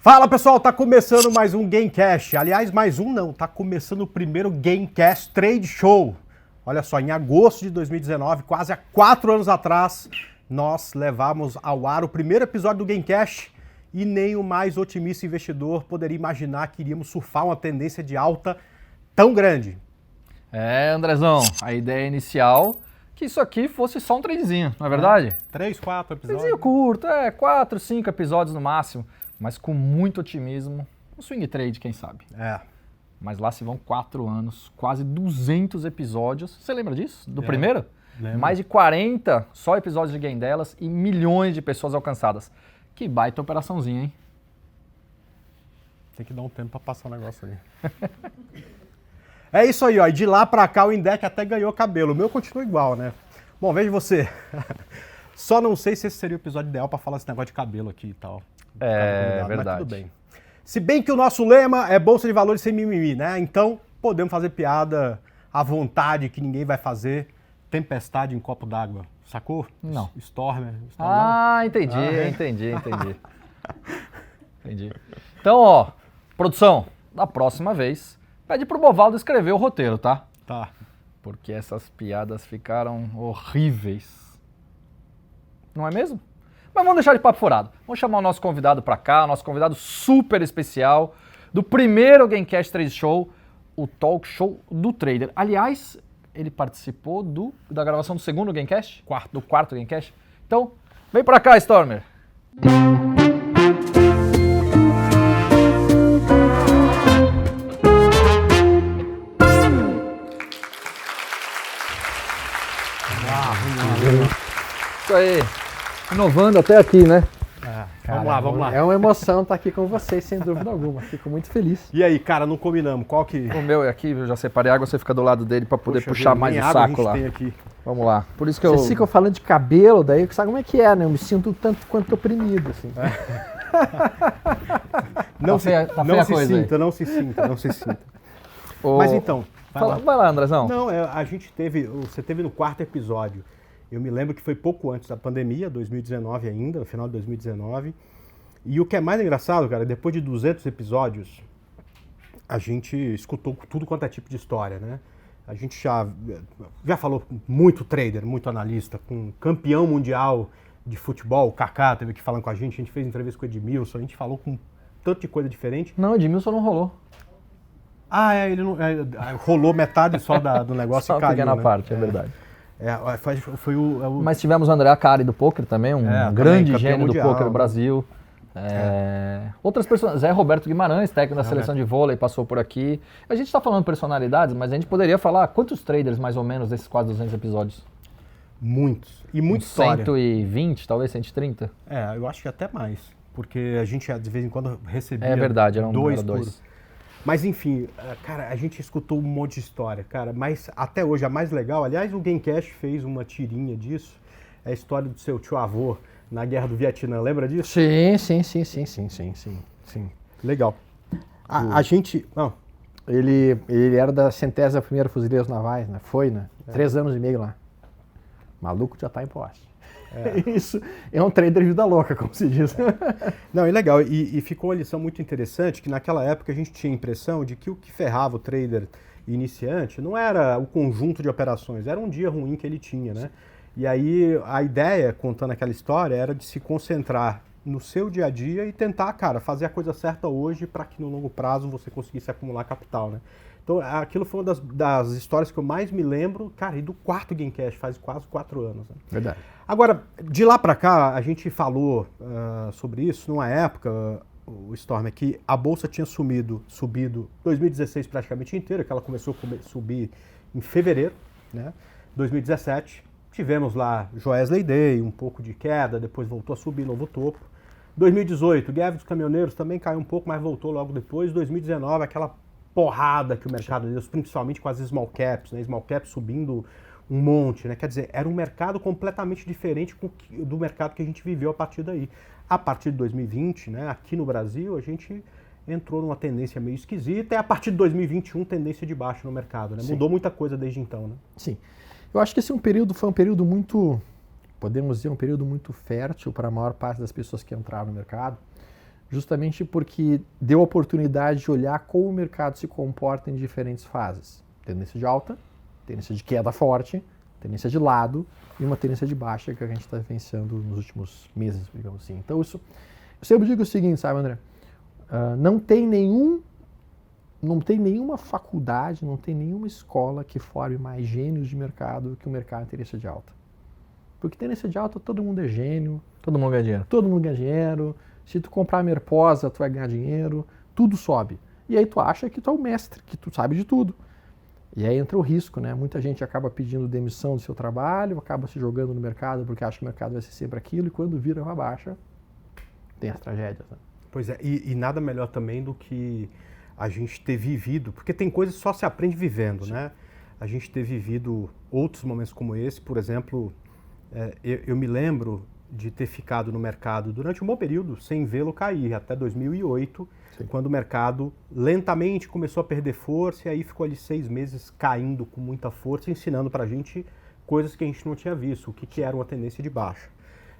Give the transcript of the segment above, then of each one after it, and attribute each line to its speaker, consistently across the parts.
Speaker 1: Fala pessoal, tá começando mais um Gamecast. Aliás, mais um não, tá começando o primeiro Gamecast Trade Show. Olha só, em agosto de 2019, quase há 4 anos atrás, nós levamos ao ar o primeiro episódio do Gamecast e nem o mais otimista investidor poderia imaginar que iríamos surfar uma tendência de alta tão grande.
Speaker 2: É, Andrezão, a ideia inicial que isso aqui fosse só um tradezinho, não é verdade?
Speaker 1: 3, 4 episódios.
Speaker 2: Tradezinho curto, 4, 5 episódios no máximo, mas com muito otimismo. Um swing trade, quem sabe.
Speaker 1: É.
Speaker 2: Mas lá se vão 4 anos, quase 200 episódios. Você lembra disso? Do primeiro?
Speaker 1: Lembro.
Speaker 2: Mais de 40 só episódios de game delas e milhões de pessoas alcançadas. Que baita operaçãozinha, hein?
Speaker 1: Tem que dar um tempo pra passar o negócio aí. É isso aí, ó. E de lá pra cá o Indec até ganhou cabelo. O meu continua igual, né? Bom, veja você. Só não sei se esse seria o episódio ideal pra falar esse negócio de cabelo aqui e tal.
Speaker 2: É
Speaker 1: Mas
Speaker 2: verdade.
Speaker 1: tudo bem. Se bem que o nosso lema é Bolsa de Valores sem mimimi, né? Então podemos fazer piada à vontade que ninguém vai fazer. Tempestade em copo d'água. Sacou?
Speaker 2: Não.
Speaker 1: Stormer.
Speaker 2: Entendi. Entendi. Então, ó, produção, da próxima vez, pede pro Bovaldo escrever o roteiro, tá?
Speaker 1: Tá.
Speaker 2: Porque essas piadas ficaram horríveis. Não é mesmo? Mas vamos deixar de papo furado. Vamos chamar o nosso convidado pra cá, nosso convidado super especial do primeiro Gamecast Trade Show, o Talk Show do Trader. Aliás, ele participou da gravação do segundo Gamecast? Do quarto Gamecast. Então, vem pra cá, Stormer. Isso aí. Inovando até aqui, né?
Speaker 1: Vamos lá.
Speaker 3: É uma emoção estar aqui com vocês, sem dúvida alguma. Fico muito feliz.
Speaker 1: E aí, cara, não combinamos. Qual que...
Speaker 2: O meu é aqui, eu já separei água, você fica do lado dele pra poder
Speaker 1: Poxa
Speaker 2: puxar
Speaker 1: vida,
Speaker 2: mais
Speaker 1: nem
Speaker 2: o
Speaker 1: água a
Speaker 2: saco
Speaker 1: gente
Speaker 2: lá.
Speaker 1: tem aqui.
Speaker 2: Vamos lá. Por isso que eu...
Speaker 3: Vocês ficam falando de cabelo, daí sabe como é que é, né? Eu me sinto tanto quanto oprimido, assim.
Speaker 1: Não
Speaker 2: Tá feia a coisa aí.
Speaker 1: não se sinta.
Speaker 2: Ô,
Speaker 1: Mas então,
Speaker 2: vai lá, Andrezão.
Speaker 1: Não, a gente teve, você teve no quarto episódio. Eu me lembro que foi pouco antes da pandemia, 2019 ainda, no final de 2019. E o que é mais engraçado, cara, depois de 200 episódios, a gente escutou tudo quanto é tipo de história, né? A gente já falou com muito trader, muito analista, com campeão mundial de futebol, o Kaká teve aqui falando com a gente fez entrevista com o Edmilson, a gente falou com tanto de coisa diferente.
Speaker 2: Não, Edmilson não rolou.
Speaker 1: Ele não, rolou metade só do negócio
Speaker 2: Só
Speaker 1: e caiu,
Speaker 2: pequena
Speaker 1: né?
Speaker 2: parte, é verdade.
Speaker 1: Foi o
Speaker 2: Mas tivemos o André Acari do poker também, um grande
Speaker 1: campeão
Speaker 2: gênio
Speaker 1: mundial,
Speaker 2: do poker
Speaker 1: né?
Speaker 2: do Brasil. Outras pessoas, Zé Roberto Guimarães, técnico da seleção de vôlei, passou por aqui. A gente está falando personalidades, mas a gente poderia falar quantos traders mais ou menos desses quase 200 episódios?
Speaker 1: Muitos. E muita história.
Speaker 2: 120, talvez 130?
Speaker 1: Eu acho que até mais. Porque a gente de vez em quando recebia
Speaker 2: É verdade, eram
Speaker 1: dois.
Speaker 2: dois.
Speaker 1: Mas enfim, cara, a gente escutou um monte de história, cara. Mas até hoje a mais legal, aliás, o Gamecast fez uma tirinha disso, é a história do seu tio-avô na Guerra do Vietnã, lembra disso?
Speaker 3: Sim.
Speaker 1: Legal. A gente... Não,
Speaker 3: Ele era da 101ª Fuzileiros Navais, né? Foi, né? 3 anos e meio lá. Maluco já tá em posse. Isso é um trader vida louca, como se diz.
Speaker 1: Não, é legal. E ficou uma lição muito interessante, que naquela época a gente tinha a impressão de que o que ferrava o trader iniciante não era o conjunto de operações, era um dia ruim que ele tinha, né? E aí a ideia, contando aquela história, era de se concentrar no seu dia a dia e tentar, cara, fazer a coisa certa hoje para que no longo prazo você conseguisse acumular capital, né? Então aquilo foi uma das histórias que eu mais me lembro, cara, e do quarto Gamecast, faz quase 4 anos. Né?
Speaker 3: Verdade.
Speaker 1: Agora, de lá para cá, a gente falou sobre isso numa época, o Storm, que a Bolsa tinha subido 2016 praticamente inteiro, que ela começou a subir em fevereiro, né? 2017, tivemos lá Joesley Day, um pouco de queda, depois voltou a subir, novo topo. 2018, Guerra dos Caminhoneiros também caiu um pouco, mas voltou logo depois. 2019, aquela porrada que o mercado deu, principalmente com as small caps, né? Small caps subindo um monte, né? Quer dizer, era um mercado completamente diferente do mercado que a gente viveu a partir daí. A partir de 2020, né, aqui no Brasil, a gente entrou numa tendência meio esquisita e a partir de 2021, tendência de baixo no mercado, né? Mudou muita coisa desde então, né?
Speaker 3: Sim. Eu acho que esse foi um período muito, podemos dizer, um período muito fértil para a maior parte das pessoas que entraram no mercado. justamente porque deu a oportunidade de olhar como o mercado se comporta em diferentes fases. Tendência de alta, tendência de queda forte, tendência de lado e uma tendência de baixa que a gente está vivenciando nos últimos meses, digamos assim. Então, eu sempre digo o seguinte, sabe, André? Não tem nenhuma faculdade, não tem nenhuma escola que forme mais gênios de mercado que o mercado em tendência de alta. Porque tendência de alta, todo mundo é gênio.
Speaker 2: Todo mundo ganha dinheiro.
Speaker 3: Todo mundo ganha dinheiro. Se tu comprar Merposa, tu vai ganhar dinheiro. Tudo sobe. E aí tu acha que tu é o mestre, que tu sabe de tudo. E aí entra o risco, né? Muita gente acaba pedindo demissão do seu trabalho, acaba se jogando no mercado porque acha que o mercado vai ser sempre aquilo, e quando vira para baixa, tem as tragédias, né?
Speaker 1: Pois é, e nada melhor também do que a gente ter vivido, porque tem coisas que só se aprende vivendo, né? A gente ter vivido outros momentos como esse, por exemplo, eu me lembro de ter ficado no mercado durante um bom período sem vê-lo cair, até 2008,
Speaker 3: Sim.
Speaker 1: quando o mercado lentamente começou a perder força e aí ficou ali 6 meses caindo com muita força, ensinando pra gente coisas que a gente não tinha visto, o que era uma tendência de baixa.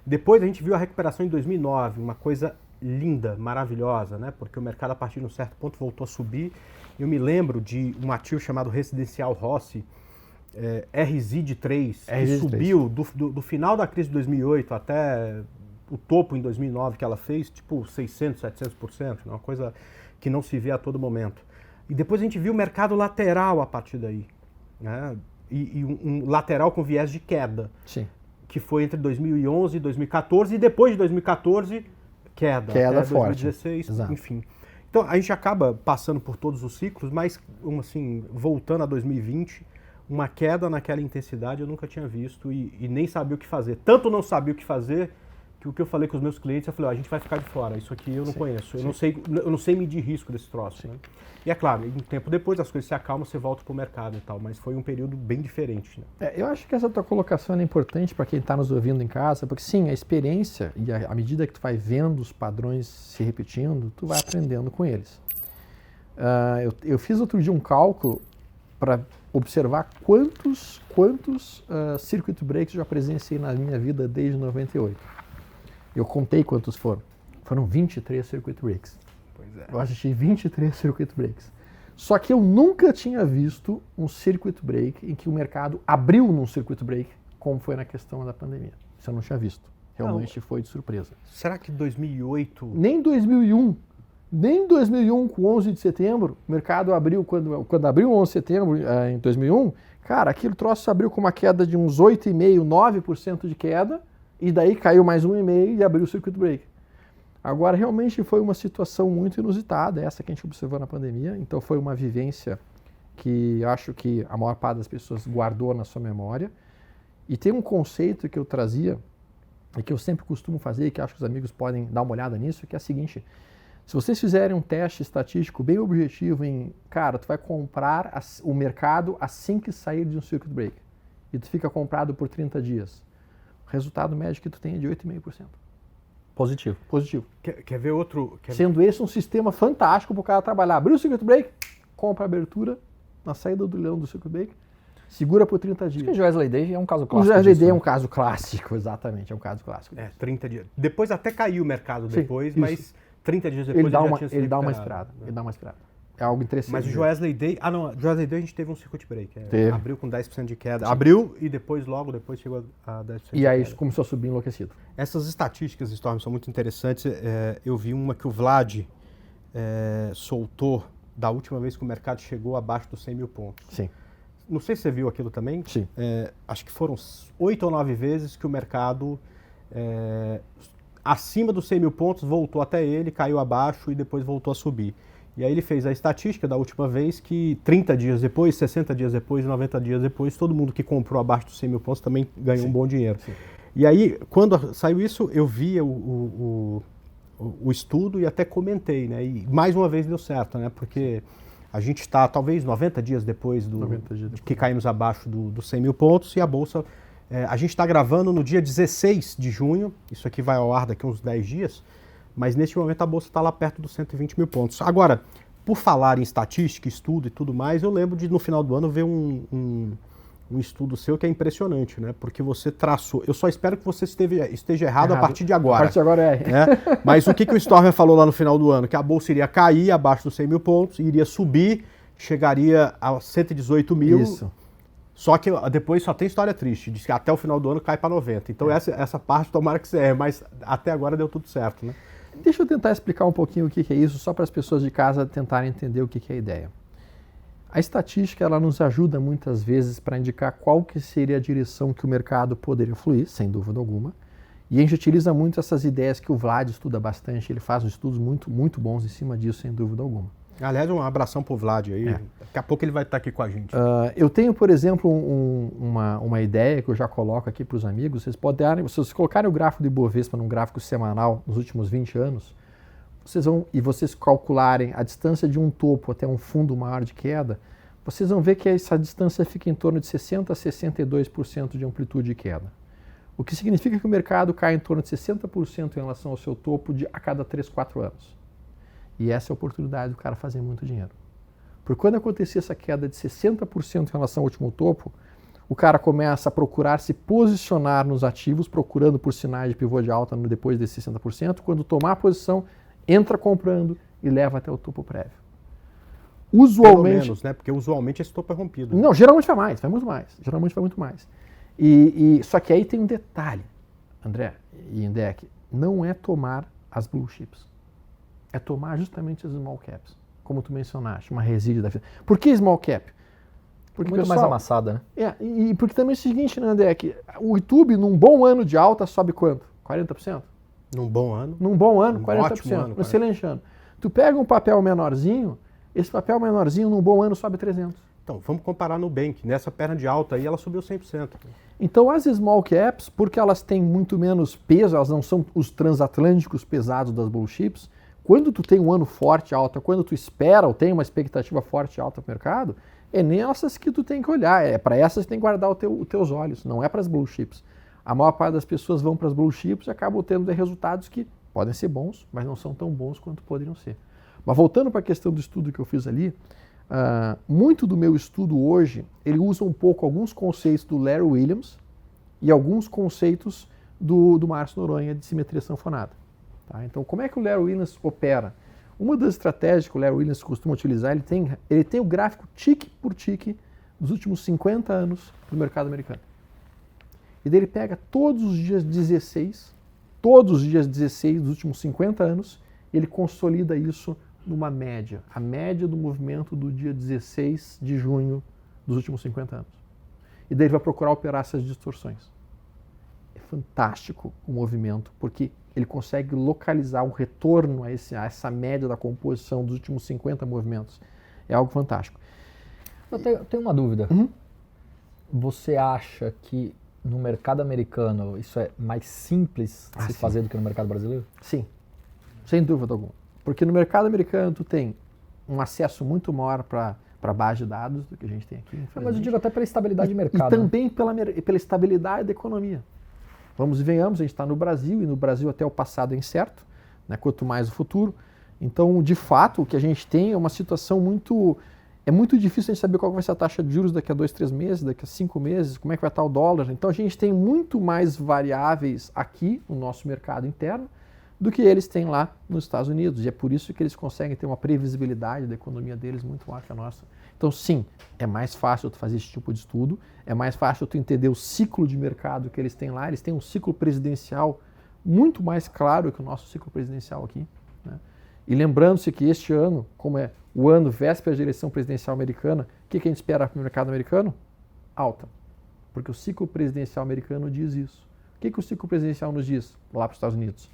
Speaker 1: Depois a gente viu a recuperação em 2009, uma coisa linda, maravilhosa, né? Porque o mercado a partir de um certo ponto voltou a subir. Eu me lembro de um ativo chamado Residencial Rossi, RZ3, que subiu do final da crise de 2008 até o topo em 2009 que ela fez, tipo 600, 700%, uma coisa que não se vê a todo momento. E depois a gente viu o mercado lateral a partir daí, né? E um lateral com viés de queda.
Speaker 3: Sim.
Speaker 1: Que foi entre 2011 e 2014, e depois de 2014, queda
Speaker 3: forte.
Speaker 1: 2016,
Speaker 3: Exato.
Speaker 1: enfim. Então, a gente acaba passando por todos os ciclos, mas, assim, voltando a 2020, uma queda naquela intensidade eu nunca tinha visto e nem sabia o que fazer. Tanto não sabia o que fazer, que o que eu falei com os meus clientes, eu falei, a gente vai ficar de fora, isso aqui eu não conheço, eu não sei medir risco desse troço, né? E é claro, um tempo depois as coisas se acalmam, você volta para o mercado e tal, mas foi um período bem diferente, né?
Speaker 3: Eu acho que essa tua colocação é importante para quem está nos ouvindo em casa, porque sim, a experiência e à medida que tu vai vendo os padrões se repetindo, tu vai aprendendo com eles. Eu fiz outro dia um cálculo para observar quantos circuit breaks eu já presenciei na minha vida desde 98. Eu contei quantos foram. Foram 23 circuit breaks.
Speaker 1: Pois é.
Speaker 3: Eu assisti 23 circuit breaks. Só que eu nunca tinha visto um circuit break em que o mercado abriu num circuit break, como foi na questão da pandemia. Isso eu não tinha visto. Realmente foi de surpresa.
Speaker 1: Será que 2008...
Speaker 3: Nem 2001. Nem em 2001, com 11 de setembro, o mercado abriu, quando abriu 11 de setembro em 2001, cara, aquele troço abriu com uma queda de uns 8,5%, 9% de queda, e daí caiu mais 1,5% e abriu o circuit break. Agora, realmente foi uma situação muito inusitada, essa que a gente observou na pandemia, então foi uma vivência que acho que a maior parte das pessoas guardou na sua memória. E tem um conceito que eu trazia, e que eu sempre costumo fazer, e que acho que os amigos podem dar uma olhada nisso, que é a seguinte: se vocês fizerem um teste estatístico bem objetivo em, cara, tu vai comprar o mercado assim que sair de um circuit break, e tu fica comprado por 30 dias, o resultado médio que tu tem é de 8,5%.
Speaker 2: Positivo.
Speaker 3: Positivo.
Speaker 1: Quer ver outro...
Speaker 3: Sendo esse um sistema fantástico para o cara trabalhar. Abriu o circuit break, compra a abertura, na saída do leão do circuit break, segura por 30 dias.
Speaker 2: Acho que o Wesley Day é um caso
Speaker 3: O
Speaker 2: clássico.
Speaker 3: Wesley Day é um caso clássico, exatamente, é um caso clássico.
Speaker 1: 30 dias. Depois até caiu o mercado
Speaker 3: Sim,
Speaker 1: depois,
Speaker 3: isso.
Speaker 1: mas 30 dias depois
Speaker 3: Ele dá
Speaker 1: já tinha se
Speaker 3: ele dá uma
Speaker 1: recuperado,
Speaker 3: esperada,
Speaker 1: né?
Speaker 3: ele dá uma esperada. É algo interessante.
Speaker 1: Mas o Wesley Day... Ah, não, o Wesley Day a gente teve um circuit break.
Speaker 3: Teve.
Speaker 1: Abriu com 10% de queda. Abriu e depois, logo depois, chegou a 10% de
Speaker 3: E aí
Speaker 1: queda.
Speaker 3: isso começou a subir enlouquecido.
Speaker 1: Essas estatísticas, Storm, são muito interessantes. Eu vi uma que o Vlad soltou da última vez que o mercado chegou abaixo dos 100 mil pontos.
Speaker 3: Sim.
Speaker 1: Não sei se você viu aquilo também.
Speaker 3: Sim.
Speaker 1: Acho que foram 8 ou 9 vezes que o mercado, acima dos 100 mil pontos, voltou até ele, caiu abaixo e depois voltou a subir. E aí ele fez a estatística da última vez que 30 dias depois, 60 dias depois, 90 dias depois, todo mundo que comprou abaixo dos 100 mil pontos também ganhou um bom dinheiro.
Speaker 3: Sim.
Speaker 1: E aí, quando saiu isso, eu vi o estudo e até comentei, né? E mais uma vez deu certo, né? Porque a gente está talvez 90 dias depois de que caímos abaixo dos 100 mil pontos e a Bolsa... a gente está gravando no dia 16 de junho, isso aqui vai ao ar daqui uns 10 dias, mas neste momento a Bolsa está lá perto dos 120 mil pontos. Agora, por falar em estatística, estudo e tudo mais, eu lembro de no final do ano ver um um estudo seu que é impressionante, né? Porque você traçou. Eu só espero que você esteja errado a partir de agora.
Speaker 3: A partir de agora
Speaker 1: né? Mas o que o Stormer falou lá no final do ano? Que a bolsa iria cair abaixo dos 100 mil pontos, iria subir, chegaria a 118 mil.
Speaker 3: Isso.
Speaker 1: Só que depois só tem história triste. Diz que até o final do ano cai para 90. Então essa parte tomara que você erre, mas até agora deu tudo certo, né?
Speaker 3: Deixa eu tentar explicar um pouquinho o que é isso, só para as pessoas de casa tentarem entender o que é a ideia. A estatística ela nos ajuda muitas vezes para indicar qual que seria a direção que o mercado poderia fluir, sem dúvida alguma. E a gente utiliza muito essas ideias que o Vlad estuda bastante, ele faz uns estudos muito, muito bons em cima disso, sem dúvida alguma.
Speaker 1: Aliás, um abração pro Vlad aí. Daqui a pouco ele vai estar aqui com a gente.
Speaker 3: Eu tenho, por exemplo, uma ideia que eu já coloco aqui para os amigos. Se vocês colocarem o gráfico do Ibovespa num gráfico semanal nos últimos 20 anos, vocês calcularem a distância de um topo até um fundo maior de queda, vocês vão ver que essa distância fica em torno de 60% a 62% de amplitude de queda. O que significa que o mercado cai em torno de 60% em relação ao seu topo a cada 3, 4 anos. E essa é a oportunidade do cara fazer muito dinheiro. Porque quando acontecer essa queda de 60% em relação ao último topo, o cara começa a procurar se posicionar nos ativos, procurando por sinais de pivô de alta depois desses 60%. Quando tomar a posição, entra comprando e leva até o topo prévio. Usualmente...
Speaker 1: Pelo menos, né? Porque usualmente esse topo é rompido.
Speaker 3: Não, geralmente vai mais, vai muito mais. Geralmente vai muito mais. Só que aí tem um detalhe, André e Indec, não é tomar as blue chips. É tomar justamente as small caps, como tu mencionaste, uma resíduo da... Por que small cap?
Speaker 2: Porque muito mais amassada, né?
Speaker 3: E porque também é o seguinte, né, André, o YouTube, num bom ano de alta, sobe quanto? 40%?
Speaker 1: Num bom ano.
Speaker 3: Num bom ano, 40%.
Speaker 1: Ótimo ano,
Speaker 3: num excelente ano. Tu pega um papel menorzinho, esse papel menorzinho, num bom ano, sobe 300%.
Speaker 1: Então, vamos comparar no Nubank. Nessa perna de alta aí, ela subiu 100%.
Speaker 3: Então, as small caps, porque elas têm muito menos peso, elas não são os transatlânticos pesados das blue chips, quando tu tem um ano forte alta, quando tu espera ou tem uma expectativa forte alta no mercado, é nessas que tu tem que olhar, é para essas que tu tem que guardar os teus olhos, não é para as blue chips. A maior parte das pessoas vão para as blue chips e acabam tendo resultados que podem ser bons, mas não são tão bons quanto poderiam ser. Mas voltando para a questão do estudo que eu fiz ali, muito do meu estudo hoje, ele usa um pouco alguns conceitos do Larry Williams e alguns conceitos do Márcio Noronha de simetria sanfonada. Tá? Então, como é que o Larry Williams opera? Uma das estratégias que o Larry Williams costuma utilizar, ele tem o gráfico tique por tique dos últimos 50 anos do mercado americano. E daí ele pega todos os dias 16 dos últimos 50 anos, e ele consolida isso numa média, a média do movimento do dia 16 de junho dos últimos 50 anos. E daí ele vai procurar operar essas distorções. É fantástico o movimento, porque ele consegue localizar um retorno a essa média da composição dos últimos 50 movimentos. É algo fantástico.
Speaker 2: Eu tenho uma dúvida.
Speaker 3: Uhum.
Speaker 2: Você acha que no mercado americano isso é mais simples de se fazer do que no mercado brasileiro?
Speaker 3: Sim, sem dúvida alguma. Porque no mercado americano tu tem um acesso muito maior para base de dados do que a gente tem aqui.
Speaker 2: Mas eu digo até pela estabilidade de mercado.
Speaker 3: E também pela estabilidade da economia. Vamos e venhamos, a gente está no Brasil, e no Brasil até o passado é incerto, né, quanto mais o futuro. Então, de fato, o que a gente tem é uma situação muito... É muito difícil a gente saber qual vai ser a taxa de juros daqui a 2, 3 meses, daqui a 5 meses, como é que vai estar o dólar. Então, a gente tem muito mais variáveis aqui no nosso mercado interno do que eles têm lá nos Estados Unidos. E é por isso que eles conseguem ter uma previsibilidade da economia deles muito maior que a nossa. Então, sim, é mais fácil tu fazer esse tipo de estudo, é mais fácil tu entender o ciclo de mercado que eles têm lá. Eles têm um ciclo presidencial muito mais claro que o nosso ciclo presidencial aqui, né? E lembrando-se que este ano, como é o ano véspera da eleição presidencial americana, o que a gente espera para o mercado americano? Alta. Porque o ciclo presidencial americano diz isso. O que o ciclo presidencial nos diz lá para os Estados Unidos?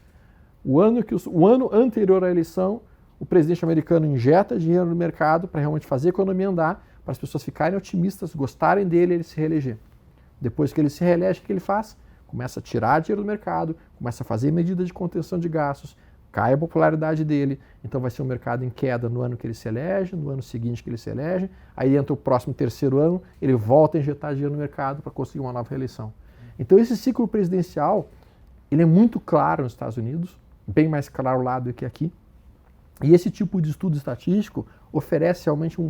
Speaker 3: O ano anterior à eleição, o presidente americano injeta dinheiro no mercado para realmente fazer a economia andar, para as pessoas ficarem otimistas, gostarem dele e ele se reeleger. Depois que ele se reelege, o que ele faz? Começa a tirar dinheiro do mercado, começa a fazer medidas de contenção de gastos, cai a popularidade dele, então vai ser um mercado em queda no ano que ele se elege, no ano seguinte que ele se elege, aí entra o próximo terceiro ano, ele volta a injetar dinheiro no mercado para conseguir uma nova reeleição. Então esse ciclo presidencial, ele é muito claro nos Estados Unidos, bem mais claro lá do que aqui, e esse tipo de estudo estatístico oferece realmente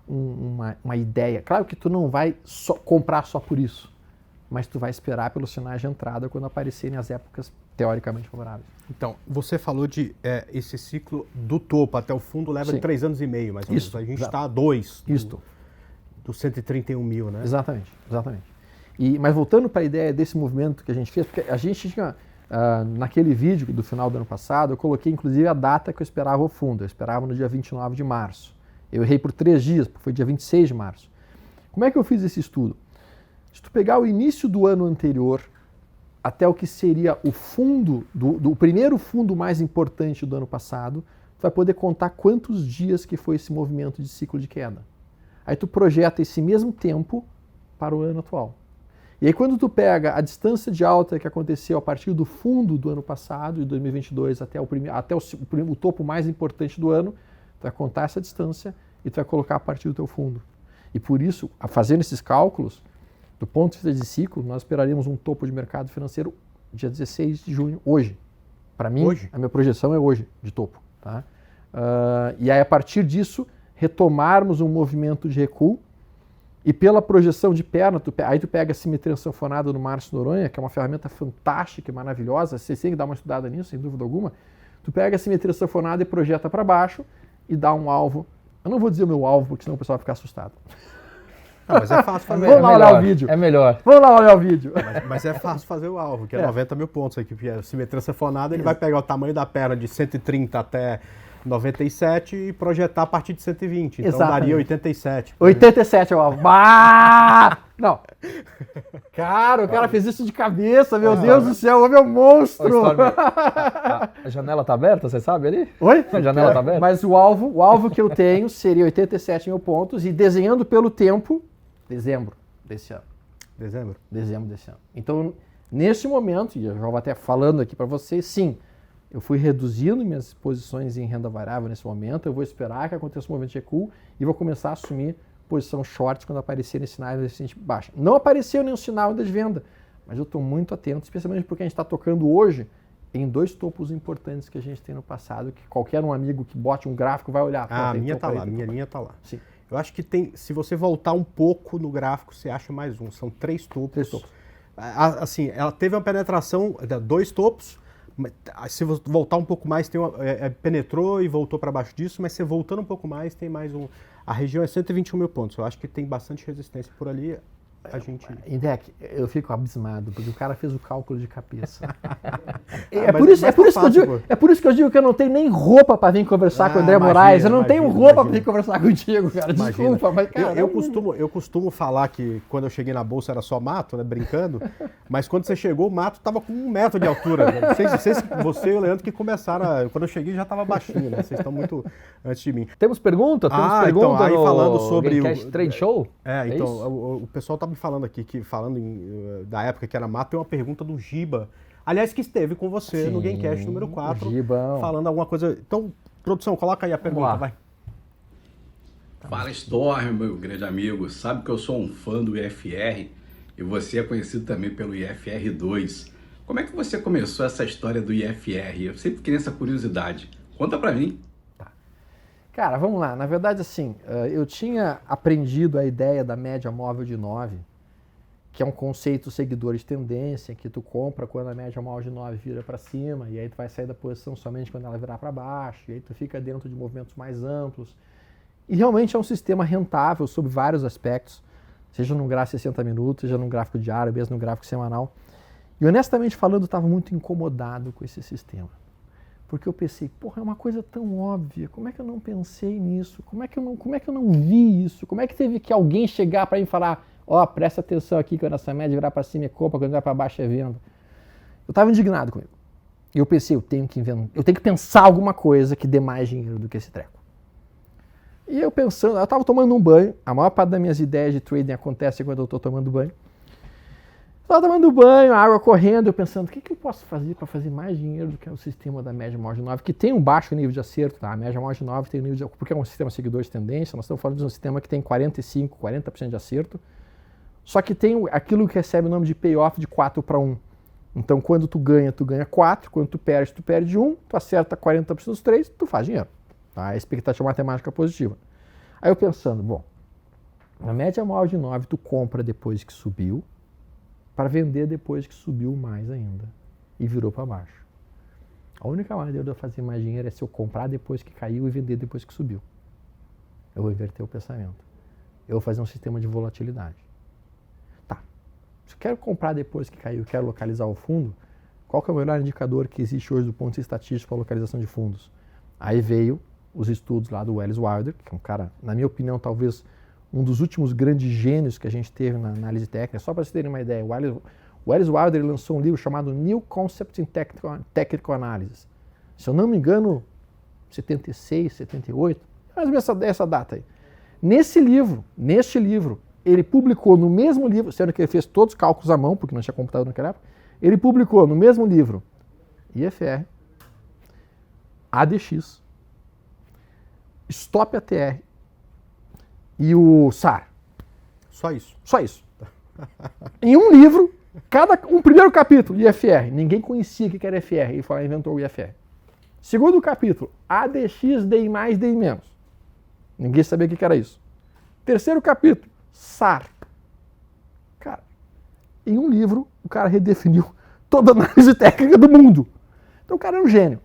Speaker 3: uma ideia. Claro que tu não vai comprar só por isso, mas tu vai esperar pelos sinais de entrada quando aparecerem as épocas teoricamente favoráveis.
Speaker 1: Então, você falou de esse ciclo do topo até o fundo leva 3 anos e meio, mais ou menos. A gente está a 2 do 131 mil, né?
Speaker 3: Exatamente. Mas voltando para a ideia desse movimento que a gente fez, porque a gente tinha, naquele vídeo do final do ano passado, eu coloquei inclusive a data que eu esperava o fundo. Eu esperava no dia 29 de março. Eu errei por 3 dias, porque foi dia 26 de março. Como é que eu fiz esse estudo? Se tu pegar o início do ano anterior até o que seria o fundo, do primeiro fundo mais importante do ano passado, tu vai poder contar quantos dias que foi esse movimento de ciclo de queda. Aí tu projeta esse mesmo tempo para o ano atual. E aí quando tu pega a distância de alta que aconteceu a partir do fundo do ano passado, de 2022, até o topo mais importante do ano, tu vai contar essa distância e tu vai colocar a partir do teu fundo. E por isso, fazendo esses cálculos, do ponto de vista de ciclo, nós esperaríamos um topo de mercado financeiro dia 16 de junho, hoje. Para mim, a minha projeção é hoje, de topo. Tá? E aí, a partir disso, retomarmos um movimento de recuo e pela projeção de perna, aí tu pega a simetria sanfonada do Márcio Noronha, que é uma ferramenta fantástica e maravilhosa, você tem que dar uma estudada nisso, sem dúvida alguma. Tu pega a simetria sanfonada e projeta para baixo e dá um alvo. Eu não vou dizer o meu alvo, porque senão o pessoal vai ficar assustado.
Speaker 1: Não, mas é fácil fazer.
Speaker 3: Vamos lá olhar o vídeo.
Speaker 2: É melhor.
Speaker 3: Vamos lá olhar o vídeo.
Speaker 1: Mas é fácil fazer o alvo, que é 90 mil pontos aqui, porque a simetria sanfonada, ele vai pegar o tamanho da perna de 130 até 97 e projetar a partir de 120. Então daria 87.
Speaker 3: 87 é o alvo. Não. Cara, o cara fez isso de cabeça, meu Deus do céu, o homem é um monstro.
Speaker 2: A janela tá aberta, você sabe ali?
Speaker 3: Oi?
Speaker 2: A janela tá aberta?
Speaker 3: Mas o alvo que eu tenho seria 87 mil pontos e desenhando pelo tempo, dezembro desse ano.
Speaker 1: Dezembro
Speaker 3: desse ano. Então, neste momento, e eu já vou até falando aqui para vocês, sim, eu fui reduzindo minhas posições em renda variável nesse momento, eu vou esperar que aconteça um movimento de recuo e vou começar a assumir posição short quando aparecerem sinais de resistência baixa. Não apareceu nenhum sinal ainda de venda, mas eu estou muito atento, especialmente porque a gente está tocando hoje em 2 topos importantes que a gente tem no passado, que qualquer um amigo que bote um gráfico vai olhar.
Speaker 1: A minha tá lá, minha linha tá lá.
Speaker 3: Sim.
Speaker 1: Eu acho que tem, se você voltar um pouco no gráfico, você acha mais um. São 3 topos.
Speaker 3: 3 topos.
Speaker 1: Assim, ela teve uma penetração, 2 topos. Se você voltar um pouco mais, penetrou e voltou para baixo disso, mas se voltando um pouco mais, tem mais um. A região é 121 mil pontos. Eu acho que tem bastante resistência por ali. A gente...
Speaker 3: Indec, eu fico abismado, porque o cara fez o cálculo de cabeça.
Speaker 1: É por isso
Speaker 3: que eu digo que eu não tenho nem roupa para vir conversar com o André Moraes. Eu não tenho roupa para vir conversar contigo, cara. Desculpa, mas cara...
Speaker 1: Eu costumo falar que quando eu cheguei na bolsa era só mato, né, brincando, mas quando você chegou, o mato estava com 1 metro de altura. Né? Você e o Leandro que começaram, quando eu cheguei já estava baixinho, né? Vocês estão muito antes de mim.
Speaker 2: Temos pergunta?
Speaker 1: Então, aí falando sobre
Speaker 2: o Trade Show?
Speaker 1: Então, o pessoal tá me falando aqui, da época que era mato, tem uma pergunta do Giba. Aliás, que esteve com você no Gamecast número 4, falando alguma coisa. Então, produção, coloca aí a pergunta, vai.
Speaker 4: Fala, Storm, meu grande amigo. Sabe que eu sou um fã do IFR e você é conhecido também pelo IFR2. Como é que você começou essa história do IFR? Eu sempre queria essa curiosidade. Conta pra mim.
Speaker 3: Cara, vamos lá. Na verdade, assim, eu tinha aprendido a ideia da média móvel de 9, que é um conceito seguidor de tendência, que tu compra quando a média móvel de 9 vira para cima, e aí tu vai sair da posição somente quando ela virar para baixo, e aí tu fica dentro de movimentos mais amplos. E realmente é um sistema rentável sob vários aspectos, seja num gráfico de 60 minutos, seja num gráfico diário, mesmo num gráfico semanal. E honestamente falando, eu estava muito incomodado com esse sistema. Porque eu pensei, porra, é uma coisa tão óbvia, como é que eu não pensei nisso? Como é que eu não vi isso? Como é que teve que alguém chegar para mim e falar, presta atenção aqui, quando essa média virar para cima é compra, quando virar para baixo é venda. Eu estava indignado comigo. E eu pensei, eu tenho que pensar alguma coisa que dê mais dinheiro do que esse treco. E eu pensando, eu estava tomando um banho, a maior parte das minhas ideias de trading acontece quando eu estou tomando banho. Estava tomando banho, a água correndo, eu pensando, o que eu posso fazer para fazer mais dinheiro do que o sistema da média móvel de 9, que tem um baixo nível de acerto, tá? A média móvel de 9 tem um nível de, porque é um sistema seguidor de tendência, nós estamos falando de um sistema que tem 45, 40% de acerto, só que tem aquilo que recebe o nome de payoff de 4 para 1. Então, quando tu ganha 4, quando tu perde 1, tu acerta 40% dos três, tu faz dinheiro. Tá? A expectativa matemática é positiva. Aí eu pensando, bom, Na média móvel de 9, tu compra depois que subiu, para vender depois que subiu mais ainda. E virou para baixo. A única maneira de eu fazer mais dinheiro é se eu comprar depois que caiu e vender depois que subiu. Eu vou inverter o pensamento. Eu vou fazer um sistema de volatilidade. Tá. Se eu quero comprar depois que caiu e quero localizar o fundo, qual que é o melhor indicador que existe hoje do ponto de vista estatístico para localização de fundos? Aí veio os estudos lá do Welles Wilder, que é um cara, na minha opinião, talvez um dos últimos grandes gênios que a gente teve na análise técnica. Só para vocês terem uma ideia, o Welles Wilder lançou um livro chamado New Concepts in Technical Analysis. Se eu não me engano, 76, 78, mais ou menos essa data aí. Neste livro, ele publicou no mesmo livro, sendo que ele fez todos os cálculos à mão, porque não tinha computador naquela época, ele publicou no mesmo livro IFR, ADX, Stop ATR e o SAR.
Speaker 1: Só isso.
Speaker 3: Só isso. Em um livro, um primeiro capítulo, IFR. Ninguém conhecia o que era IFR. Ele falou, inventou o IFR. Segundo capítulo, ADX, DI+, DI-. Ninguém sabia o que era isso. Terceiro capítulo, SAR. Cara, em um livro, o cara redefiniu toda a análise técnica do mundo. Então o cara é um gênio.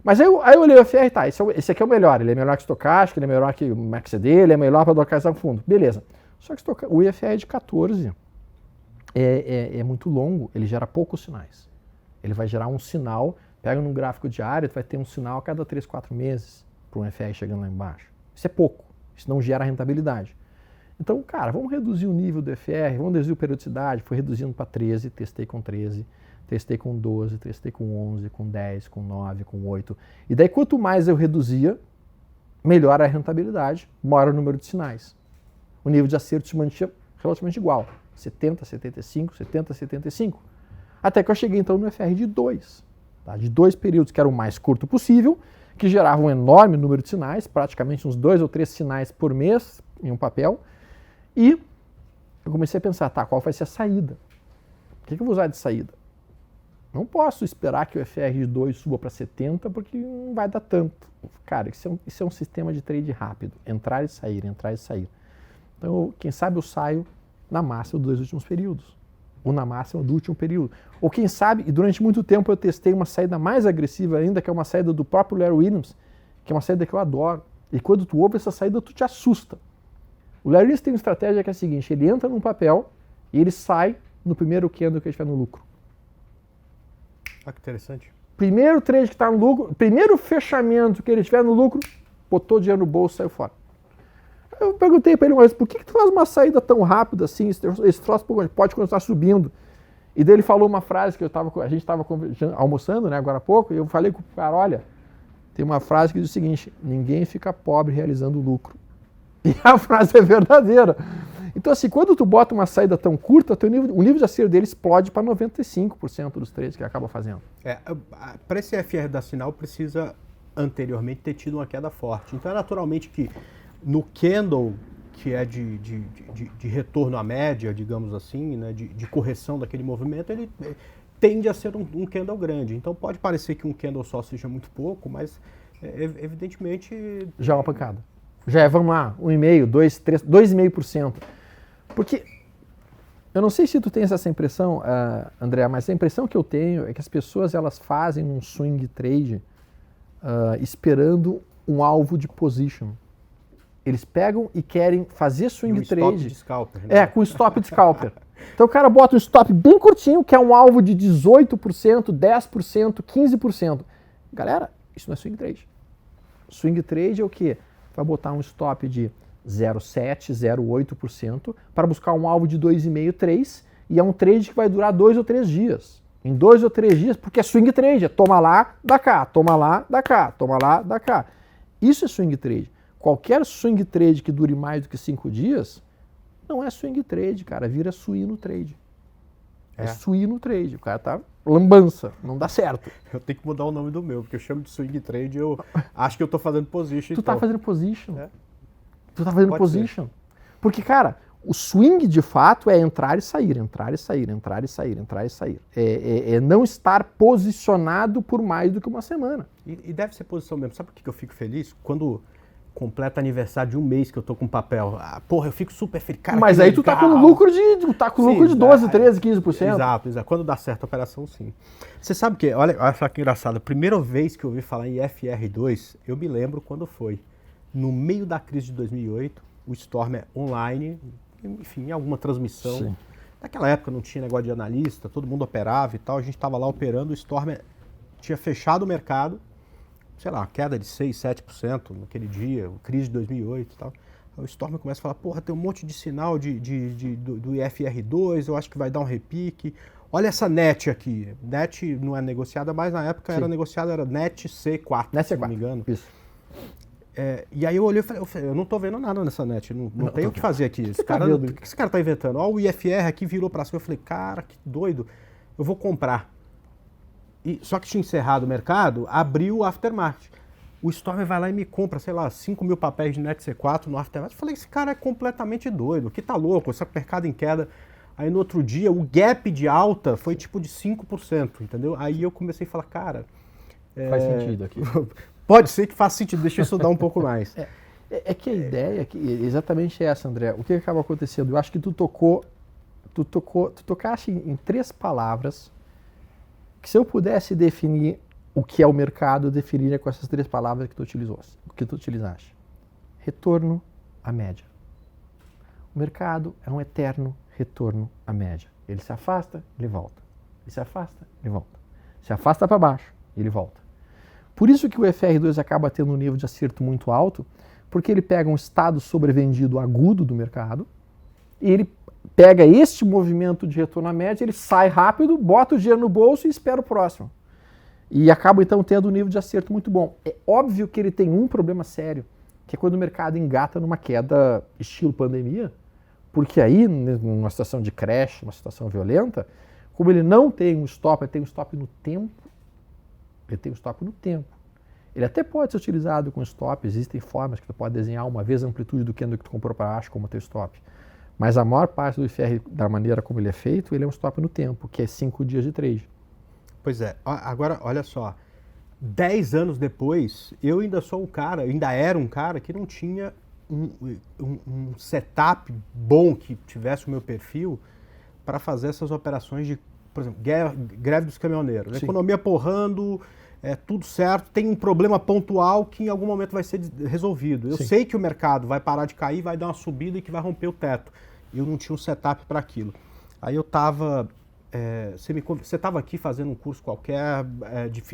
Speaker 3: Mas aí eu olhei o IFR, tá, esse aqui é o melhor. Ele é melhor que estocástico, ele é melhor que o MACD, ele é melhor para localizar o fundo. Beleza. Só que o IFR é de 14 é muito longo, ele gera poucos sinais. Ele vai gerar um sinal, pega num gráfico diário, vai ter um sinal a cada 3, 4 meses para um IFR chegando lá embaixo. Isso é pouco, isso não gera rentabilidade. Então, cara, vamos reduzir o nível do IFR, vamos reduzir a periodicidade, fui reduzindo para 13, testei com 13, testei com 12, testei com 11, com 10, com 9, com 8. E daí, quanto mais eu reduzia, melhor a rentabilidade, maior o número de sinais. O nível de acerto se mantinha relativamente igual. 70, 75, 70, 75. Até que eu cheguei, então, no IFR de 2. Tá? De 2 períodos, que era o mais curto possível, que gerava um enorme número de sinais, praticamente uns 2 ou 3 sinais por mês em um papel. E eu comecei a pensar, tá, qual vai ser a saída? O que eu vou usar de saída? Não posso esperar que o IFR de 2 suba para 70, porque não vai dar tanto. Cara, isso é um sistema de trade rápido. Entrar e sair, entrar e sair. Então, quem sabe eu saio na máxima dos 2 últimos períodos. Ou na máxima do último período. Ou quem sabe, e durante muito tempo eu testei uma saída mais agressiva ainda, que é uma saída do próprio Larry Williams, que é uma saída que eu adoro. E quando tu ouve essa saída, tu te assusta. O Larry Williams tem uma estratégia que é a seguinte, ele entra num papel e ele sai no primeiro candle que ele estiver no lucro.
Speaker 1: Ah, que interessante.
Speaker 3: Primeiro trade que está no lucro, primeiro fechamento que ele estiver no lucro, botou o dinheiro no bolso e saiu fora. Eu perguntei para ele uma vez, por que tu faz uma saída tão rápida assim, esse troço pode continuar subindo? E daí ele falou uma frase que a gente estava almoçando, né, agora há pouco, e eu falei com o cara, olha, tem uma frase que diz o seguinte, ninguém fica pobre realizando lucro. E a frase é verdadeira. Então assim, quando tu bota uma saída tão curta, o nível de acerto dele explode para 95% dos trades que ele acaba fazendo.
Speaker 1: Para esse FR da Sinal precisa anteriormente ter tido uma queda forte. Então é naturalmente que no candle, que é de retorno à média, digamos assim, né, de correção daquele movimento, ele tende a ser um candle grande. Então pode parecer que um candle só seja muito pouco, mas evidentemente...
Speaker 3: Já é uma pancada. Já é, vamos lá, 1,5%, 2%, 2,5%. Porque, eu não sei se tu tens essa impressão, André, mas a impressão que eu tenho é que as pessoas elas fazem um swing trade esperando um alvo de position. Eles pegam e querem fazer swing trade.
Speaker 1: Stop de scalper, né?
Speaker 3: Com stop de scalper. Então o cara bota um stop bem curtinho, que é um alvo de 18%, 10%, 15%. Galera, isso não é swing trade. Swing trade é o quê? Vai botar um stop de 0,7%, 0,8% para buscar um alvo de 2,5%, 3%, e é um trade que vai durar 2 ou 3 dias. Em 2 ou 3 dias, porque é swing trade, é toma lá, dá cá, toma lá, dá cá, toma lá, dá cá. Isso é swing trade. Qualquer swing trade que dure mais do que 5 dias, não é swing trade, cara, vira suíno trade. É suíno trade, o cara tá lambança, não dá certo.
Speaker 1: Eu tenho que mudar o nome do meu, porque eu chamo de swing trade, eu acho que eu tô fazendo position.
Speaker 3: Tu tá fazendo position. Tu tá fazendo position. Porque, cara, o swing de fato é entrar e sair, entrar e sair, entrar e sair, entrar e sair. É não estar posicionado por mais do que uma semana.
Speaker 1: E deve ser posição mesmo. Sabe por que eu fico feliz? Quando completa aniversário de um mês que eu tô com papel. Ah, porra, eu fico super feliz. Cara,
Speaker 3: Mas
Speaker 1: que
Speaker 3: aí tu tá com
Speaker 1: legal.
Speaker 3: lucro de 12, 13, 15%.
Speaker 1: Exato. Quando dá certo a operação, sim. Você sabe que, olha só que engraçado, a primeira vez que eu ouvi falar em FR2, eu me lembro quando foi. No meio da crise de 2008, o Storm online, enfim, alguma transmissão.
Speaker 3: Sim.
Speaker 1: Naquela época não tinha negócio de analista, todo mundo operava e tal, a gente estava lá operando, o Storm tinha fechado o mercado, sei lá, queda de 6, 7% naquele dia, crise de 2008 e tal. Aí o Storm começa a falar, porra, tem um monte de sinal do IFR2, eu acho que vai dar um repique. Olha essa NET aqui. NET não é negociada, mas na época
Speaker 3: Sim.
Speaker 1: era negociada, era NET C4,
Speaker 3: Nessa
Speaker 1: se não me engano.
Speaker 3: Isso.
Speaker 1: E aí eu olhei e falei, eu não tô vendo nada nessa NET, não tem o que fazer aqui. Esse cara,
Speaker 3: vendo?
Speaker 1: o que esse cara tá inventando? Ó, o IFR aqui virou pra cima, eu falei, cara, que doido, eu vou comprar. Só que tinha encerrado o mercado, abriu o aftermarket. O Storm vai lá e me compra, sei lá, 5 mil papéis de NET C4 no aftermarket. Eu falei, esse cara é completamente doido, que tá louco, esse mercado em queda. Aí no outro dia, o gap de alta foi tipo de 5%, entendeu? Aí eu comecei a falar, cara...
Speaker 2: Faz sentido aqui.
Speaker 1: Pode ser que faça sentido, deixa eu estudar um pouco mais.
Speaker 3: É que a ideia é que exatamente essa, André. O que acaba acontecendo? Eu acho que tu tocaste em 3 palavras que, se eu pudesse definir o que é o mercado, eu definiria com essas 3 palavras que tu utilizaste. Retorno à média. O mercado é um eterno retorno à média. Ele se afasta, ele volta. Ele se afasta, ele volta. Se afasta para baixo, ele volta. Por isso que o FR2 acaba tendo um nível de acerto muito alto, porque ele pega um estado sobrevendido agudo do mercado, e ele pega este movimento de retorno à média, ele sai rápido, bota o dinheiro no bolso e espera o próximo. E acaba então tendo um nível de acerto muito bom. É óbvio que ele tem um problema sério, que é quando o mercado engata numa queda estilo pandemia, porque aí, numa situação de crash, uma situação violenta, como ele não tem um stop, ele tem um stop no tempo, Ele até pode ser utilizado com stop, existem formas que tu pode desenhar uma vez a amplitude do candle que tu comprou para baixo como teu stop. Mas a maior parte do IFR, da maneira como ele é feito, ele é um stop no tempo, que é 5 dias de trade.
Speaker 1: Pois é, agora olha só, 10 anos depois, eu ainda era um cara que não tinha um setup bom que tivesse o meu perfil para fazer essas operações de, por exemplo, greve dos caminhoneiros,
Speaker 3: Sim.
Speaker 1: economia porrando, tudo certo, tem um problema pontual que em algum momento vai ser resolvido. Eu
Speaker 3: Sim.
Speaker 1: sei que o mercado vai parar de cair, vai dar uma subida e que vai romper o teto. Eu não tinha um setup para aquilo. Aí eu estava... você estava aqui fazendo um curso qualquer,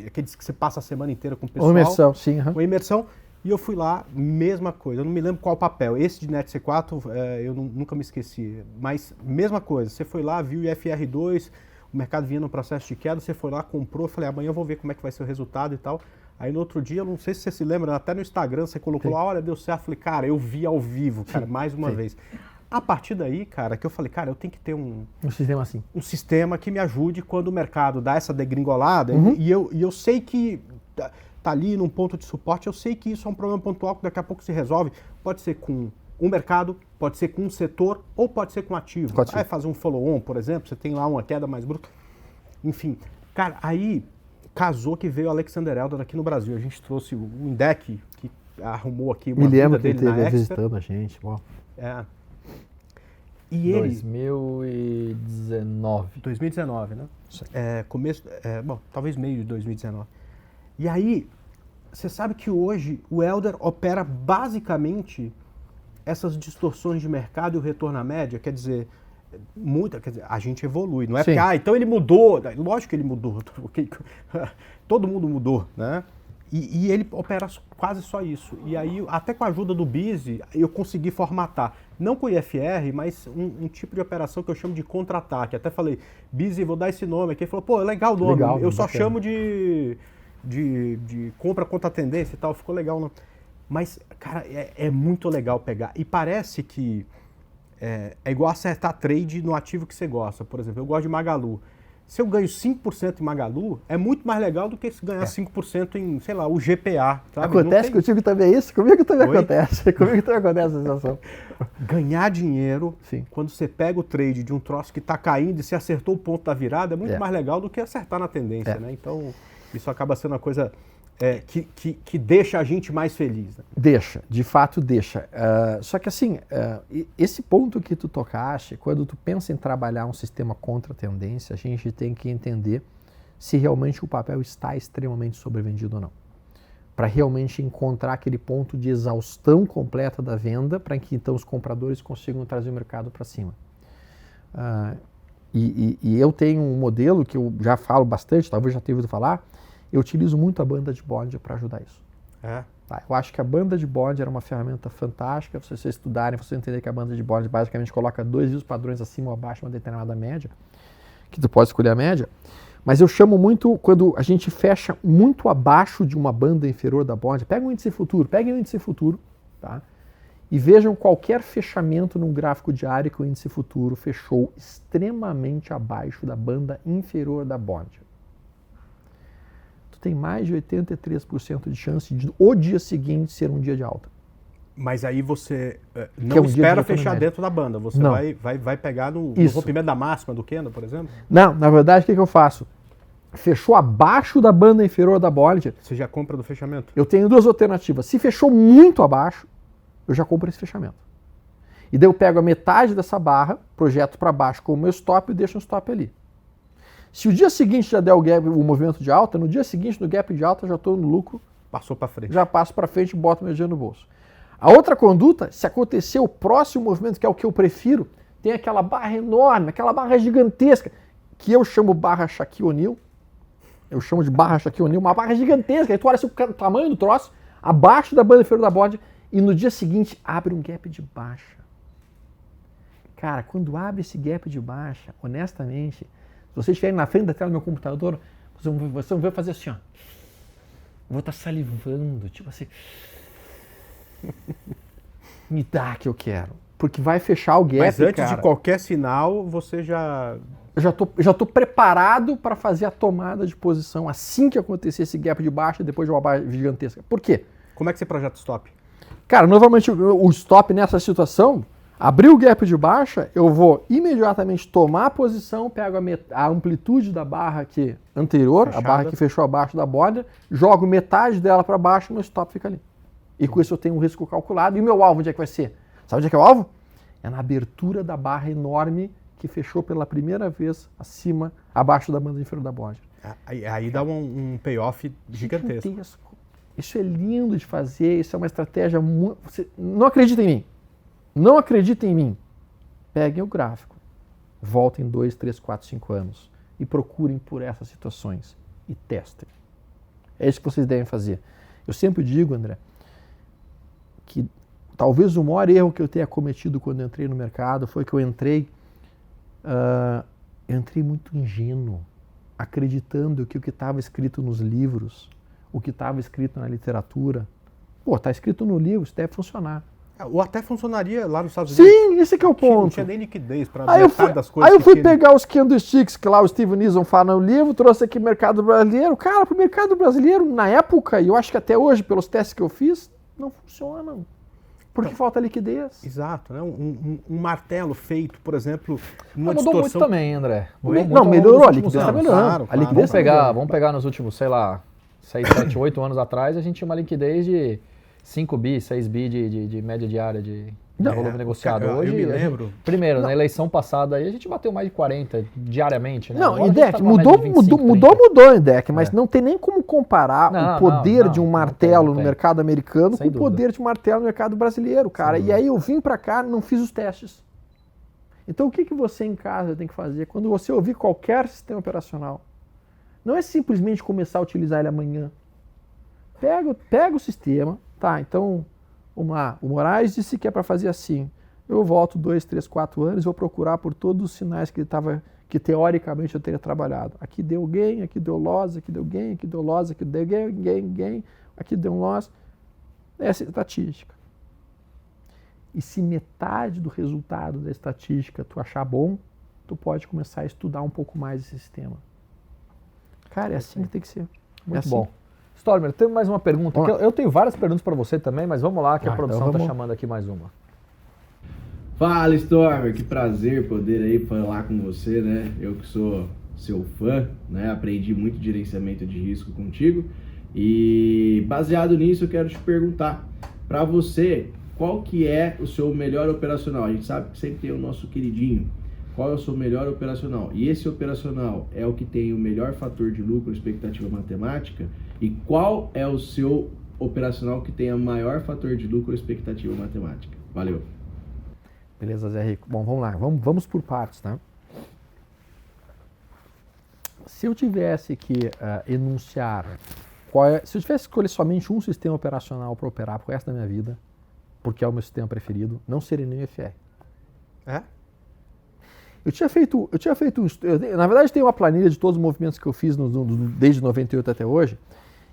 Speaker 1: aqueles que você passa a semana inteira com o pessoal.
Speaker 3: Uma imersão, sim.
Speaker 1: Uma imersão. E eu fui lá, mesma coisa. Eu não me lembro qual papel. Esse de NET C4, eu nunca me esqueci. Mas mesma coisa. Você foi lá, viu o IFR2, o mercado vinha no processo de queda, você foi lá, comprou. Eu falei, amanhã eu vou ver como é que vai ser o resultado e tal. Aí no outro dia, eu não sei se você se lembra, até no Instagram você colocou lá, olha, deu certo. Eu falei, cara, eu vi ao vivo, cara, mais uma vez. A partir daí, cara, que eu falei, cara, eu tenho que ter um
Speaker 3: sistema assim.
Speaker 1: Um sistema que me ajude quando o mercado dá essa degringolada. E eu sei que tá ali num ponto de suporte, eu sei que isso é um problema pontual que daqui a pouco se resolve. Pode ser com um mercado, pode ser com um setor, ou pode ser com ativo. Vai fazer um follow-on, por exemplo, você tem lá uma queda mais bruta. Enfim, cara, aí casou que veio o Alexander Elder aqui no Brasil. A gente trouxe o Indec, que arrumou aqui uma vida dele na Exeter.
Speaker 3: Visitando a gente. Bom.
Speaker 1: E ele...
Speaker 2: 2019,
Speaker 1: né? Começo, bom, talvez meio de 2019. E aí, você sabe que hoje o Elder opera basicamente essas distorções de mercado e o retorno à média, quer dizer, a gente evolui, não é
Speaker 3: Sim.
Speaker 1: porque, então ele mudou, lógico que ele mudou, todo mundo mudou, né? E ele opera quase só isso. E aí, até com a ajuda do Busy, eu consegui formatar, não com o IFR, mas um tipo de operação que eu chamo de contra-ataque. Até falei, Busy, vou dar esse nome aqui. Ele falou, pô, legal o nome,
Speaker 3: Legal,
Speaker 1: eu só
Speaker 3: bacana.
Speaker 1: chamo de compra contra a tendência e tal, ficou legal, não? Mas, cara, é muito legal pegar. E parece que é igual acertar trade no ativo que você gosta. Por exemplo, eu gosto de Magalu. Se eu ganho 5% em Magalu, é muito mais legal do que se ganhar 5% em, sei lá, o GPA. Sabe?
Speaker 3: Acontece contigo também isso? Comigo também
Speaker 1: Oi?
Speaker 3: acontece. Comigo também acontece essa situação.
Speaker 1: Ganhar dinheiro,
Speaker 3: Sim.
Speaker 1: quando você pega o trade de um troço que está caindo e se acertou o ponto da virada, é muito mais legal do que acertar na tendência, né? Então, isso acaba sendo uma coisa que deixa a gente mais feliz. Né?
Speaker 3: Deixa, de fato deixa. Só que assim, esse ponto que tu tocaste, quando tu pensa em trabalhar um sistema contra a tendência, a gente tem que entender se realmente o papel está extremamente sobrevendido ou não. Para realmente encontrar aquele ponto de exaustão completa da venda, para que então os compradores consigam trazer o mercado para cima. E eu tenho um modelo que eu já falo bastante, talvez já tenha ouvido falar, eu utilizo muito a banda de Bollinger para ajudar isso. Tá, eu acho que a banda de Bollinger era uma ferramenta fantástica, se vocês estudarem, vocês entender que a banda de Bollinger basicamente coloca 2 padrões acima ou abaixo de uma determinada média, que tu pode escolher a média, mas eu chamo muito, quando a gente fecha muito abaixo de uma banda inferior da Bollinger, pega um índice futuro, peguem o índice futuro, tá? E vejam qualquer fechamento num gráfico diário que o índice futuro fechou extremamente abaixo da banda inferior da Bollinger. Tu tem mais de 83% de chance de o dia seguinte ser um dia de alta.
Speaker 1: Mas aí você não espera fechar dentro da banda, você vai pegar no rompimento da máxima do Kendo, por exemplo?
Speaker 3: Não, na verdade o que eu faço? Fechou abaixo da banda inferior da Bollinger.
Speaker 1: Você já compra do fechamento?
Speaker 3: Eu tenho 2 alternativas. Se fechou muito abaixo, eu já compro esse fechamento. E daí eu pego a metade dessa barra, projeto para baixo com o meu stop e deixo um stop ali. Se o dia seguinte já der o movimento de alta, no dia seguinte, no gap de alta, eu já estou no lucro.
Speaker 1: Passou para frente.
Speaker 3: Já passo para frente e boto meu dinheiro no bolso. A outra conduta, se acontecer o próximo movimento, que é o que eu prefiro, tem aquela barra enorme, aquela barra gigantesca, que eu chamo barra Shaquille O'Neal. Eu chamo de barra Shaquille O'Neal, uma barra gigantesca. Aí tu olha o tamanho do troço, abaixo da banda inferior da Bollinger, e no dia seguinte abre um gap de baixa. Cara, quando abre esse gap de baixa, honestamente, se vocês estiverem na frente da tela do meu computador, vocês vão ver fazer assim, ó. Eu vou estar salivando, tipo assim. Me dá que eu quero. Porque vai fechar o gap,
Speaker 1: mas antes
Speaker 3: cara,
Speaker 1: de qualquer sinal, você já...
Speaker 3: Eu já tô preparado para fazer a tomada de posição assim que acontecer esse gap de baixa, depois de uma barra gigantesca. Por quê?
Speaker 1: Como é que você projeta o stop?
Speaker 3: Cara, novamente o stop nessa situação, abriu o gap de baixa, eu vou imediatamente tomar a posição, pego a amplitude da barra aqui anterior, fechada, a barra que fechou abaixo da borda, jogo metade dela para baixo e meu stop fica ali. E com isso eu tenho um risco calculado. E o meu alvo onde é que vai ser? Sabe onde é que é o alvo? É na abertura da barra enorme que fechou pela primeira vez abaixo da banda inferior da Bollinger.
Speaker 1: Aí dá um payoff gigantesco.
Speaker 3: Isso é lindo de fazer, isso é uma estratégia muito... Você não acredita em mim. Não acredita em mim. Peguem o gráfico, voltem 2, 3, 4, 5 anos e procurem por essas situações e testem. É isso que vocês devem fazer. Eu sempre digo, André, que talvez o maior erro que eu tenha cometido quando eu entrei no mercado foi que eu entrei muito ingênuo, acreditando que o que estava escrito nos livros, o que estava escrito na literatura, está escrito no livro, isso deve funcionar.
Speaker 1: Ou até funcionaria lá nos Estados Unidos.
Speaker 3: Sim, esse que é o ponto.
Speaker 1: Não tinha nem liquidez para metade das coisas.
Speaker 3: Aí eu fui pegar os candlesticks que lá o Steven Nison fala no livro, trouxe aqui o mercado brasileiro. Cara, para o mercado brasileiro, na época, e eu acho que até hoje, pelos testes que eu fiz, não funcionam. Porque falta liquidez.
Speaker 1: Exato. Né? Um martelo feito, por exemplo, numa
Speaker 2: mudou
Speaker 1: distorção...
Speaker 2: muito também, André.
Speaker 3: Melhorou. A liquidez está melhorando.
Speaker 1: Claro.
Speaker 2: Vamos pegar nos últimos, 6, 7, 8 anos atrás, a gente tinha uma liquidez de 5 bi, 6 bi de média diária de volume negociado. Hoje,
Speaker 1: eu me lembro.
Speaker 2: Na eleição passada aí, a gente bateu mais de 40 diariamente, né?
Speaker 3: Não, IDEC, mudou, IDEC, mas não tem nem como comparar o poder de um martelo no mercado americano com o poder de um martelo no mercado brasileiro, cara. E aí eu vim pra cá, não fiz os testes. Então o que você em casa tem que fazer? Quando você ouvir qualquer sistema operacional, não é simplesmente começar a utilizar ele amanhã. Pega o sistema, tá, então, vamos lá, o Moraes disse que é para fazer assim. Eu volto 2, 3, 4 anos e vou procurar por todos os sinais que teoricamente eu teria trabalhado. Aqui deu gain, aqui deu loss, aqui deu gain, aqui deu loss, aqui deu gain, aqui deu loss. Essa é a estatística. E se metade do resultado da estatística tu achar bom, tu pode começar a estudar um pouco mais esse sistema. Cara, é assim que tem que ser.
Speaker 2: Muito bom. Stormer, tem mais uma pergunta. Eu tenho várias perguntas para você também, mas vamos lá que a produção está chamando aqui mais uma.
Speaker 5: Fala, Stormer, que prazer poder aí falar com você, né? Eu que sou seu fã, né? Aprendi muito gerenciamento de risco contigo E baseado nisso, eu quero te perguntar, para você, qual que é o seu melhor operacional? A gente sabe que sempre tem o nosso queridinho. Qual é o seu melhor operacional? E esse operacional é o que tem o melhor fator de lucro, expectativa matemática? E qual é o seu operacional que tem o maior fator de lucro, expectativa matemática? Valeu.
Speaker 3: Beleza, Zé Rico. Bom, vamos lá. Vamos por partes, tá? Se eu tivesse que enunciar se eu tivesse que escolher somente um sistema operacional para operar pro resto da minha vida, porque é o meu sistema preferido, não seria nem o FR.
Speaker 1: É?
Speaker 3: Eu tinha feito na verdade tem uma planilha de todos os movimentos que eu fiz desde 98 até hoje,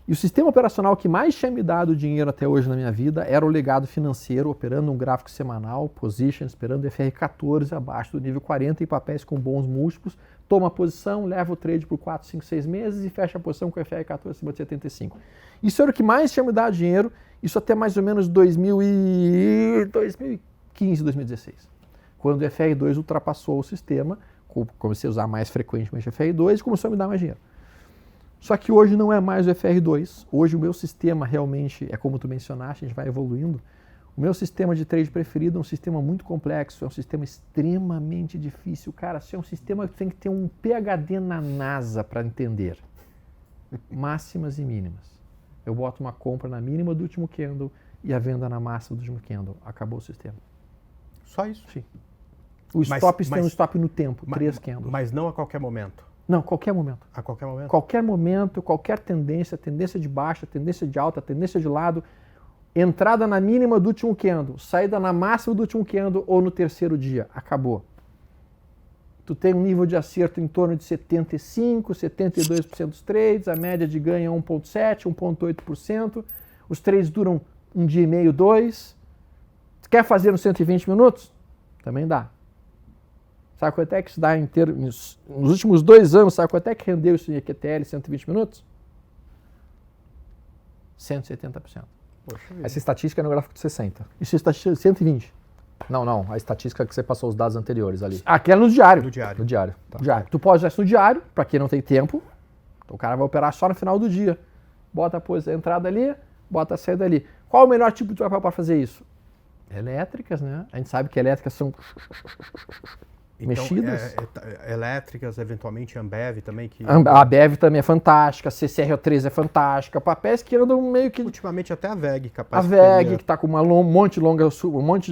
Speaker 3: e o sistema operacional que mais tinha me dado dinheiro até hoje na minha vida era o legado financeiro, operando um gráfico semanal, position, esperando o FR14 abaixo do nível 40 em papéis com bons múltiplos, toma a posição, leva o trade por 4, 5, 6 meses e fecha a posição com o FR14 acima de 75. Isso era o que mais tinha me dado dinheiro, isso até mais ou menos 2015, 2016. Quando o FR2 ultrapassou o sistema, comecei a usar mais frequentemente o FR2 e começou a me dar mais dinheiro. Só que hoje não é mais o FR2, hoje o meu sistema realmente, é como tu mencionaste, a gente vai evoluindo. O meu sistema de trade preferido é um sistema muito complexo, é um sistema extremamente difícil. Cara, isso é um sistema que tem que ter um PhD na NASA para entender. Máximas e mínimas. Eu boto uma compra na mínima do último candle e a venda na máxima do último candle. Acabou o sistema.
Speaker 1: Só isso?
Speaker 3: Sim. O stop tem um stop no tempo, 3 candles.
Speaker 1: Mas não a qualquer momento?
Speaker 3: Não, qualquer momento.
Speaker 1: A qualquer momento?
Speaker 3: Qualquer momento, qualquer tendência de baixa, tendência de alta, tendência de lado, entrada na mínima do último candle, saída na máxima do último candle ou no terceiro dia. Acabou. Tu tem um nível de acerto em torno de 75%, 72% dos trades, a média de ganho é 1,7%, 1,8%. Os trades duram um dia e meio, 2. Quer fazer nos 120 minutos? Também dá. Sabe quanto é que isso dá nos últimos 2 anos, sabe quanto é que rendeu isso em EQTL 120 minutos? 170%.
Speaker 2: Essa estatística é no gráfico de 60.
Speaker 3: Isso é estatística de 120.
Speaker 2: Não. A estatística que você passou os dados anteriores ali.
Speaker 3: Aquela no diário.
Speaker 1: No diário.
Speaker 2: No diário. Tá.
Speaker 3: Diário. Tu pode usar isso no diário, para quem não tem tempo. Então o cara vai operar só no final do dia. Bota a entrada ali, bota a saída ali. Qual o melhor tipo de papel para fazer isso? Elétricas, né? A gente sabe que elétricas são mexidas.
Speaker 1: Elétricas, eventualmente Ambev também.
Speaker 3: A Ambev também é fantástica, a CCR3 é fantástica, papéis que andam meio que...
Speaker 1: Ultimamente até a VEG, capaz.
Speaker 3: A VEG, que está com um monte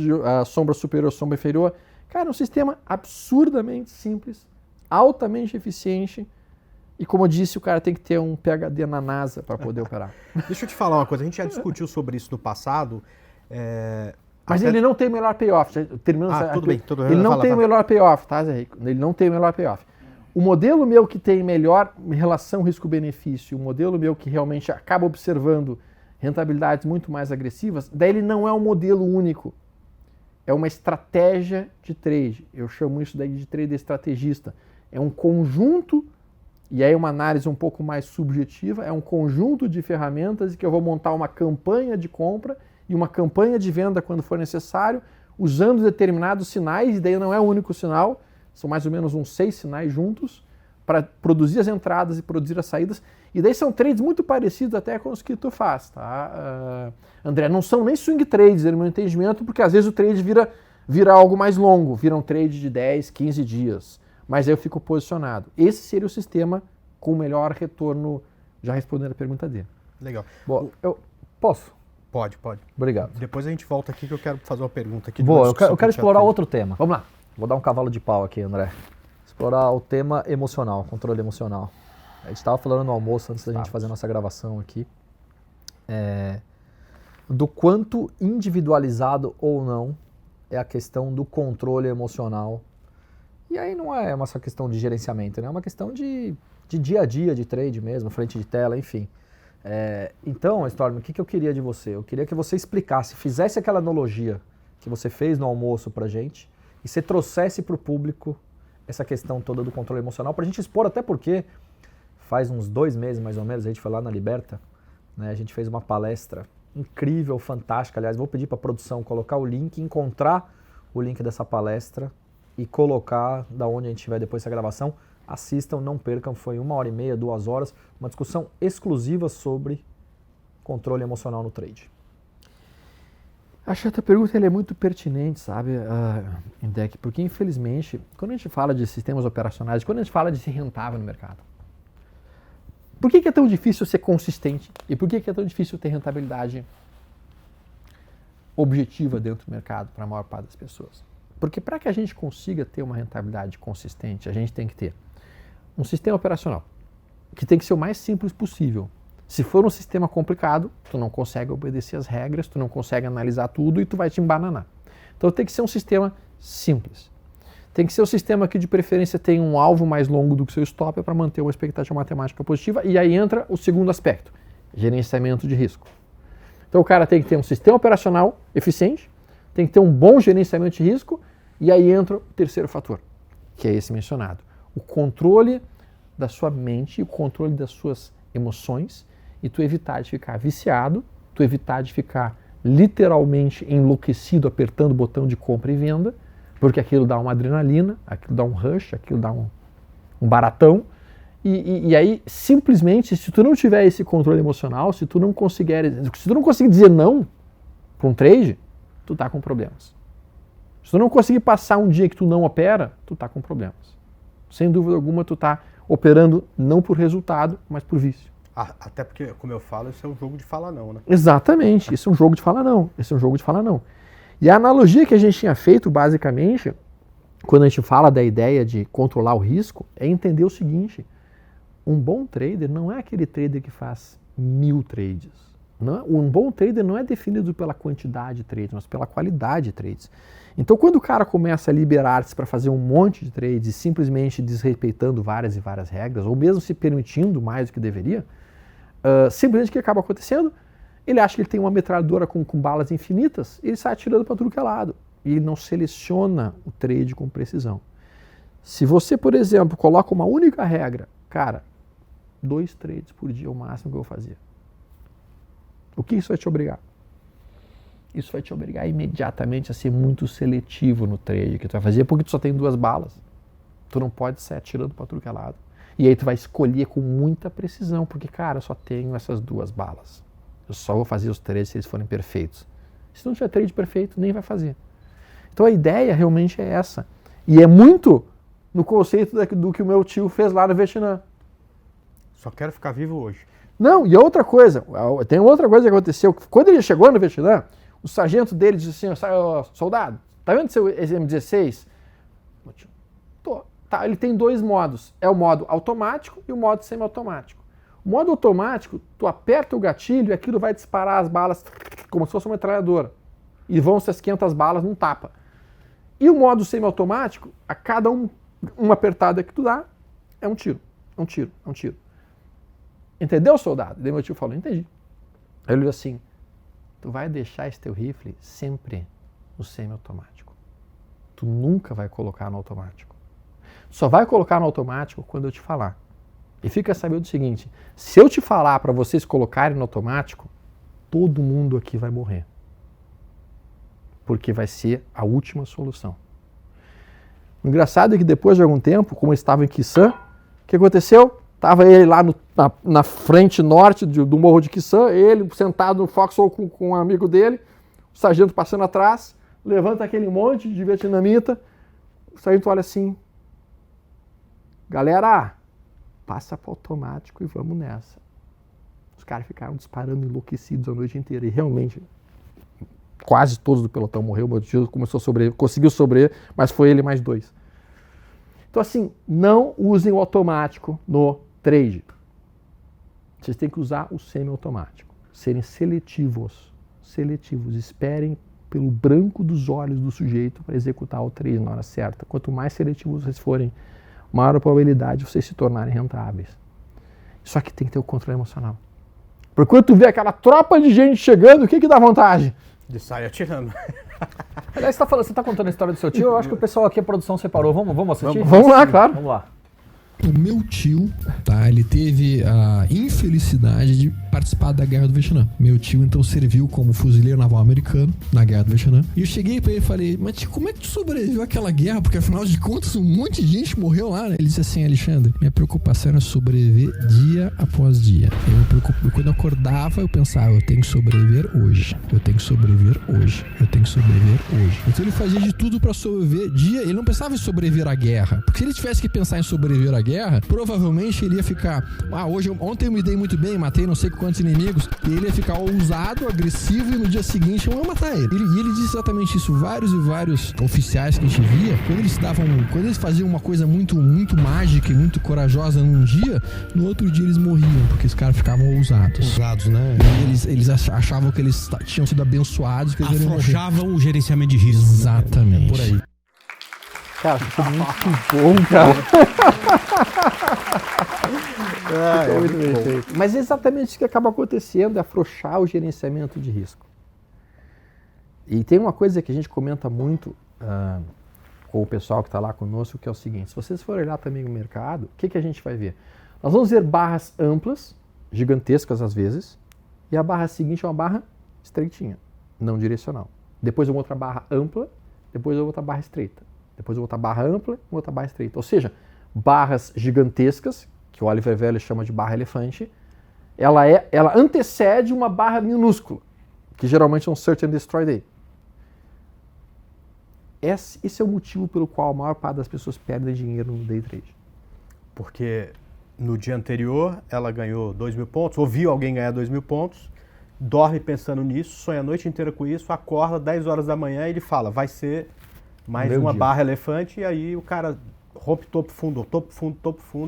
Speaker 3: de sombra superior, sombra inferior. Cara, é um sistema absurdamente simples, altamente eficiente. E como eu disse, o cara tem que ter um PhD na NASA para poder operar.
Speaker 1: Deixa eu te falar uma coisa, a gente já discutiu sobre isso no passado.
Speaker 3: Mas ele não tem o melhor payoff.
Speaker 1: Tudo bem.
Speaker 3: Ele não tem o melhor payoff, tá, Zé Rico? Ele não tem o melhor payoff. O modelo meu que tem melhor relação risco-benefício, o modelo meu que realmente acaba observando rentabilidades muito mais agressivas, daí ele não é um modelo único. É uma estratégia de trade. Eu chamo isso daí de trade estrategista. É um conjunto, e aí uma análise um pouco mais subjetiva, é um conjunto de ferramentas em que eu vou montar uma campanha de compra e uma campanha de venda quando for necessário, usando determinados sinais, e daí não é o único sinal, são mais ou menos uns 6 sinais juntos, para produzir as entradas e produzir as saídas, e daí são trades muito parecidos até com os que tu faz, tá? André, não são nem swing trades, no meu entendimento, porque às vezes o trade vira algo mais longo, vira um trade de 10, 15 dias, mas aí eu fico posicionado. Esse seria o sistema com o melhor retorno, já respondendo a pergunta dele.
Speaker 1: Legal.
Speaker 2: Bom, eu posso?
Speaker 1: Pode.
Speaker 2: Obrigado.
Speaker 1: Depois a gente volta aqui que eu quero fazer uma pergunta aqui.
Speaker 2: Boa, eu quero explorar outro tema.
Speaker 3: Vamos lá.
Speaker 2: Vou dar um cavalo de pau aqui, André. Explorar o tema emocional, controle emocional. A gente estava falando no almoço, antes da gente fazer nossa gravação aqui, do quanto individualizado ou não é a questão do controle emocional. E aí não é só questão de gerenciamento, né? É uma questão de dia a dia, de trade mesmo, frente de tela, enfim. Então, Storm, o que eu queria de você? Eu queria que você explicasse, fizesse aquela analogia que você fez no almoço pra gente e você trouxesse para o público essa questão toda do controle emocional pra gente expor, até porque faz uns 2 meses mais ou menos, a gente foi lá na Liberta, né? A gente fez uma palestra incrível, fantástica. Aliás, vou pedir para a produção colocar o link, encontrar o link dessa palestra e colocar da onde a gente tiver depois essa gravação. Assistam, não percam, foi 1h30, 2 horas, uma discussão exclusiva sobre controle emocional no trade?
Speaker 3: Acho que a tua pergunta ela é muito pertinente, sabe, Indec, porque infelizmente, quando a gente fala de sistemas operacionais, quando a gente fala de ser rentável no mercado, por que é tão difícil ser consistente e por que é tão difícil ter rentabilidade objetiva dentro do mercado para a maior parte das pessoas? Porque para que a gente consiga ter uma rentabilidade consistente, a gente tem que ter um sistema operacional que tem que ser o mais simples possível. Se for um sistema complicado, tu não consegue obedecer as regras, tu não consegue analisar tudo e tu vai te embananar. Então tem que ser um sistema simples. Tem que ser um sistema que de preferência tem um alvo mais longo do que o seu stop para manter uma expectativa matemática positiva. E aí entra o segundo aspecto, gerenciamento de risco. Então o cara tem que ter um sistema operacional eficiente, tem que ter um bom gerenciamento de risco e aí entra o terceiro fator, que é esse mencionado. O controle da sua mente, o controle das suas emoções e tu evitar de ficar viciado, tu evitar de ficar literalmente enlouquecido apertando o botão de compra e venda, porque aquilo dá uma adrenalina, aquilo dá um rush, aquilo dá um baratão. E aí, simplesmente, se tu não tiver esse controle emocional, se tu não conseguir dizer não para um trade, tu tá com problemas. Se tu não conseguir passar um dia que tu não opera, tu tá com problemas. Sem dúvida alguma, tu tá operando não por resultado, mas por vício.
Speaker 1: Até porque, como eu falo, isso é um jogo de fala não, né?
Speaker 3: Exatamente, isso é um jogo de fala não. Esse é um jogo de fala não. E a analogia que a gente tinha feito, basicamente, quando a gente fala da ideia de controlar o risco, é entender o seguinte: um bom trader não é aquele trader que faz 1000 trades. Um bom trader não é definido pela quantidade de trades, mas pela qualidade de trades. Então, quando o cara começa a liberar-se para fazer um monte de trades e simplesmente desrespeitando várias e várias regras, ou mesmo se permitindo mais do que deveria, simplesmente o que acaba acontecendo? Ele acha que ele tem uma metralhadora com balas infinitas e ele sai atirando para tudo que é lado. E ele não seleciona o trade com precisão. Se você, por exemplo, coloca uma única regra, cara, 2 trades por dia é o máximo que eu vou fazer. O que isso vai te obrigar? Isso vai te obrigar imediatamente a ser muito seletivo no trade que tu vai fazer, porque tu só tem 2 balas. Tu não pode sair atirando para tudo que é lado. E aí tu vai escolher com muita precisão, porque, cara, eu só tenho essas 2 balas. Eu só vou fazer os trades se eles forem perfeitos. Se não tiver trade perfeito, nem vai fazer. Então a ideia realmente é essa. E é muito no conceito do que o meu tio fez lá no Vietnã.
Speaker 1: Só quero ficar vivo hoje.
Speaker 3: Não, e outra coisa, tem outra coisa que aconteceu. Quando ele chegou no Vietnã, o sargento dele disse assim: soldado, tá vendo seu M16? Tá, ele tem 2 modos. É o modo automático e o modo semiautomático. O modo automático, tu aperta o gatilho e aquilo vai disparar as balas como se fosse uma metralhadora. E vão essas 500 balas num tapa. E o modo semiautomático, a cada uma apertada que tu dá, é um tiro. É um tiro, é um tiro. Entendeu, soldado? Daí meu tio falou: entendi. Aí ele olhou assim: tu vai deixar esse teu rifle sempre no semiautomático. Tu nunca vai colocar no automático. Só vai colocar no automático quando eu te falar. E fica sabendo o seguinte: se eu te falar para vocês colocarem no automático, todo mundo aqui vai morrer. Porque vai ser a última solução. O engraçado é que depois de algum tempo, como eu estava em Khe Sanh, o que aconteceu? Estava ele lá na frente norte do morro de Khe Sanh, ele sentado no foxhole com um amigo dele, o sargento passando atrás, levanta aquele monte de vietnamita, o sargento olha assim: galera, passa para automático e vamos nessa. Os caras ficaram disparando enlouquecidos a noite inteira e realmente quase todos do pelotão morreu. O meu tio conseguiu sobreviver, mas foi ele mais 2. Então assim, não usem o automático no trade. Vocês têm que usar o semi-automático. Serem seletivos. Esperem pelo branco dos olhos do sujeito para executar o trade na hora certa. Quanto mais seletivos vocês forem, maior a probabilidade de vocês se tornarem rentáveis. Só que tem que ter o controle emocional. Porque quando tu vê aquela tropa de gente chegando, o que dá vontade?
Speaker 1: De sair atirando.
Speaker 2: Aliás, você tá contando a história do seu tio? Eu acho que o pessoal aqui, a produção separou. Vamos assistir?
Speaker 3: Vamos lá, claro.
Speaker 2: Vamos lá.
Speaker 6: O meu tio, tá? Ele teve a infelicidade de
Speaker 3: participado da Guerra do Vietnã. Meu tio, então, serviu como fuzileiro naval americano na Guerra do Vietnã. E eu cheguei pra ele e falei, mas tio, como é que tu sobreviveu àquela guerra? Porque, afinal de contas, um monte de gente morreu lá, né? Ele disse assim, Alexandre, minha preocupação era sobreviver dia após dia. Quando eu acordava, eu pensava, eu tenho que sobreviver hoje. Eu tenho que sobreviver hoje. Eu tenho que sobreviver hoje. Então ele fazia de tudo pra sobreviver dia. Ele não pensava em sobreviver à guerra. Porque se ele tivesse que pensar em sobreviver à guerra, provavelmente ele ia ficar, ontem eu me dei muito bem, matei não sei quantos inimigos, e ele ia ficar ousado, agressivo, e no dia seguinte eu ia matar ele. E ele disse exatamente isso. Vários e vários oficiais que a gente via, quando eles faziam uma coisa muito, muito mágica e muito corajosa num dia, no outro dia eles morriam, porque os caras ficavam ousados.
Speaker 6: Ousados, né?
Speaker 3: E eles achavam que eles tinham sido abençoados, que eles iam morrer.
Speaker 6: Afrouxavam o gerenciamento de risco.
Speaker 3: Exatamente.
Speaker 6: Por aí.
Speaker 3: Cara, ficou muito bom, cara. Ficou muito bem feito. Mas é exatamente isso que acaba acontecendo, é afrouxar o gerenciamento de risco. E tem uma coisa que a gente comenta muito com o pessoal que está lá conosco, que é o seguinte, se vocês forem olhar também no mercado, o que a gente vai ver? Nós vamos ver barras amplas, gigantescas às vezes, e a barra seguinte é uma barra estreitinha, não direcional. Depois uma outra barra ampla, depois outra barra estreita. Depois outra barra ampla, outra barra estreita. Ou seja, barras gigantescas, que o Oliver Velho chama de barra elefante, ela antecede uma barra minúscula, que geralmente é um Search and Destroy Day. Esse é o motivo pelo qual a maior parte das pessoas perdem dinheiro no Day Trade.
Speaker 1: Porque no dia anterior ela ganhou 2.000 pontos, ouviu alguém ganhar 2.000 pontos, dorme pensando nisso, sonha a noite inteira com isso, acorda 10 horas da manhã e ele fala, vai ser mais uma barra elefante, e aí o cara rompe topo fundo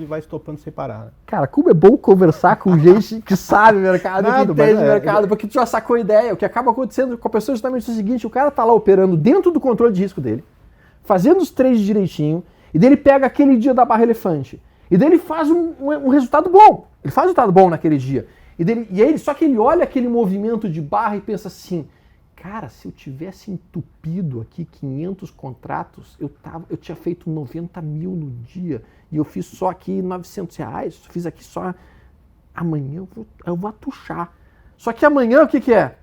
Speaker 1: e vai estopando sem parar. Né?
Speaker 3: Cara, como é bom conversar com gente que sabe mercado, que entende mercado, porque tu já sacou a ideia. O que acaba acontecendo com a pessoa é justamente o seguinte, o cara tá lá operando dentro do controle de risco dele, fazendo os trades direitinho, e daí ele pega aquele dia da barra elefante, e daí ele faz um resultado bom. Ele faz um resultado bom naquele dia. Só que ele olha aquele movimento de barra e pensa assim, cara, se eu tivesse entupido aqui 500 contratos, eu tinha feito 90 mil no dia e eu fiz só aqui R$900, fiz aqui só... Amanhã eu vou atuchar. Só que amanhã o que é?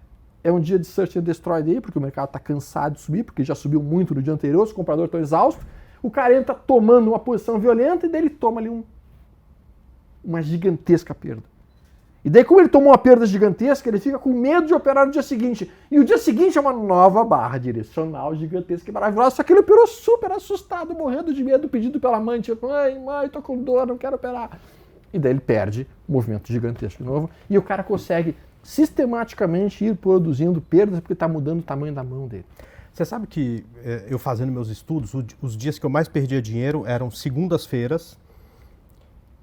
Speaker 3: É um dia de Search and Destroy Day, porque o mercado está cansado de subir, porque já subiu muito no dia anterior, os compradores estão exaustos, o cara entra tomando uma posição violenta e daí ele toma ali uma gigantesca perda. E daí, como ele tomou uma perda gigantesca, ele fica com medo de operar no dia seguinte. E o dia seguinte é uma nova barra direcional gigantesca e maravilhosa. Só que ele operou super assustado, morrendo de medo, pedindo pela mãe, tipo, mãe, tô com dor, não quero operar. E daí ele perde o movimento gigantesco de novo. E o cara consegue sistematicamente ir produzindo perdas porque está mudando o tamanho da mão dele.
Speaker 1: Você sabe que eu fazendo meus estudos, os dias que eu mais perdia dinheiro eram segundas-feiras,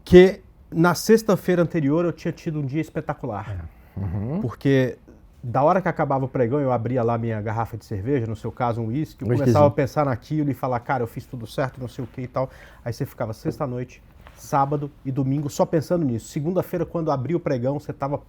Speaker 1: que... Na sexta-feira anterior eu tinha tido um dia espetacular, porque da hora que acabava o pregão eu abria lá minha garrafa de cerveja, no seu caso um uísque, eu começava a pensar naquilo e falar, cara, eu fiz tudo certo, não sei o que e tal. Aí você ficava sexta-noite, sábado e domingo só pensando nisso. Segunda-feira, quando abria o pregão, você estava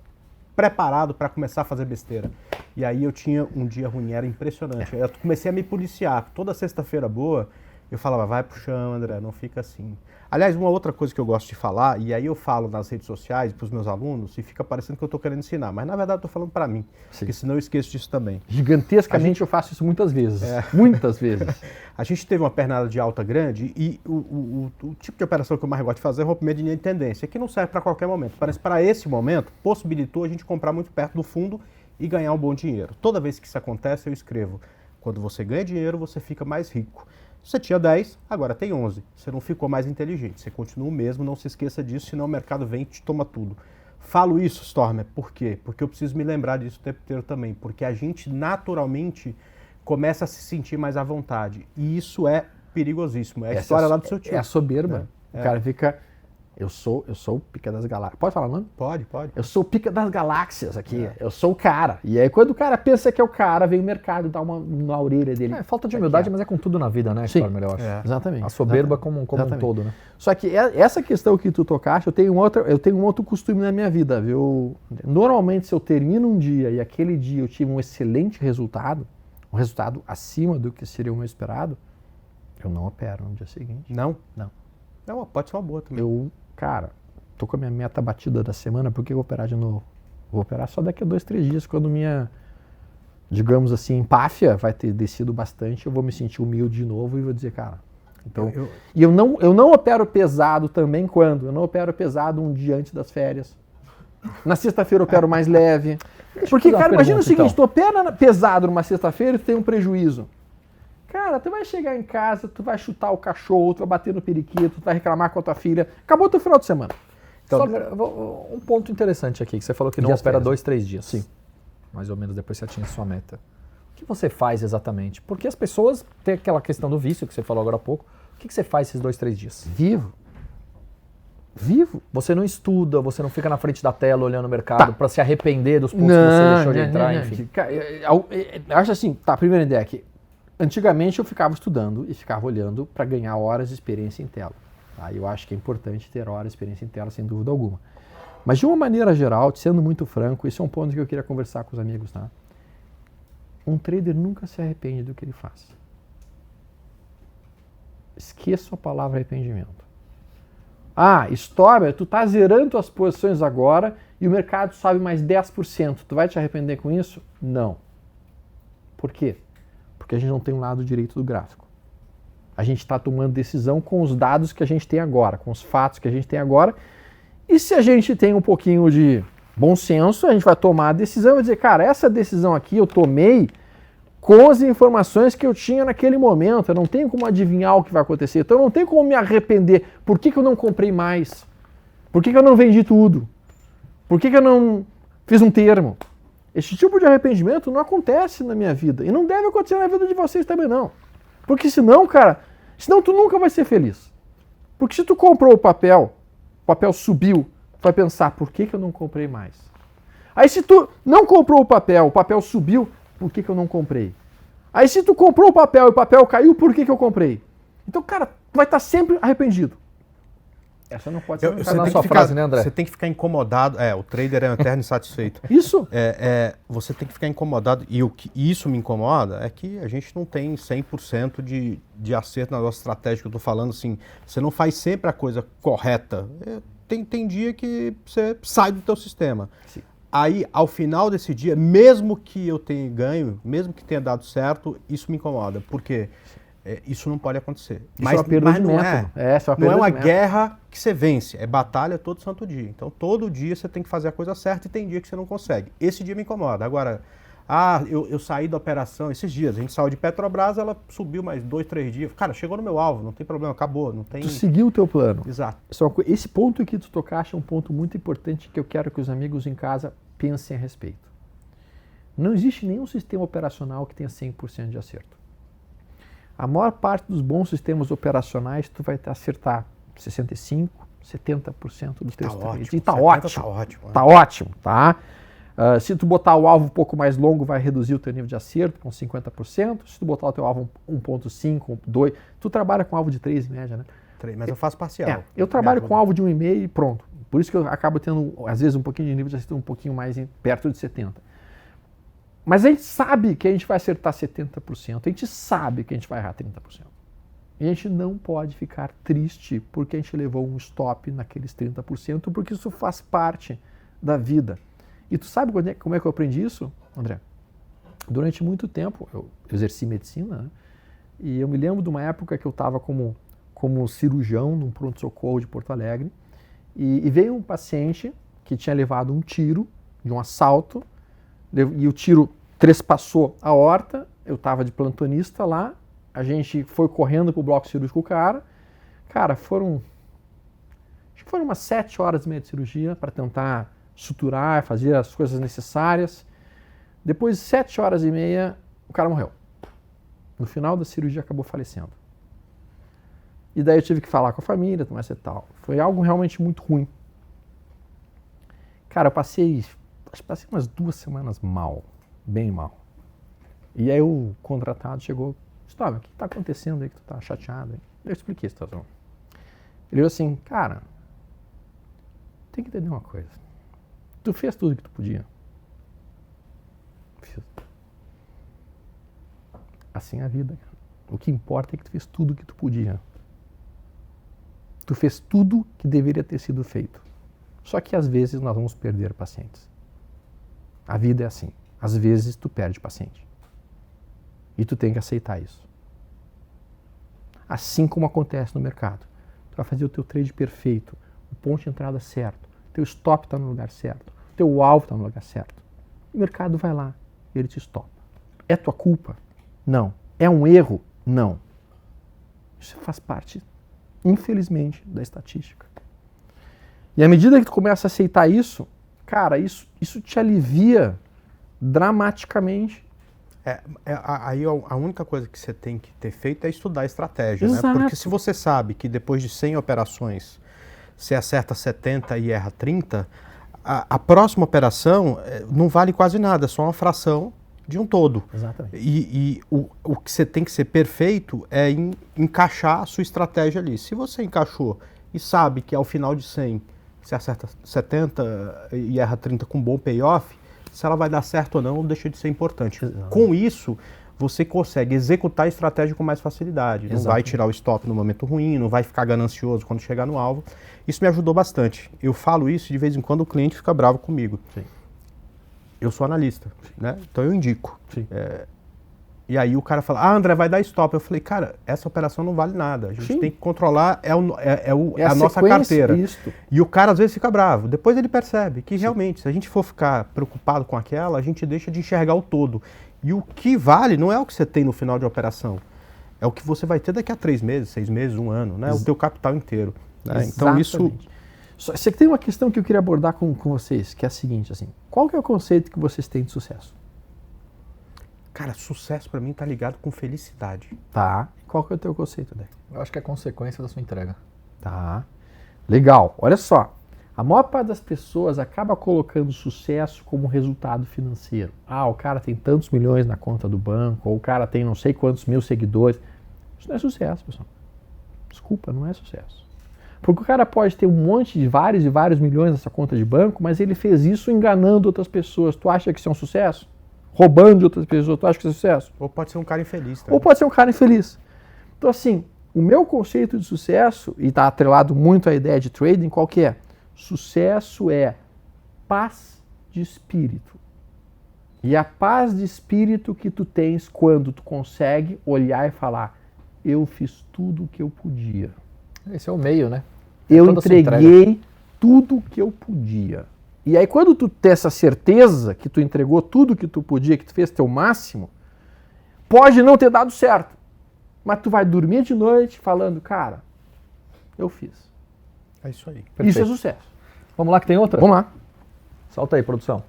Speaker 1: preparado para começar a fazer besteira. E aí eu tinha um dia ruim, era impressionante. Eu comecei a me policiar. Toda sexta-feira boa, eu falava, vai pro chão, André, não fica assim. Aliás, uma outra coisa que eu gosto de falar, e aí eu falo nas redes sociais para os meus alunos, e fica parecendo que eu estou querendo ensinar, mas na verdade eu estou falando para mim, porque senão eu esqueço disso também.
Speaker 3: Gigantescamente eu faço isso muitas vezes, muitas vezes.
Speaker 1: A gente teve uma pernada de alta grande e o tipo de operação que eu mais gosto de fazer é rompimento de linha de tendência, que não serve para qualquer momento, mas para esse momento possibilitou a gente comprar muito perto do fundo e ganhar um bom dinheiro. Toda vez que isso acontece eu escrevo, quando você ganha dinheiro você fica mais rico. Você tinha 10, agora tem 11. Você não ficou mais inteligente, você continua o mesmo, não se esqueça disso, senão o mercado vem e te toma tudo. Falo isso, Stormer, por quê? Porque eu preciso me lembrar disso o tempo inteiro também, porque a gente naturalmente começa a se sentir mais à vontade, e isso é perigosíssimo, é a história lá do seu tio.
Speaker 3: É a soberba. O cara fica... Eu sou o pica das galáxias. Pode falar o nome?
Speaker 1: Pode.
Speaker 3: Eu sou o pica das galáxias aqui. Eu sou o cara. E aí quando o cara pensa que é o cara, vem o mercado e dá uma na orelha dele.
Speaker 2: É falta de humildade, mas é com tudo na vida, né, Stormer, eu acho.
Speaker 3: Exatamente.
Speaker 2: A soberba como um todo, né?
Speaker 3: Só que essa questão que tu tocaste, eu tenho um outro costume na minha vida, viu? Normalmente, se eu termino um dia e aquele dia eu tive um excelente resultado, um resultado acima do que seria o meu esperado, eu não opero no dia seguinte.
Speaker 1: Não?
Speaker 3: Não.
Speaker 1: Não, pode ser uma boa também.
Speaker 3: Cara, tô com a minha meta batida da semana, por que eu vou operar de novo? Vou operar só daqui a 2, 3 dias, quando minha, digamos assim, empáfia vai ter descido bastante, eu vou me sentir humilde de novo e vou dizer, cara... Então, e eu não opero pesado também quando? Eu não opero pesado um dia antes das férias. Na sexta-feira eu opero mais leve. Porque, cara, imagina o seguinte, tu opera pesado numa sexta-feira e tu tem um prejuízo. Cara, tu vai chegar em casa, tu vai chutar o cachorro, tu vai bater no periquito, tu vai reclamar com a tua filha. Acabou o teu final de semana.
Speaker 2: Então, um ponto interessante aqui, que você falou que não opera 2, 3 dias.
Speaker 3: Sim.
Speaker 2: Mais ou menos depois você atinge a sua meta. O que você faz exatamente? Porque as pessoas têm aquela questão do vício que você falou agora há pouco. O que você faz esses 2, 3 dias?
Speaker 3: Vivo.
Speaker 2: Você não estuda, você não fica na frente da tela olhando o mercado para se arrepender dos pontos que você deixou de entrar, enfim.
Speaker 3: Eu acho assim, tá, primeira ideia aqui. Antigamente eu ficava estudando e ficava olhando para ganhar horas de experiência em tela. Tá? Eu acho que é importante ter horas de experiência em tela, sem dúvida alguma. Mas de uma maneira geral, sendo muito franco, esse é um ponto que eu queria conversar com os amigos, tá? Um trader nunca se arrepende do que ele faz. Esqueça a palavra arrependimento. História, tu tá zerando tuas posições agora e o mercado sobe mais 10%. Tu vai te arrepender com isso? Não. Por quê? Porque a gente não tem um lado direito do gráfico. A gente está tomando decisão com os dados que a gente tem agora, com os fatos que a gente tem agora. E se a gente tem um pouquinho de bom senso, a gente vai tomar a decisão e vai dizer, cara, essa decisão aqui eu tomei com as informações que eu tinha naquele momento. Eu não tenho como adivinhar o que vai acontecer. Então eu não tenho como me arrepender. Por que eu não comprei mais? Por que eu não vendi tudo? Por que eu não fiz um termo? Esse tipo de arrependimento não acontece na minha vida. E não deve acontecer na vida de vocês também não. Porque senão, cara, tu nunca vai ser feliz. Porque se tu comprou o papel subiu, tu vai pensar, por que eu não comprei mais? Aí se tu não comprou o papel subiu, por que eu não comprei? Aí se tu comprou o papel e o papel caiu, por que eu comprei? Então, cara, tu vai estar sempre arrependido. Essa não pode ser
Speaker 1: na sua frase, né, André? Você tem que ficar incomodado. O trader é um eterno insatisfeito.
Speaker 3: Isso.
Speaker 1: Você tem que ficar incomodado. E isso me incomoda é que a gente não tem 100% de acerto na nossa estratégia. Eu tô falando assim, você não faz sempre a coisa correta. Tem dia que você sai do teu sistema. Sim. Aí, ao final desse dia, mesmo que eu tenha ganho, mesmo que tenha dado certo, isso me incomoda. Por quê? Isso não pode acontecer.
Speaker 3: Mas
Speaker 1: não é uma guerra que você vence, é batalha todo santo dia. Então, todo dia você tem que fazer a coisa certa e tem dia que você não consegue. Esse dia me incomoda. Agora, eu saí da operação esses dias, a gente saiu de Petrobras, ela subiu mais 2, 3 dias. Cara, chegou no meu alvo, não tem problema, acabou. Não tem...
Speaker 3: Tu seguiu o teu plano.
Speaker 1: Exato.
Speaker 3: Esse ponto que tu tocaste é um ponto muito importante que eu quero que os amigos em casa pensem a respeito. Não existe nenhum sistema operacional que tenha 100% de acerto. A maior parte dos bons sistemas operacionais tu vai acertar 65%, 70% dos teus trades. E tá ótimo. Tá ótimo, tá? Se tu botar o alvo um pouco mais longo, vai reduzir o teu nível de acerto com 50%. Se tu botar o teu alvo 1.5, 2, tu trabalha com alvo de 3 em média, né?
Speaker 1: 3, mas eu faço parcial.
Speaker 3: Eu trabalho com alvo de 1,5 e pronto. Por isso que eu acabo tendo, às vezes, um pouquinho de nível de acerto um pouquinho mais perto de 70%. Mas a gente sabe que a gente vai acertar 70%, a gente sabe que a gente vai errar 30%. E a gente não pode ficar triste porque a gente levou um stop naqueles 30%, porque isso faz parte da vida. E tu sabe como é que eu aprendi isso, André? Durante muito tempo, eu exerci medicina, né? E eu me lembro de uma época que eu estava como cirurgião num pronto-socorro de Porto Alegre, e veio um paciente que tinha levado um tiro de um assalto, e o tiro trespassou a aorta, eu estava de plantonista lá, a gente foi correndo para o bloco cirúrgico com o cara. Cara, foram umas 7 horas e meia de cirurgia para tentar suturar, fazer as coisas necessárias. Depois de 7 horas e meia, o cara morreu. No final da cirurgia acabou falecendo. E daí eu tive que falar com a família, tomar essa e tal. Foi algo realmente muito ruim. Cara, eu passei umas 2 semanas mal, bem mal. E aí o contratado chegou, Gustavo, o que está acontecendo aí que tu tá chateado? Eu expliquei a situação. Ele falou assim, cara, tem que entender uma coisa. Tu fez tudo que tu podia. Fiz. Assim é a vida. O que importa é que tu fez tudo que tu podia. Tu fez tudo que deveria ter sido feito. Só que às vezes nós vamos perder pacientes. A vida é assim. Às vezes tu perde paciente. E tu tem que aceitar isso. Assim como acontece no mercado. Tu vai fazer o teu trade perfeito, o ponto de entrada certo, teu stop está no lugar certo, teu alvo está no lugar certo. O mercado vai lá e ele te stopa. É tua culpa? Não. É um erro? Não. Isso faz parte, infelizmente, da estatística. E à medida que tu começa a aceitar isso, cara, isso te alivia dramaticamente.
Speaker 1: Aí a única coisa que você tem que ter feito é estudar a estratégia, né?
Speaker 3: Exato.
Speaker 1: Porque se você sabe que depois de 100 operações você acerta 70 e erra 30, a próxima operação não vale quase nada, é só uma fração de um todo.
Speaker 3: Exatamente.
Speaker 1: E o que você tem que ser perfeito é encaixar a sua estratégia ali. Se você encaixou e sabe que ao final de 100 você acerta 70 e erra 30 com bom payoff, se ela vai dar certo ou não, deixa de ser importante.
Speaker 3: Exato.
Speaker 1: Com isso, você consegue executar a estratégia com mais facilidade. Não
Speaker 3: Exato.
Speaker 1: vai tirar o stop no momento ruim, não vai ficar ganancioso quando chegar no alvo. Isso me ajudou bastante. Eu falo isso de vez em quando o cliente fica bravo comigo.
Speaker 3: Sim.
Speaker 1: Eu sou analista, né? Então eu indico.
Speaker 3: Sim.
Speaker 1: E aí o cara fala, André, vai dar stop. Eu falei, cara, essa operação não vale nada. A gente
Speaker 3: Sim.
Speaker 1: tem que controlar, é a nossa
Speaker 3: sequência,
Speaker 1: carteira.
Speaker 3: isto.
Speaker 1: E o cara às vezes fica bravo. Depois ele percebe que realmente, se a gente for ficar preocupado com aquela, a gente deixa de enxergar o todo. E o que vale não é o que você tem no final de operação. É o que você vai ter daqui a 3 meses, 6 meses, 1 ano, né? O teu capital inteiro. Né? Então isso...
Speaker 3: Exatamente. Só que tem uma questão que eu queria abordar com vocês, que é a seguinte, assim, qual que é o conceito que vocês têm de sucesso?
Speaker 1: Cara, sucesso pra mim tá ligado com felicidade.
Speaker 3: Tá. Qual que é o teu conceito, Dé?
Speaker 2: Eu acho que é consequência da sua entrega.
Speaker 3: Tá. Legal. Olha só. A maior parte das pessoas acaba colocando sucesso como resultado financeiro. O cara tem tantos milhões na conta do banco, ou o cara tem não sei quantos mil seguidores. Isso não é sucesso, pessoal. Desculpa, não é sucesso. Porque o cara pode ter um monte de vários e vários milhões nessa conta de banco, mas ele fez isso enganando outras pessoas. Tu acha que isso é um sucesso? Roubando de outras pessoas, tu acha que isso é sucesso?
Speaker 1: Ou pode ser um cara infeliz também.
Speaker 3: Ou pode ser um cara infeliz. Então, assim, o meu conceito de sucesso, e está atrelado muito à ideia de trading, qual que é? Sucesso é paz de espírito. E a paz de espírito que tu tens quando tu consegue olhar e falar, eu fiz tudo o que eu podia.
Speaker 2: Esse é o meio, né?
Speaker 3: Eu
Speaker 2: toda a sua
Speaker 3: entreguei tudo o que eu podia. E aí quando tu tem essa certeza que tu entregou tudo o que tu podia, que tu fez teu máximo, pode não ter dado certo. Mas tu vai dormir de noite falando, cara, eu fiz.
Speaker 1: É isso aí.
Speaker 2: Perfeito.
Speaker 3: Isso é sucesso.
Speaker 2: Vamos lá que tem outra?
Speaker 3: Vamos lá.
Speaker 2: Solta aí, produção.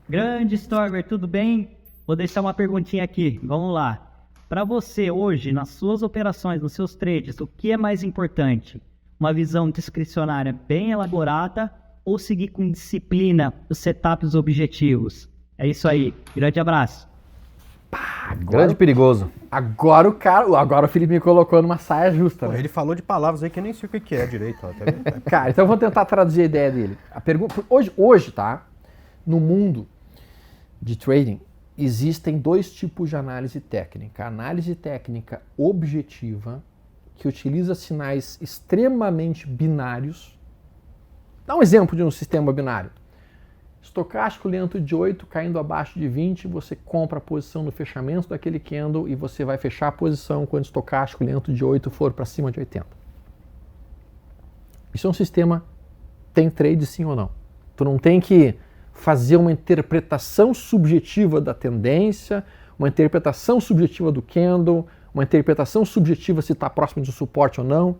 Speaker 7: Grande Storber, tudo bem? Vou deixar uma perguntinha aqui, vamos lá. Para você hoje, nas suas operações, nos seus trades, o que é mais importante? Uma visão discricionária bem elaborada ou seguir com disciplina os setups e os objetivos? É isso aí, grande abraço.
Speaker 2: Grande perigoso.
Speaker 3: Agora o Felipe me colocou numa saia justa.
Speaker 1: Pô,
Speaker 3: Né?
Speaker 1: ele falou de palavras aí que eu nem sei o que é direito. Ó, tá vendo?
Speaker 3: Cara, então eu vou tentar traduzir a ideia dele. A pergunta, hoje, tá? No mundo de trading, existem 2 tipos de análise técnica. A análise técnica objetiva, que utiliza sinais extremamente binários. Dá um exemplo de um sistema binário. Estocástico lento de 8 caindo abaixo de 20, você compra a posição no fechamento daquele candle e você vai fechar a posição quando o estocástico lento de 8 for para cima de 80. Isso é um sistema, tem trade sim ou não. Tu não tem que fazer uma interpretação subjetiva da tendência, uma interpretação subjetiva do candle, uma interpretação subjetiva se está próximo de um suporte ou não.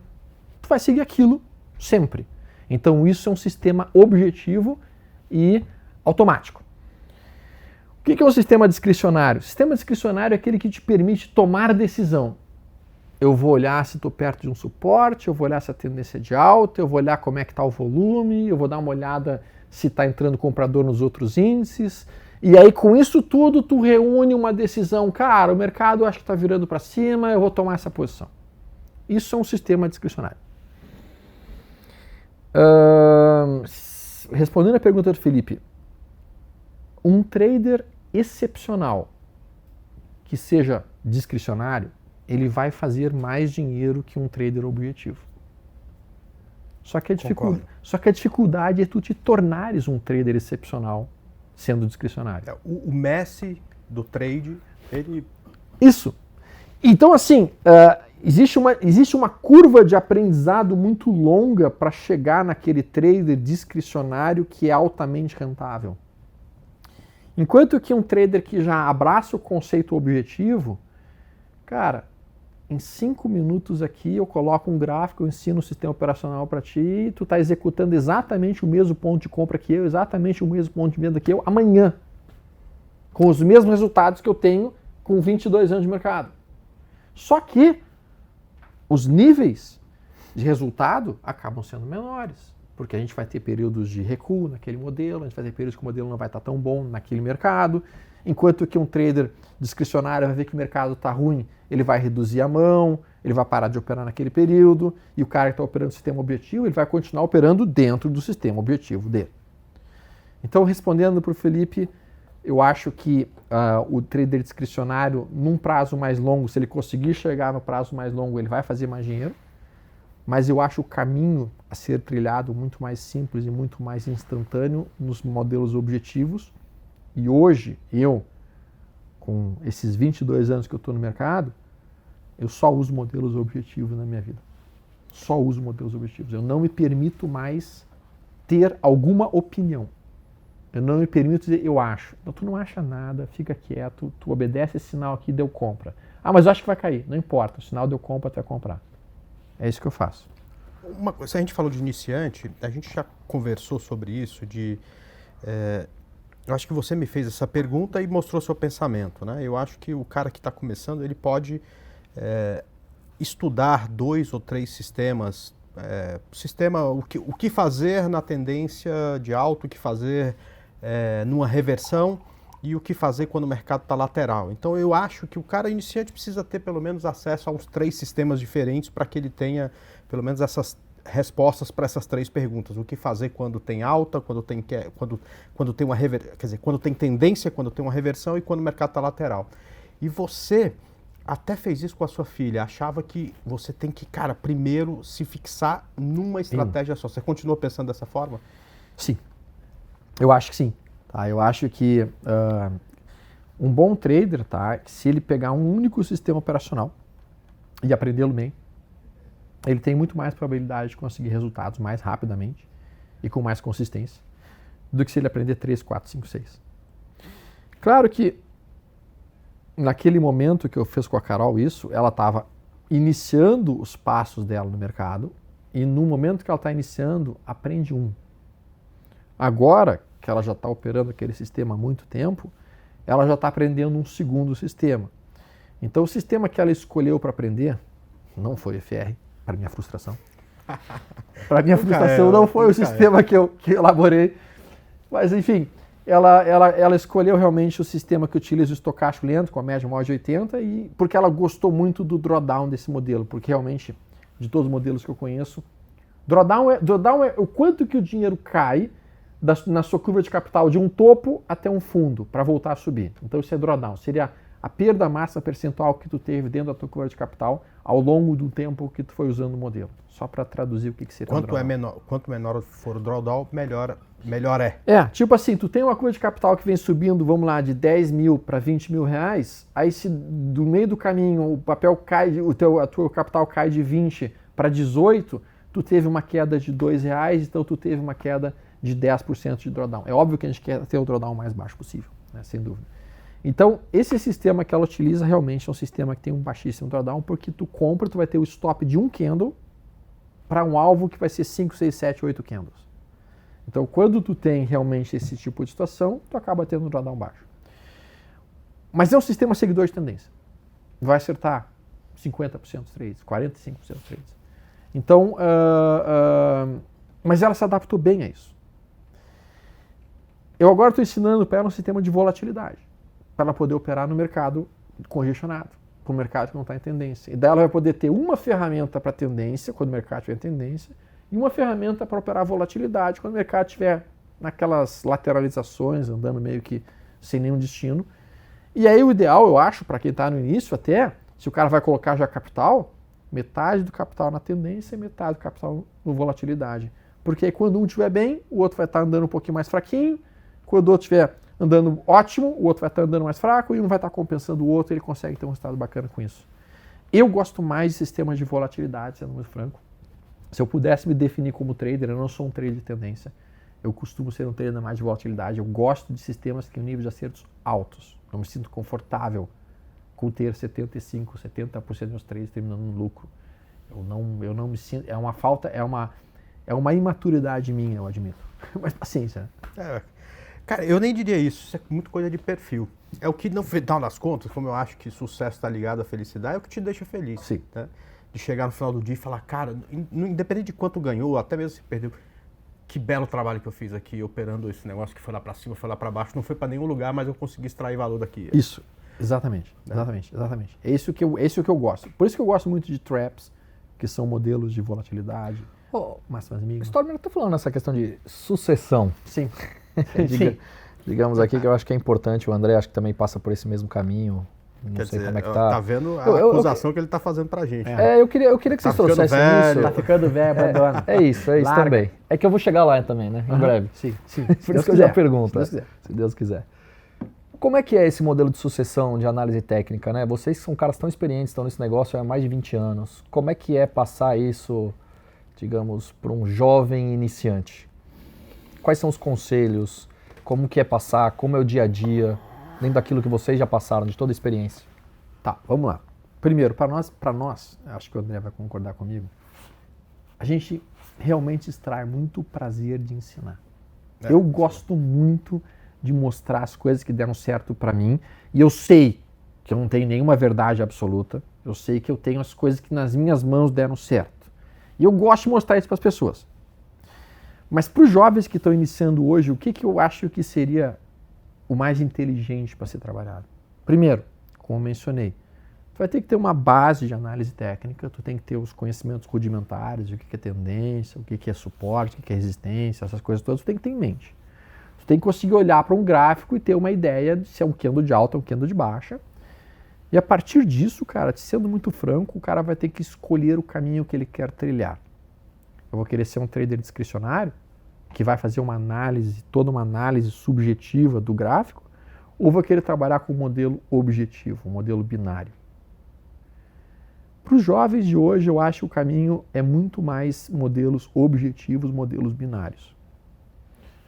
Speaker 3: Tu vai seguir aquilo sempre. Então isso é um sistema objetivo e automático. O que é um sistema discricionário? O sistema discricionário é aquele que te permite tomar decisão. Eu vou olhar se estou perto de um suporte, eu vou olhar se a tendência é de alta, eu vou olhar como é que está o volume, eu vou dar uma olhada se está entrando comprador nos outros índices. E aí com isso tudo tu reúne uma decisão. Cara, o mercado acho que está virando para cima, eu vou tomar essa posição. Isso é um sistema discricionário. Respondendo a pergunta do Felipe, um trader excepcional que seja discricionário, ele vai fazer mais dinheiro que um trader objetivo. Só que a dificuldade é tu te tornares um trader excepcional sendo discricionário.
Speaker 1: O Messi do trade, ele...
Speaker 3: Isso. Então, assim, existe uma curva de aprendizado muito longa para chegar naquele trader discricionário que é altamente rentável. Enquanto que um trader que já abraça o conceito objetivo, cara, em 5 minutos aqui eu coloco um gráfico, eu ensino o sistema operacional para ti, tu está executando exatamente o mesmo ponto de compra que eu, exatamente o mesmo ponto de venda que eu, amanhã, com os mesmos resultados que eu tenho com 22 anos de mercado. Só que os níveis de resultado acabam sendo menores, porque a gente vai ter períodos de recuo naquele modelo, a gente vai ter períodos que o modelo não vai estar tão bom naquele mercado, enquanto que um trader discricionário vai ver que o mercado está ruim, ele vai reduzir a mão, ele vai parar de operar naquele período, e o cara que está operando o sistema objetivo, ele vai continuar operando dentro do sistema objetivo dele. Então, respondendo para o Felipe, eu acho que o trader discricionário, num prazo mais longo, se ele conseguir chegar no prazo mais longo, ele vai fazer mais dinheiro. Mas eu acho o caminho a ser trilhado muito mais simples e muito mais instantâneo nos modelos objetivos. E hoje, eu, com esses 22 anos que eu estou no mercado, eu só uso modelos objetivos na minha vida. Só uso modelos objetivos. Eu não me permito mais ter alguma opinião. Eu não me permito dizer, eu acho. Então, tu não acha nada, fica quieto, tu obedece esse sinal aqui, deu compra. Ah, mas eu acho que vai cair. Não importa, o sinal deu compra, tu vai comprar. É isso que eu faço.
Speaker 1: Se a gente falou de iniciante, a gente já conversou sobre isso, eu acho que você me fez essa pergunta e mostrou seu pensamento, né? Eu acho que o cara que está começando, ele pode estudar 2 ou 3 sistemas, o que fazer na tendência de alta, o que fazer numa reversão e o que fazer quando o mercado está lateral. Então eu acho que o cara iniciante precisa ter pelo menos acesso a uns 3 sistemas diferentes para que ele tenha pelo menos essas respostas para essas 3 perguntas. O que fazer quando tem alta, quando tem uma quando tem tendência, quando tem uma reversão e quando o mercado está lateral. E você até fez isso com a sua filha, achava que você tem que, cara, primeiro se fixar numa estratégia só. Você continua pensando dessa forma?
Speaker 3: Sim, eu acho que sim. Tá? Eu acho que um bom trader, tá? Se ele pegar um único sistema operacional e aprendê-lo bem, ele tem muito mais probabilidade de conseguir resultados mais rapidamente e com mais consistência do que se ele aprender 3, 4, 5, 6. Claro que naquele momento que eu fiz com a Carol isso, ela estava iniciando os passos dela no mercado e no momento que ela está iniciando, aprende um. Agora que ela já está operando aquele sistema há muito tempo, ela já está aprendendo um segundo sistema. Então o sistema que ela escolheu para aprender não foi o FR, para minha frustração. Para minha frustração não foi o sistema que eu elaborei. Mas enfim, ela escolheu realmente o sistema que utiliza o estocástico lento, com a média maior de 80, porque ela gostou muito do drawdown desse modelo, porque realmente, de todos os modelos que eu conheço, drawdown é o quanto que o dinheiro cai na sua curva de capital de um topo até um fundo, para voltar a subir. Então isso é drawdown, seria a perda máxima percentual que tu teve dentro da tua curva de capital ao longo do tempo que tu foi usando o modelo. Só para traduzir o que seria
Speaker 1: Quanto menor for o drawdown, melhor é.
Speaker 3: Tipo assim, tu tem uma curva de capital que vem subindo, vamos lá, de 10 mil para 20 mil reais, aí se do meio do caminho o papel cai, a tua capital cai de 20 para 18, tu teve uma queda de R$2, então tu teve uma queda de 10% de drawdown. É óbvio que a gente quer ter o drawdown mais baixo possível, né, sem dúvida. Então, esse sistema que ela utiliza realmente é um sistema que tem um baixíssimo drawdown, porque tu compra, tu vai ter o stop de um candle para um alvo que vai ser 5, 6, 7, 8 candles. Então, quando tu tem realmente esse tipo de situação, tu acaba tendo um drawdown baixo. Mas é um sistema seguidor de tendência. Vai acertar 50% dos trades, 45% dos trades. Então, mas ela se adaptou bem a isso. Eu agora estou ensinando para ela um sistema de volatilidade, para ela poder operar no mercado congestionado, para o mercado que não está em tendência. E daí ela vai poder ter uma ferramenta para tendência, quando o mercado estiver em tendência, e uma ferramenta para operar volatilidade, quando o mercado estiver naquelas lateralizações, andando meio que sem nenhum destino. E aí o ideal, eu acho, para quem está no início até, se o cara vai colocar já capital, metade do capital na tendência e metade do capital no volatilidade. Porque aí quando um estiver bem, o outro vai estar andando um pouquinho mais fraquinho. Quando o outro estiver andando ótimo, o outro vai estar andando mais fraco e um vai estar compensando o outro, ele consegue ter um resultado bacana com isso. Eu gosto mais de sistemas de volatilidade, sendo muito franco. Se eu pudesse me definir como trader, eu não sou um trader de tendência. Eu costumo ser um trader mais de volatilidade. Eu gosto de sistemas que têm um nível de acertos altos. Eu me sinto confortável com ter 75%, 70% dos meus trades terminando no lucro. Eu não me sinto... É uma falta, é uma imaturidade minha, eu admito. Mas paciência.
Speaker 1: Cara, eu nem diria isso. Isso é muito coisa de perfil. É o que, no final das contas, como eu acho que sucesso está ligado à felicidade, é o que te deixa feliz.
Speaker 3: Sim.
Speaker 1: Né? De chegar no final do dia e falar, cara, independente de quanto ganhou, até mesmo se perdeu, que belo trabalho que eu fiz aqui, operando esse negócio que foi lá para cima, foi lá para baixo, não foi para nenhum lugar, mas eu consegui extrair valor daqui.
Speaker 3: Isso, exatamente. É isso que eu gosto. Por isso que eu gosto muito de traps, que são modelos de volatilidade, máximas mínimas.
Speaker 2: Stormer está falando nessa questão de sucessão.
Speaker 3: Sim.
Speaker 2: Digamos aqui que eu acho que é importante, o André acho que também passa por esse mesmo caminho. Não
Speaker 1: Quer
Speaker 2: sei
Speaker 1: dizer,
Speaker 2: como é que tá.
Speaker 1: Tá vendo a acusação que ele tá fazendo pra gente.
Speaker 2: Eu queria que vocês trouxessem isso.
Speaker 3: Tá ficando velho, abandona.
Speaker 2: É isso
Speaker 3: Larga.
Speaker 2: também. É que eu vou chegar lá também, né? Em breve.
Speaker 3: Sim.
Speaker 2: Por isso que eu já pergunto. Se Deus quiser. Como é que é esse modelo de sucessão de análise técnica, né? Vocês são caras tão experientes, estão nesse negócio há mais de 20 anos. Como é que é passar isso, digamos, para um jovem iniciante? Quais são os conselhos? Como que é passar? Como é o dia a dia? Dentro daquilo que vocês já passaram, de toda a experiência.
Speaker 3: Tá, vamos lá. Primeiro, para nós, acho que o André vai concordar comigo, a gente realmente extrai muito prazer de ensinar. Eu gosto muito de mostrar as coisas que deram certo para mim, e eu sei que eu não tenho nenhuma verdade absoluta, eu sei que eu tenho as coisas que nas minhas mãos deram certo. E eu gosto de mostrar isso para as pessoas. Mas para os jovens que estão iniciando hoje, o que eu acho que seria o mais inteligente para ser trabalhado? Primeiro, como eu mencionei, tu vai ter que ter uma base de análise técnica, tu tem que ter os conhecimentos rudimentares, o que é tendência, o que é suporte, o que é resistência, essas coisas todas, tu tem que ter em mente. Tu tem que conseguir olhar para um gráfico e ter uma ideia de se é um candle de alta ou um candle de baixa. E a partir disso, cara, sendo muito franco, o cara vai ter que escolher o caminho que ele quer trilhar. Eu vou querer ser um trader discricionário, que vai fazer uma análise, toda uma análise subjetiva do gráfico, ou vou querer trabalhar com um modelo objetivo, um modelo binário. Para os jovens de hoje, eu acho que o caminho é muito mais modelos objetivos, modelos binários.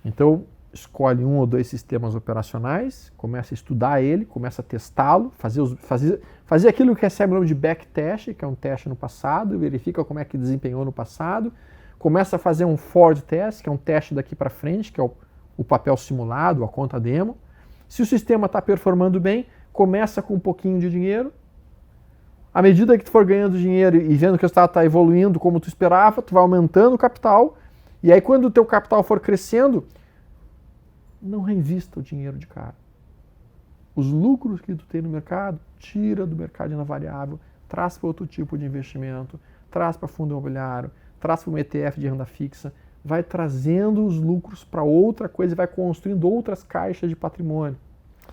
Speaker 3: Então, escolhe um ou dois sistemas operacionais, começa a estudar ele, começa a testá-lo, fazer aquilo que recebe o nome de backtest, que é um teste no passado, verifica como é que desempenhou no passado, começa a fazer um forward test, que é um teste daqui para frente, que é o papel simulado, a conta demo. Se o sistema está performando bem, começa com um pouquinho de dinheiro. À medida que tu for ganhando dinheiro e vendo que o estado está evoluindo como tu esperava, tu vai aumentando o capital. E aí quando o teu capital for crescendo, não reinvista o dinheiro de cara. Os lucros que tu tem no mercado, tira do mercado de renda variável, traz para outro tipo de investimento, traz para fundo imobiliário, traz para um ETF de renda fixa, vai trazendo os lucros para outra coisa e vai construindo outras caixas de patrimônio,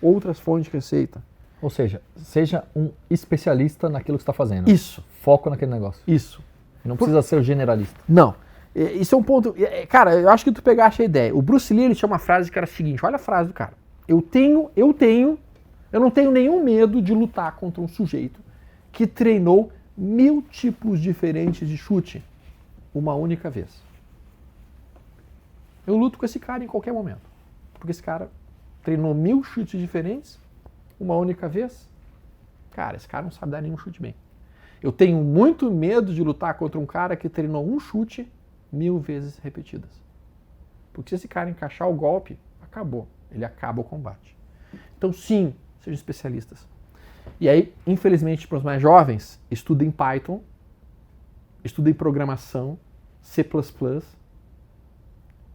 Speaker 3: outras fontes de receita.
Speaker 2: Ou seja, seja um especialista naquilo que está fazendo.
Speaker 3: Isso.
Speaker 2: Foco naquele negócio.
Speaker 3: Isso.
Speaker 2: Não precisa ser o generalista.
Speaker 3: Não. Isso é um ponto... Cara, eu acho que tu pegaste a ideia. O Bruce Lee, ele tinha uma frase que era a seguinte, olha a frase do cara. Eu não tenho nenhum medo de lutar contra um sujeito que treinou 1000 tipos diferentes de chute uma única vez. Eu luto com esse cara em qualquer momento. Porque esse cara treinou 1000 chutes diferentes uma única vez. Cara, esse cara não sabe dar nenhum chute bem. Eu tenho muito medo de lutar contra um cara que treinou um chute 1000 vezes repetidas. Porque se esse cara encaixar o golpe, acabou. Ele acaba o combate. Então, sim, sejam especialistas. E aí, infelizmente, para os mais jovens, estudem Python, estudem programação, C++,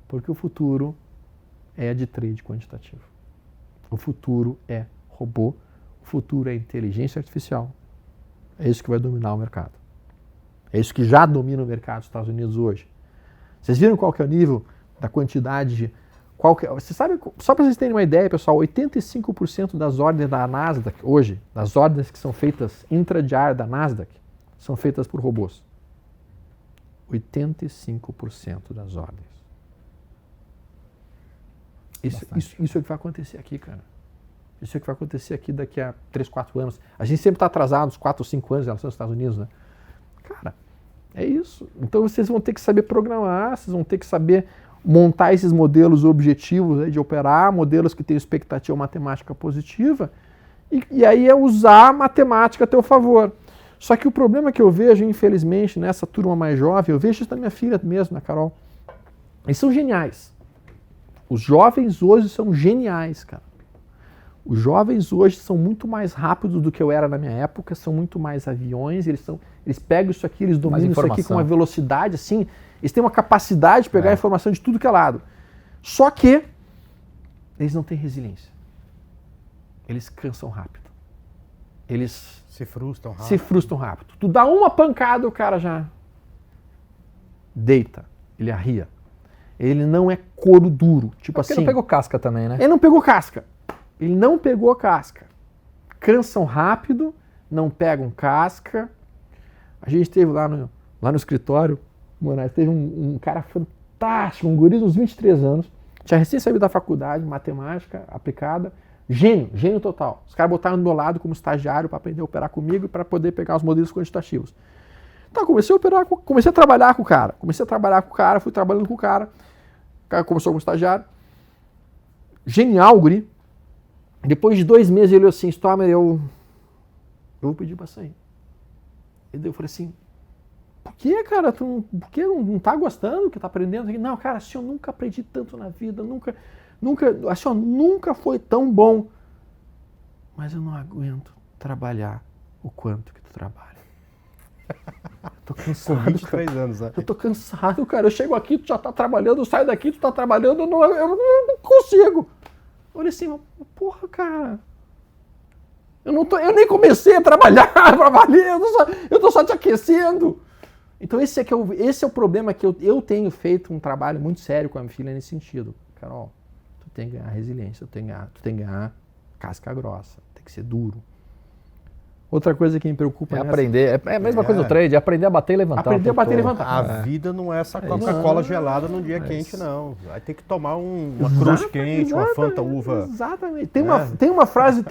Speaker 3: porque o futuro é de trade quantitativo. O futuro é robô, o futuro é inteligência artificial. É isso que vai dominar o mercado. É isso que já domina o mercado dos Estados Unidos hoje. Vocês viram qual que é o nível da quantidade de... Você sabe, só para vocês terem uma ideia, pessoal, 85% das ordens da Nasdaq hoje, das ordens que são feitas intradiárias da Nasdaq, são feitas por robôs. 85% das ordens. Isso é o que vai acontecer aqui, cara. Isso é o que vai acontecer aqui daqui a 3, 4 anos. A gente sempre está atrasado, uns 4 ou 5 anos em relação aos Estados Unidos, né? Cara, é isso. Então vocês vão ter que saber programar, vocês vão ter que saber montar esses modelos objetivos, né, de operar, modelos que têm expectativa matemática positiva, e aí é usar a matemática a teu favor. Só que o problema que eu vejo, infelizmente, nessa turma mais jovem, eu vejo isso na minha filha mesmo, na Carol, eles são geniais. Os jovens hoje são geniais, cara. Os jovens hoje são muito mais rápidos do que eu era na minha época, são muito mais aviões, eles pegam isso aqui, eles dominam isso aqui com uma velocidade, assim, eles têm uma capacidade de pegar informação de tudo que é lado. Só que eles não têm resiliência. Eles cansam rápido. Eles
Speaker 1: se frustram rápido.
Speaker 3: Tu dá uma pancada, o cara já deita, ele arria. Ele não é couro duro, tipo assim.
Speaker 2: Ele não pegou casca também, né?
Speaker 3: Ele não pegou casca. Cansam rápido, não pegam casca. A gente teve lá no escritório, Moraes, teve um cara fantástico, um guri de uns 23 anos, tinha recém saído da faculdade, matemática aplicada, gênio total. Os caras botaram do meu lado como estagiário para aprender a operar comigo e para poder pegar os modelos quantitativos. Então, comecei a trabalhar com o cara, fui trabalhando com o cara começou como estagiário. Genial, guri. Depois de 2 meses ele olhou assim, Stormer, eu vou pedir pra sair. E daí eu falei assim, por que, cara? Por que não tá gostando do que tá aprendendo? Não, cara, assim, eu nunca aprendi tanto na vida, assim, nunca foi tão bom. Mas eu não aguento trabalhar o quanto que tu trabalha. Tô cansado,
Speaker 1: 23 anos, né?
Speaker 3: Eu tô cansado, cara. Eu chego aqui, tu já tá trabalhando, eu saio daqui, tu tá trabalhando, eu não consigo. Olha assim, porra, cara. Eu nem comecei a trabalhar pra valer, eu tô só te aquecendo. Então esse é o problema que eu tenho feito um trabalho muito sério com a minha filha nesse sentido. Carol, tu tem que ganhar resiliência, tu tem que ganhar casca grossa, tem que ser duro. Outra coisa que me preocupa
Speaker 2: é aprender, é a mesma coisa do trade, é aprender a bater e levantar.
Speaker 3: Aprender a bater e levantar.
Speaker 1: A vida não é essa Coca-Cola gelada num dia quente, não. Vai ter que tomar uma Crush quente, uma Fanta uva.
Speaker 3: Exatamente. Tem uma frase,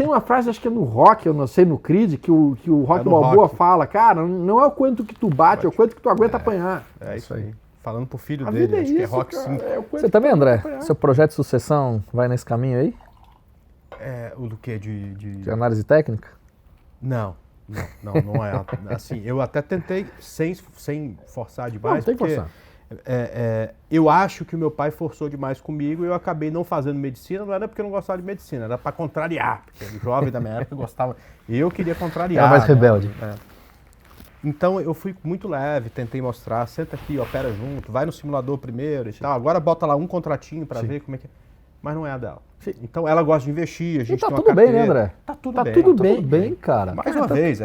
Speaker 3: acho que é no Rock, eu não sei, no Creed, que o Rock Balboa fala, cara, não é o quanto que tu bate, é o quanto que tu aguenta apanhar.
Speaker 1: É isso aí. Falando pro filho
Speaker 3: a
Speaker 1: dele, acho
Speaker 3: isso,
Speaker 1: que é Rock
Speaker 3: cara,
Speaker 1: 5.
Speaker 2: Você também, André? Seu projeto de sucessão vai nesse caminho aí?
Speaker 1: O do quê?
Speaker 2: De análise técnica?
Speaker 1: Não é. Assim, eu até tentei sem forçar demais.
Speaker 3: Não, tem que forçar.
Speaker 1: Eu acho que o meu pai forçou demais comigo e eu acabei não fazendo medicina. Não era porque eu não gostava de medicina, era para contrariar. Porque o jovem da minha época gostava. Eu queria contrariar.
Speaker 2: Era mais rebelde.
Speaker 1: Então eu fui muito leve, tentei mostrar. Senta aqui, opera junto, vai no simulador primeiro e tal. Agora bota lá um contratinho para ver como é que é. Mas não é a dela. Sim. Então ela gosta de investir, a gente
Speaker 2: tá
Speaker 1: tem uma
Speaker 2: tudo
Speaker 1: carteira.
Speaker 2: bem, né, André?
Speaker 3: Tá tudo bem,
Speaker 2: cara.
Speaker 1: Mais uma vez,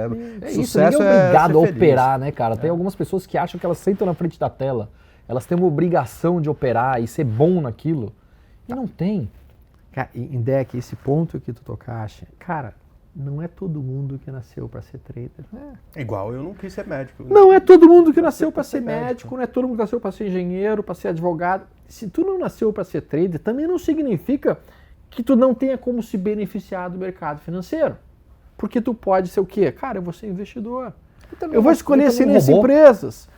Speaker 2: sucesso ninguém é obrigado a operar, né, cara? Tem algumas pessoas que acham que elas sentam na frente da tela, elas têm uma obrigação de operar e ser bom naquilo. E não tem.
Speaker 3: Cara, Indec, esse ponto que tu tocaste, cara, não é todo mundo que nasceu para ser trader.
Speaker 1: Igual eu não quis ser médico.
Speaker 3: Não é todo mundo que nasceu para ser médico, não é todo mundo que nasceu para ser engenheiro, para ser advogado. Se tu não nasceu para ser trader, também não significa que tu não tenha como se beneficiar do mercado financeiro. Porque tu pode ser o quê? Cara, eu vou ser investidor. Eu vou escolher excelentes empresas.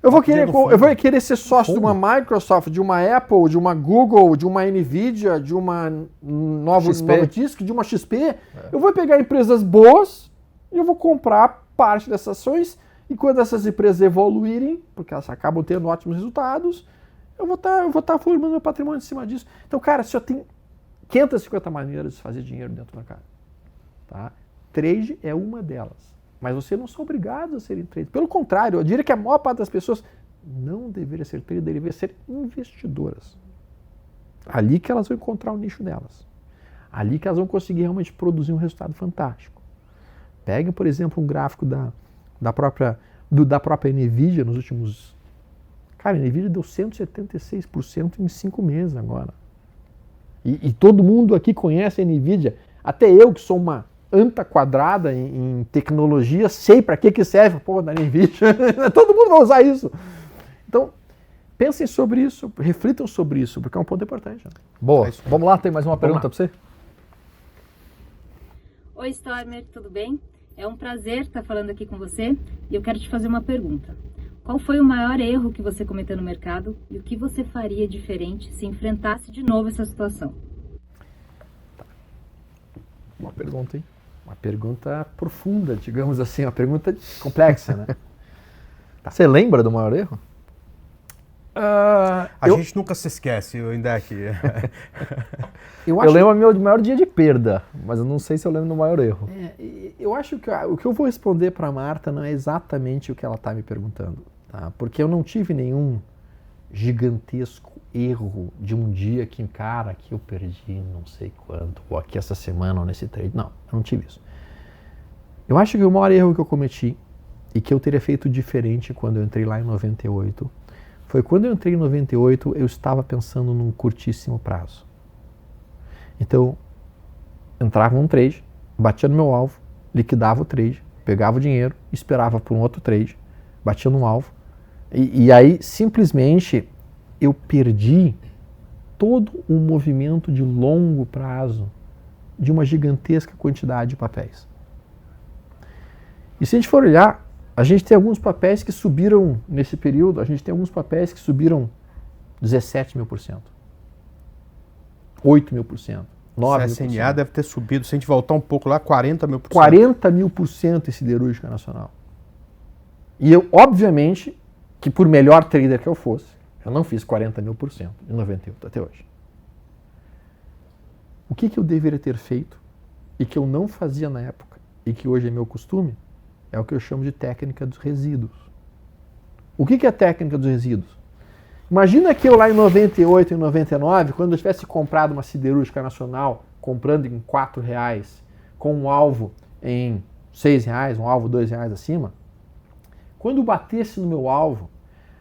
Speaker 3: Eu vou querer ser sócio de uma Microsoft, de uma Apple, de uma Google, de uma Nvidia, de uma Nova Disk, de uma XP. Eu vou pegar empresas boas e eu vou comprar parte dessas ações e quando essas empresas evoluírem, porque elas acabam tendo ótimos resultados, eu vou estar formando meu patrimônio em cima disso. Então, cara, se eu tenho 550 maneiras de fazer dinheiro dentro do mercado. Tá? Trade é uma delas. Mas vocês não são obrigados a serem traders. Pelo contrário, eu diria que a maior parte das pessoas não deveria ser trader, deveria ser investidoras. Ali que elas vão encontrar o nicho delas. Ali que elas vão conseguir realmente produzir um resultado fantástico. Peguem, por exemplo, um gráfico da própria Nvidia nos últimos... Cara, a Nvidia deu 176% em 5 meses agora. E todo mundo aqui conhece a Nvidia. Até eu, que sou uma anta quadrada em tecnologia, sei para que serve a porra da Nvidia. Todo mundo vai usar isso. Então, Pensem sobre isso, reflitam sobre isso, porque é um ponto importante. Né?
Speaker 2: Boa.
Speaker 1: É isso aí.
Speaker 2: Vamos lá, tem mais uma pergunta
Speaker 3: lá.
Speaker 2: para você?
Speaker 8: Oi, Stormer, tudo bem? É um prazer estar falando aqui com você e eu quero te fazer uma pergunta. Qual foi o maior erro que você cometeu no mercado e o que você faria diferente se enfrentasse de novo essa situação?
Speaker 2: Uma pergunta, hein?
Speaker 3: Uma pergunta profunda, digamos assim, uma pergunta complexa, né?
Speaker 2: Você lembra do maior erro?
Speaker 1: A gente nunca se esquece, ainda aqui.
Speaker 3: Eu
Speaker 2: Eu lembro do meu maior dia de perda, mas eu não sei se eu lembro do maior erro.
Speaker 3: Eu acho que o que eu vou responder para a Marta não é exatamente o que ela está me perguntando, tá? Porque eu não tive nenhum gigantesco erro de um dia que, cara, que eu perdi não sei quanto, ou aqui essa semana, ou nesse trade. Não, eu não tive isso. Eu acho que o maior erro que eu cometi e que eu teria feito diferente quando eu entrei lá em 98 foi quando eu entrei em 98, eu estava pensando num curtíssimo prazo. Então, entrava num trade, batia no meu alvo, liquidava o trade, pegava o dinheiro, esperava por um outro trade, batia no alvo, e aí simplesmente eu perdi todo um movimento de longo prazo de uma gigantesca quantidade de papéis. E se a gente for olhar, a gente tem alguns papéis que subiram nesse período, a gente tem alguns papéis que subiram 17.000%, 8.000%, 9.000%.
Speaker 1: CSNA deve ter subido, se a gente voltar um pouco lá, 40.000%.
Speaker 3: 40.000% em siderúrgica nacional. E eu, obviamente, que por melhor trader que eu fosse, eu não fiz 40.000% em 98 até hoje. O que eu deveria ter feito e que eu não fazia na época e que hoje é meu costume, é o que eu chamo de técnica dos resíduos. O que é a técnica dos resíduos? Imagina que eu lá em 98 e 99, quando eu tivesse comprado uma siderúrgica nacional, comprando em R$4, com um alvo em R$6, um alvo R$2 acima, quando batesse no meu alvo,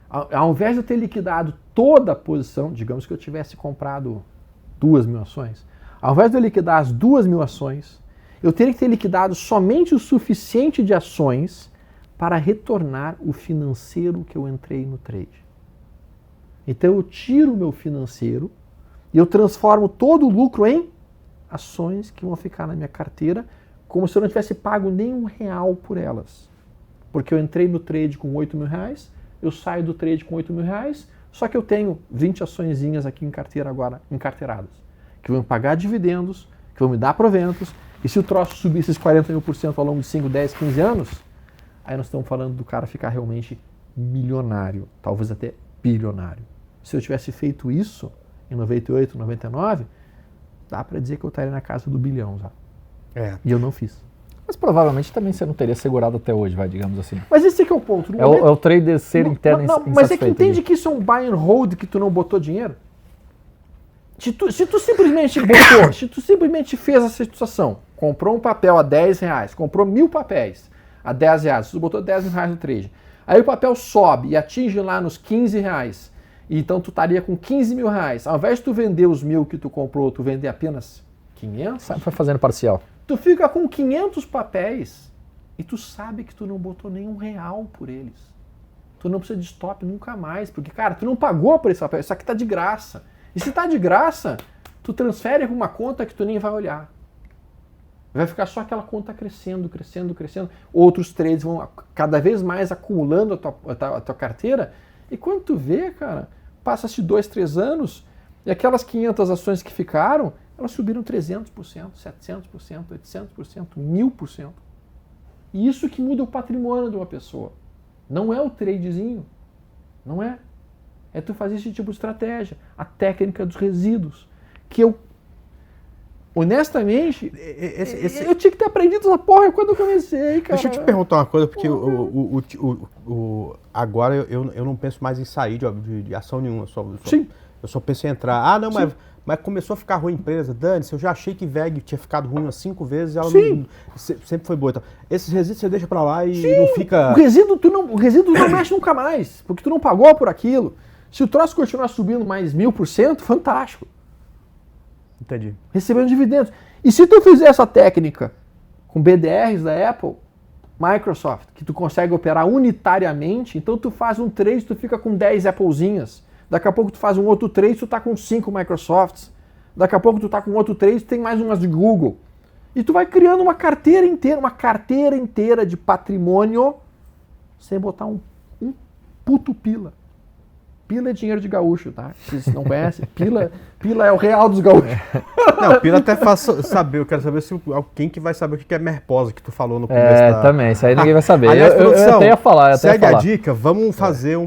Speaker 3: ao invés de eu ter liquidado toda a posição, digamos que eu tivesse comprado 2.000 ações, ao invés de eu liquidar as 2.000 ações, eu teria que ter liquidado somente o suficiente de ações para retornar o financeiro que eu entrei no trade. Então eu tiro o meu financeiro e eu transformo todo o lucro em ações que vão ficar na minha carteira, como se eu não tivesse pago nem R$1 por elas. Porque eu entrei no trade com R$8.000, eu saio do trade com R$8.000, só que eu tenho 20 açõezinhas aqui em carteira agora, encarteiradas, que vão pagar dividendos, que vão me dar proventos, e se o troço subir esses 40.000% ao longo de 5, 10, 15 anos, aí nós estamos falando do cara ficar realmente milionário, talvez até bilionário. Se eu tivesse feito isso em 98, 99, dá para dizer que eu estaria na casa do bilhão já. E eu não fiz.
Speaker 2: Mas provavelmente também você não teria segurado até hoje, vai, digamos assim.
Speaker 3: Mas esse que é o ponto.
Speaker 2: É o trader ser interno insatisfeito.
Speaker 3: Mas é que entende que isso é um buy and hold que tu não botou dinheiro? Se tu simplesmente botou, se tu simplesmente fez essa situação, comprou um papel a R$10, comprou 1.000 papéis a R$10, tu botou R$10.000 no trade, aí o papel sobe e atinge lá nos R$15, e então tu estaria com R$15.000. Ao invés de tu vender os 1.000 que tu comprou, tu vender apenas 500,
Speaker 2: Foi fazendo parcial.
Speaker 3: tu fica com 500 papéis e tu sabe que tu não botou nem R$1 por eles. Tu não precisa de stop nunca mais, porque, cara, tu não pagou por esse papel, isso aqui tá de graça. E se tá de graça, tu transfere para uma conta que tu nem vai olhar. Vai ficar só aquela conta crescendo, crescendo, crescendo. Outros trades vão cada vez mais acumulando a tua carteira. E quando tu vê, cara, passa-se 2, 3 anos e aquelas 500 ações que ficaram, elas subiram 300%, 700%, 800%, 1.000%. E isso que muda o patrimônio de uma pessoa. Não é o tradezinho. Não é. É tu fazer esse tipo de estratégia. A técnica dos resíduos. Que eu, honestamente, eu tinha que ter aprendido essa porra quando eu comecei, cara.
Speaker 1: Deixa eu te perguntar uma coisa, porque agora eu não penso mais em sair de ação nenhuma. Eu só penso em entrar. Ah, não, mas começou a ficar ruim a empresa. Dane-se, eu já achei que VEG tinha ficado ruim umas 5 vezes e ela sempre foi boa. Então, esses resíduos você deixa pra lá e não fica...
Speaker 3: O resíduo não mexe nunca mais, porque tu não pagou por aquilo. Se o troço continuar subindo mais 1.000%, fantástico.
Speaker 1: Entendi.
Speaker 3: Recebendo dividendos. E se tu fizer essa técnica com BDRs da Apple, Microsoft, que tu consegue operar unitariamente, então tu faz um trade, tu fica com 10 Applezinhas. Daqui a pouco tu faz um outro trade, tu tá com 5 Microsofts. Daqui a pouco tu tá com outro trade, tu tem mais umas de Google. E tu vai criando uma carteira inteira de patrimônio sem botar um puto pila. Pila é dinheiro de gaúcho, tá? Vocês não conhecem? Pila é o real dos gaúchos.
Speaker 1: Não, pila até fácil saber. Eu quero saber se quem que vai saber o que é merposa que tu falou no começo.
Speaker 2: Também. Isso aí ninguém vai saber.
Speaker 1: Aliás,
Speaker 2: eu até ia falar.
Speaker 1: Segue a dica. Vamos fazer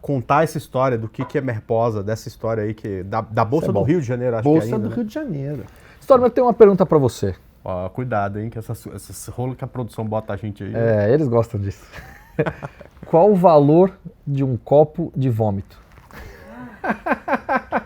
Speaker 1: contar essa história do que é merposa, dessa história aí, da Bolsa do Rio de Janeiro, acho
Speaker 3: Bolsa
Speaker 1: que ainda,
Speaker 3: do Rio de Janeiro.
Speaker 2: Stormer, eu tenho uma pergunta pra você.
Speaker 1: Ó, cuidado, hein, que esse rolo que a produção bota a gente aí.
Speaker 2: Eles gostam disso. Qual o valor de um copo de vômito?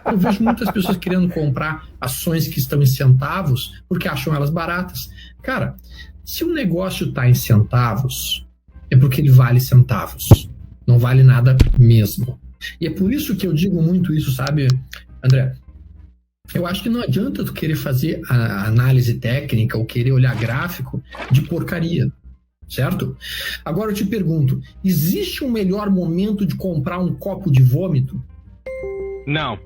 Speaker 9: Eu vejo muitas pessoas querendo comprar ações que estão em centavos porque acham elas baratas. Cara, se o negócio está em centavos, é porque ele vale centavos. Não vale nada mesmo. E é por isso que eu digo muito isso, sabe, André? Eu acho que não adianta tu querer fazer a análise técnica ou querer olhar gráfico de porcaria. Certo? Agora eu te pergunto, existe um melhor momento de comprar um copo de vômito?
Speaker 10: Não.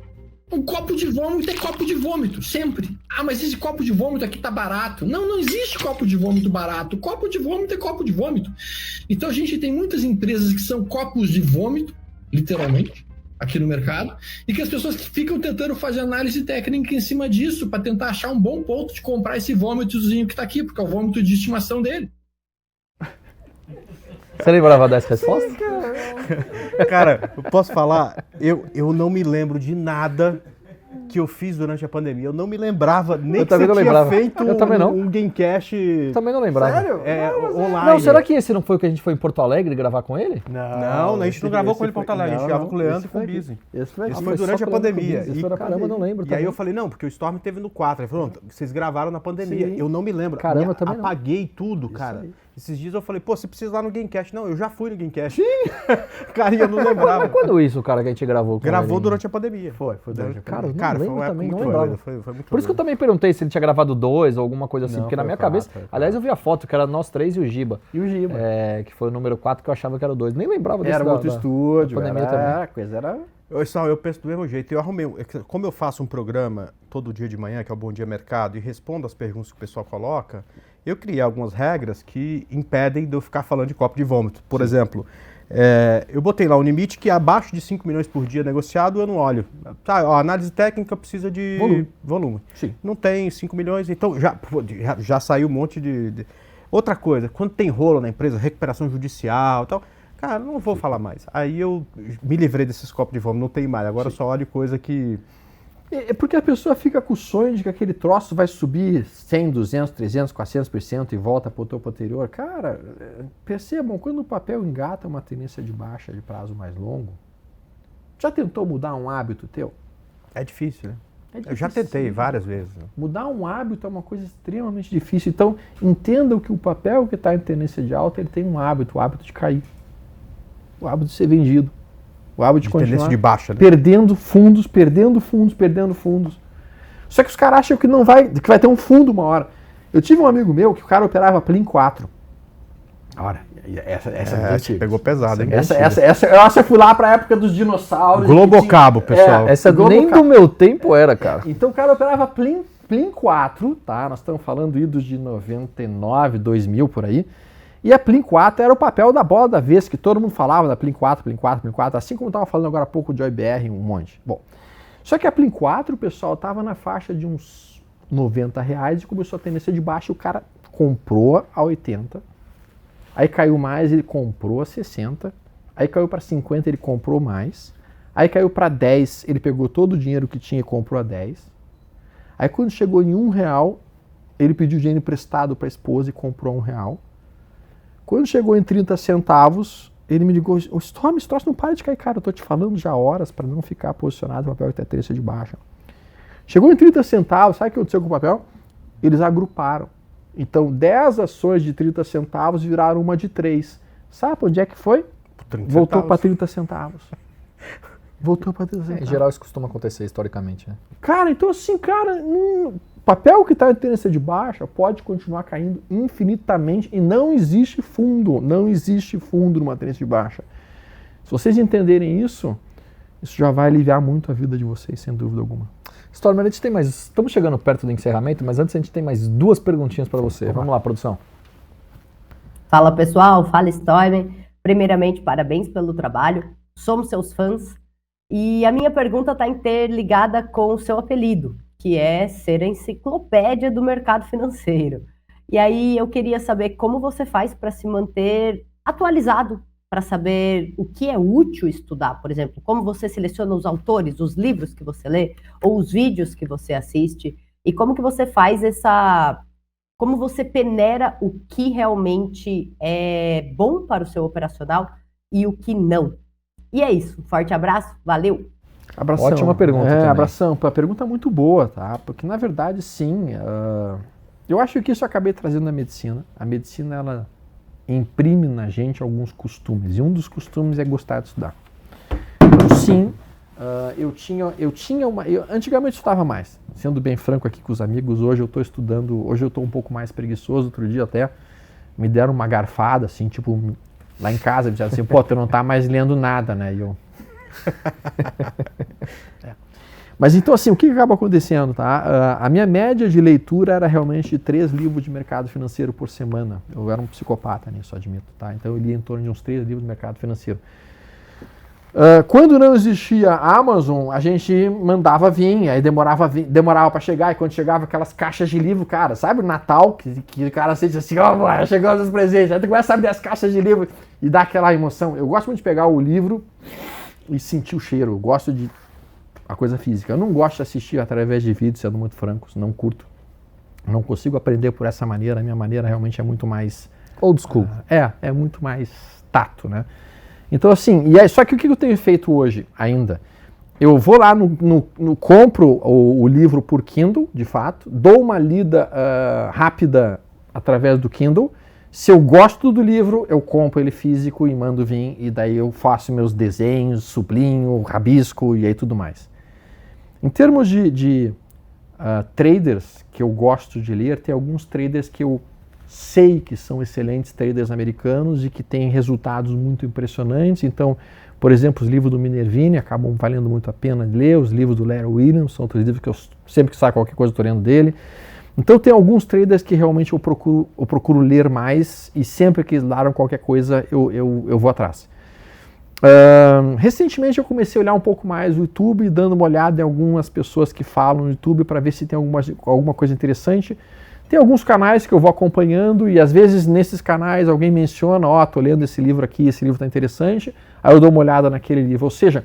Speaker 9: Um copo de vômito é copo de vômito, sempre. Ah, mas esse copo de vômito aqui tá barato. Não existe copo de vômito barato. Copo de vômito é copo de vômito. Então a gente tem muitas empresas que são copos de vômito, literalmente, aqui no mercado, e que as pessoas ficam tentando fazer análise técnica em cima disso para tentar achar um bom ponto de comprar esse vômitozinho que tá aqui, porque é o vômito de estimação dele.
Speaker 2: Você lembrava dessa resposta?
Speaker 1: Cara, eu posso falar, eu não me lembro de nada que eu fiz durante a pandemia. Eu não me lembrava, nem que você tinha feito um Gamecast.
Speaker 2: Também não lembrava.
Speaker 3: Sério?
Speaker 1: Online.
Speaker 2: Não, será que esse não foi o que a gente foi em Porto Alegre gravar com ele?
Speaker 1: Não, a gente não gravou com ele em Porto Alegre, a gente gravou com o Leandro e com o Bizzi.
Speaker 3: Esse foi
Speaker 1: durante a pandemia.
Speaker 3: Caramba, não lembro.
Speaker 1: E aí eu falei, não, porque o Storm teve no 4. Ele falou, vocês gravaram na pandemia.
Speaker 3: Sim.
Speaker 1: Eu não me lembro.
Speaker 3: Caramba, também não.
Speaker 1: Apaguei tudo, cara. Aí. Esses dias eu falei, pô, você precisa ir lá no Gamecast. Não, eu já fui no Gamecast. Cara, eu não lembrava.
Speaker 2: Mas quando isso, cara, que a gente gravou com
Speaker 1: Gravou
Speaker 2: ele?
Speaker 1: durante a pandemia.
Speaker 3: Foi durante a
Speaker 2: pandemia.
Speaker 3: Cara,
Speaker 2: não lembro também, não
Speaker 1: muito
Speaker 2: lembrava.
Speaker 1: doido, foi muito
Speaker 2: Por isso que eu também perguntei se ele tinha gravado 2 ou alguma coisa assim,
Speaker 3: Não,
Speaker 2: porque na
Speaker 3: foi
Speaker 2: minha
Speaker 3: 4,
Speaker 2: cabeça...
Speaker 3: foi 4.
Speaker 2: Aliás, eu vi a foto, que era nós 3 e o Giba.
Speaker 3: E o Giba.
Speaker 2: Que foi o número 4, que eu achava que era o 2. Nem lembrava desse.
Speaker 3: Era outro estúdio,
Speaker 2: pandemia
Speaker 3: a coisa era...
Speaker 1: Eu penso do mesmo jeito. Eu arrumei, como eu faço um programa todo dia de manhã, que é o Bom Dia Mercado, e respondo as perguntas que o pessoal coloca, eu criei algumas regras que impedem de eu ficar falando de copo de vômito. Por exemplo, eu botei lá um limite que abaixo de 5 milhões por dia negociado, eu não olho. Tá, a análise técnica precisa de volume.
Speaker 3: Sim.
Speaker 1: Não tem 5 milhões, então já saiu um monte de... Outra coisa, quando tem rolo na empresa, recuperação judicial e tal... Cara, não vou falar mais. Aí eu me livrei desses copos de vômito, não tem mais. Agora eu só olho coisa que...
Speaker 3: É porque a pessoa fica com o sonho de que aquele troço vai subir 100, 200, 300, 400% e volta para o topo anterior. Cara, percebam, quando o papel engata uma tendência de baixa de prazo mais longo, já tentou mudar um hábito teu?
Speaker 1: É difícil, né?
Speaker 3: É
Speaker 1: eu já tentei várias vezes. Né?
Speaker 3: Mudar um hábito é uma coisa extremamente difícil. Então, entendam que o papel que está em tendência de alta, ele tem um hábito, o hábito de cair. O hábito de ser vendido. O hábito de continuar
Speaker 1: tendência de baixa, né?
Speaker 3: perdendo fundos. Só que os caras acham que que vai ter um fundo uma hora. Eu tive um amigo meu que o cara operava Plin 4. Ora, essa
Speaker 1: pegou pesado, hein?
Speaker 3: Essa eu fui lá para a época dos dinossauros.
Speaker 1: Globocabo, pessoal.
Speaker 2: Essa nem do meu tempo era, cara.
Speaker 3: Então o cara operava Plin 4, tá? Nós estamos falando idos de 99, 2000 por aí. E a Plin 4 era o papel da bola da vez, que todo mundo falava da Plin 4, assim como eu estava falando agora há pouco de OIBR, um monte. Bom, só que a Plin 4, o pessoal estava na faixa de uns R$90 e começou a tendência de baixa, e o cara comprou a 80, aí caiu mais, ele comprou a 60, aí caiu para 50, ele comprou mais, aí caiu para 10, ele pegou todo o dinheiro que tinha e comprou a 10, aí quando chegou em R$1, ele pediu dinheiro emprestado para a esposa e comprou R$1. Quando chegou em 30 centavos, ele me ligou, o Storm, esse troço não para de cair, cara, eu tô te falando já há horas para não ficar posicionado no papel que tem tendência de baixa. Chegou em 30 centavos, sabe o que aconteceu com o papel? Eles agruparam. Então, 10 ações de 30 centavos viraram uma de 3. Sabe onde é que foi? Voltou para 30 centavos. Voltou para 30 centavos.
Speaker 2: Em geral, isso costuma acontecer historicamente, né?
Speaker 3: Cara, então assim, papel que está em tendência de baixa pode continuar caindo infinitamente e não existe fundo numa tendência de baixa. Se vocês entenderem isso, Isso já vai aliviar muito a vida de vocês, sem dúvida alguma.
Speaker 2: Stormer, a gente tem mais... Estamos chegando perto do encerramento, mas antes a gente tem mais 2 perguntinhas para você. Vamos lá, produção.
Speaker 10: Fala pessoal, fala Stormer. Primeiramente, parabéns pelo trabalho. Somos seus fãs. E a minha pergunta está interligada com o seu apelido, que é ser a enciclopédia do mercado financeiro. E aí eu queria saber como você faz para se manter atualizado, para saber o que é útil estudar, por exemplo, como você seleciona os autores, os livros que você lê, ou os vídeos que você assiste, e como que você faz como você peneira o que realmente é bom para o seu operacional e o que não. E é isso, forte abraço, valeu!
Speaker 3: Abração.
Speaker 2: Ótima pergunta também.
Speaker 3: Abração, a pergunta é muito boa, tá? Porque na verdade sim, eu acho que isso eu acabei trazendo na medicina. A medicina, ela imprime na gente alguns costumes, e um dos costumes é gostar de estudar. Então sim, antigamente eu estudava mais, sendo bem franco aqui com os amigos, hoje eu estou um pouco mais preguiçoso. Outro dia até me deram uma garfada, assim, tipo, lá em casa, disseram assim, pô, tu não tá mais lendo nada, né? E eu... Mas então assim, o que acaba acontecendo, tá? A minha média de leitura era realmente 3 livros de mercado financeiro por semana. Eu era um psicopata nisso, admito, tá? Então eu lia em torno de uns 3 livros de mercado financeiro. Quando não existia a Amazon, a gente mandava vir, aí demorava para chegar, e quando chegava aquelas caixas de livro, cara, sabe o Natal, que o cara sente assim, ó, chegou os presentes, aí tu começa a abrir as caixas de livro e dá aquela emoção. Eu gosto muito de pegar o livro e sentir o cheiro, eu gosto de a coisa física. Eu não gosto de assistir através de vídeos, sendo muito francos, não curto. Não consigo aprender por essa maneira, a minha maneira realmente é muito mais...
Speaker 2: Old school.
Speaker 3: É muito mais tato, né? Então assim, só que o que eu tenho feito hoje ainda? Eu vou lá, compro o livro por Kindle, de fato, dou uma lida rápida através do Kindle. Se eu gosto do livro, eu compro ele físico e mando vir, e daí eu faço meus desenhos, sublinho, rabisco e aí tudo mais. Em termos de traders que eu gosto de ler, tem alguns traders que eu sei que são excelentes traders americanos e que têm resultados muito impressionantes. Então, por exemplo, os livros do Minervini acabam valendo muito a pena de ler, os livros do Larry Williams são outros livros que eu sempre que sai qualquer coisa estou lendo dele. Então tem alguns traders que realmente eu procuro ler mais, e sempre que eles laram qualquer coisa eu vou atrás. Recentemente eu comecei a olhar um pouco mais o YouTube, dando uma olhada em algumas pessoas que falam no YouTube para ver se tem alguma coisa interessante. Tem alguns canais que eu vou acompanhando, e às vezes nesses canais alguém menciona, tô lendo esse livro aqui, esse livro está interessante, aí eu dou uma olhada naquele livro. Ou seja,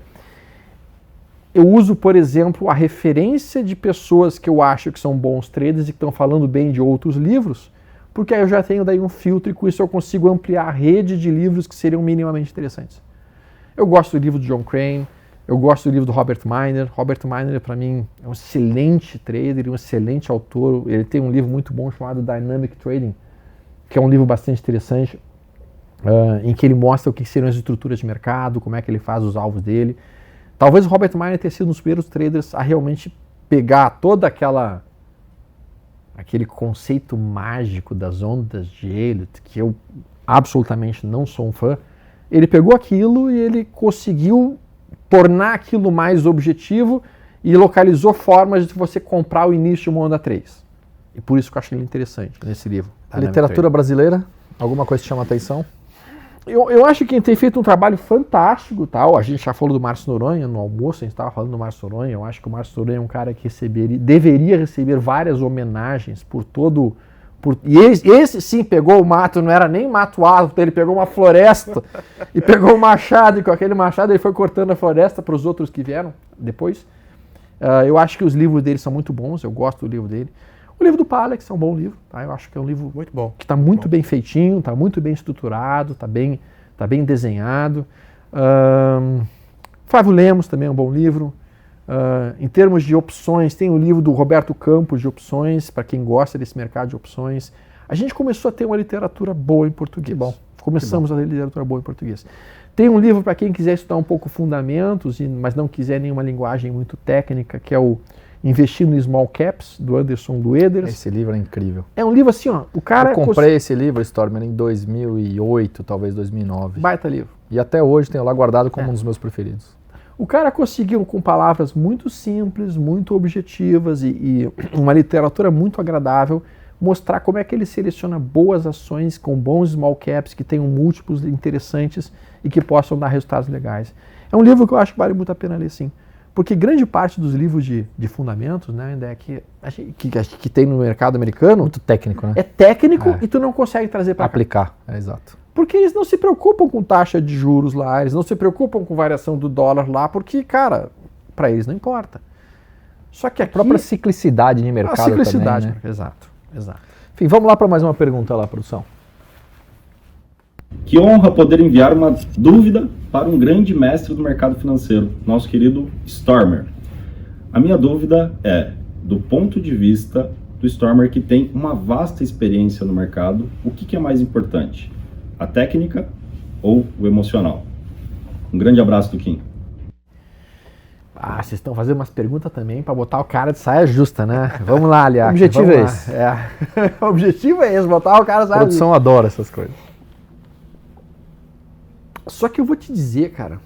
Speaker 3: eu uso, por exemplo, a referência de pessoas que eu acho que são bons traders e que estão falando bem de outros livros, porque aí eu já tenho daí um filtro, e com isso eu consigo ampliar a rede de livros que seriam minimamente interessantes. Eu gosto do livro do John Crane, eu gosto do livro do Robert Miner. Robert Miner, para mim, é um excelente trader, um excelente autor. Ele tem um livro muito bom chamado Dynamic Trading, que é um livro bastante interessante, em que ele mostra o que seriam as estruturas de mercado, como é que ele faz os alvos dele. Talvez o Robert Miner tenha sido um dos primeiros traders a realmente pegar toda aquele conceito mágico das ondas de Elliott, que eu absolutamente não sou um fã. Ele pegou aquilo e ele conseguiu tornar aquilo mais objetivo e localizou formas de você comprar o início de uma onda 3. E por isso que eu acho ele interessante nesse livro.
Speaker 2: Literatura brasileira? Alguma coisa que chama a atenção?
Speaker 3: Eu acho que quem tem feito um trabalho fantástico, tal. A gente já falou do Márcio Noronha no almoço, a gente estava falando do Márcio Noronha. Eu acho que o Márcio Noronha é um cara que deveria receber várias homenagens por todo... E esse sim pegou o mato, não era nem mato alto, ele pegou uma floresta e pegou um machado, e com aquele machado ele foi cortando a floresta para os outros que vieram depois. Eu acho que os livros dele são muito bons, eu gosto do livro dele. O livro do Palex é um bom livro, tá? Eu acho que é um livro muito bom, que está muito bem feitinho, está muito bem estruturado, está bem desenhado. Flávio Lemos também é um bom livro. Em termos de opções, tem o livro do Roberto Campos de opções, para quem gosta desse mercado de opções. A gente começou a ter uma literatura boa em português. Começamos a ter literatura boa em português. Tem um livro para quem quiser estudar um pouco fundamentos, mas não quiser nenhuma linguagem muito técnica, que é o Investir no Small Caps, do Anderson Lueders.
Speaker 2: Esse livro é incrível.
Speaker 3: É um livro assim, o cara...
Speaker 2: Eu comprei esse livro, Stormer, em 2008, talvez 2009.
Speaker 3: Baita livro.
Speaker 2: E até hoje tenho lá guardado como um dos meus preferidos.
Speaker 3: O cara conseguiu, com palavras muito simples, muito objetivas e uma literatura muito agradável, mostrar como é que ele seleciona boas ações com bons small caps que tenham múltiplos interessantes e que possam dar resultados legais. É um livro que eu acho que vale muito a pena ler, sim. Porque grande parte dos livros de fundamentos, né, ainda é que tem no mercado americano...
Speaker 2: Muito técnico, né?
Speaker 3: É técnico e tu não consegue trazer para
Speaker 2: aplicar. Exato.
Speaker 3: Porque eles não se preocupam com taxa de juros lá, eles não se preocupam com variação do dólar lá, porque, cara, para eles não importa. Só que aqui...
Speaker 2: A própria ciclicidade de mercado também,
Speaker 3: ciclicidade,
Speaker 2: né?
Speaker 3: Exato.
Speaker 2: Enfim, vamos lá para mais uma pergunta lá, produção.
Speaker 11: Que honra poder enviar uma dúvida para um grande mestre do mercado financeiro, nosso querido Stormer. A minha dúvida é, do ponto de vista do Stormer, que tem uma vasta experiência no mercado, o que é mais importante? A técnica ou o emocional? Um grande abraço do Kim.
Speaker 3: Vocês estão fazendo umas perguntas também para botar o cara de saia justa, né? Vamos lá, aliás.
Speaker 2: O objetivo é esse.
Speaker 3: O objetivo é esse, botar o cara de saia justa.
Speaker 2: A produção adora essas coisas.
Speaker 3: Só que eu vou te dizer, cara,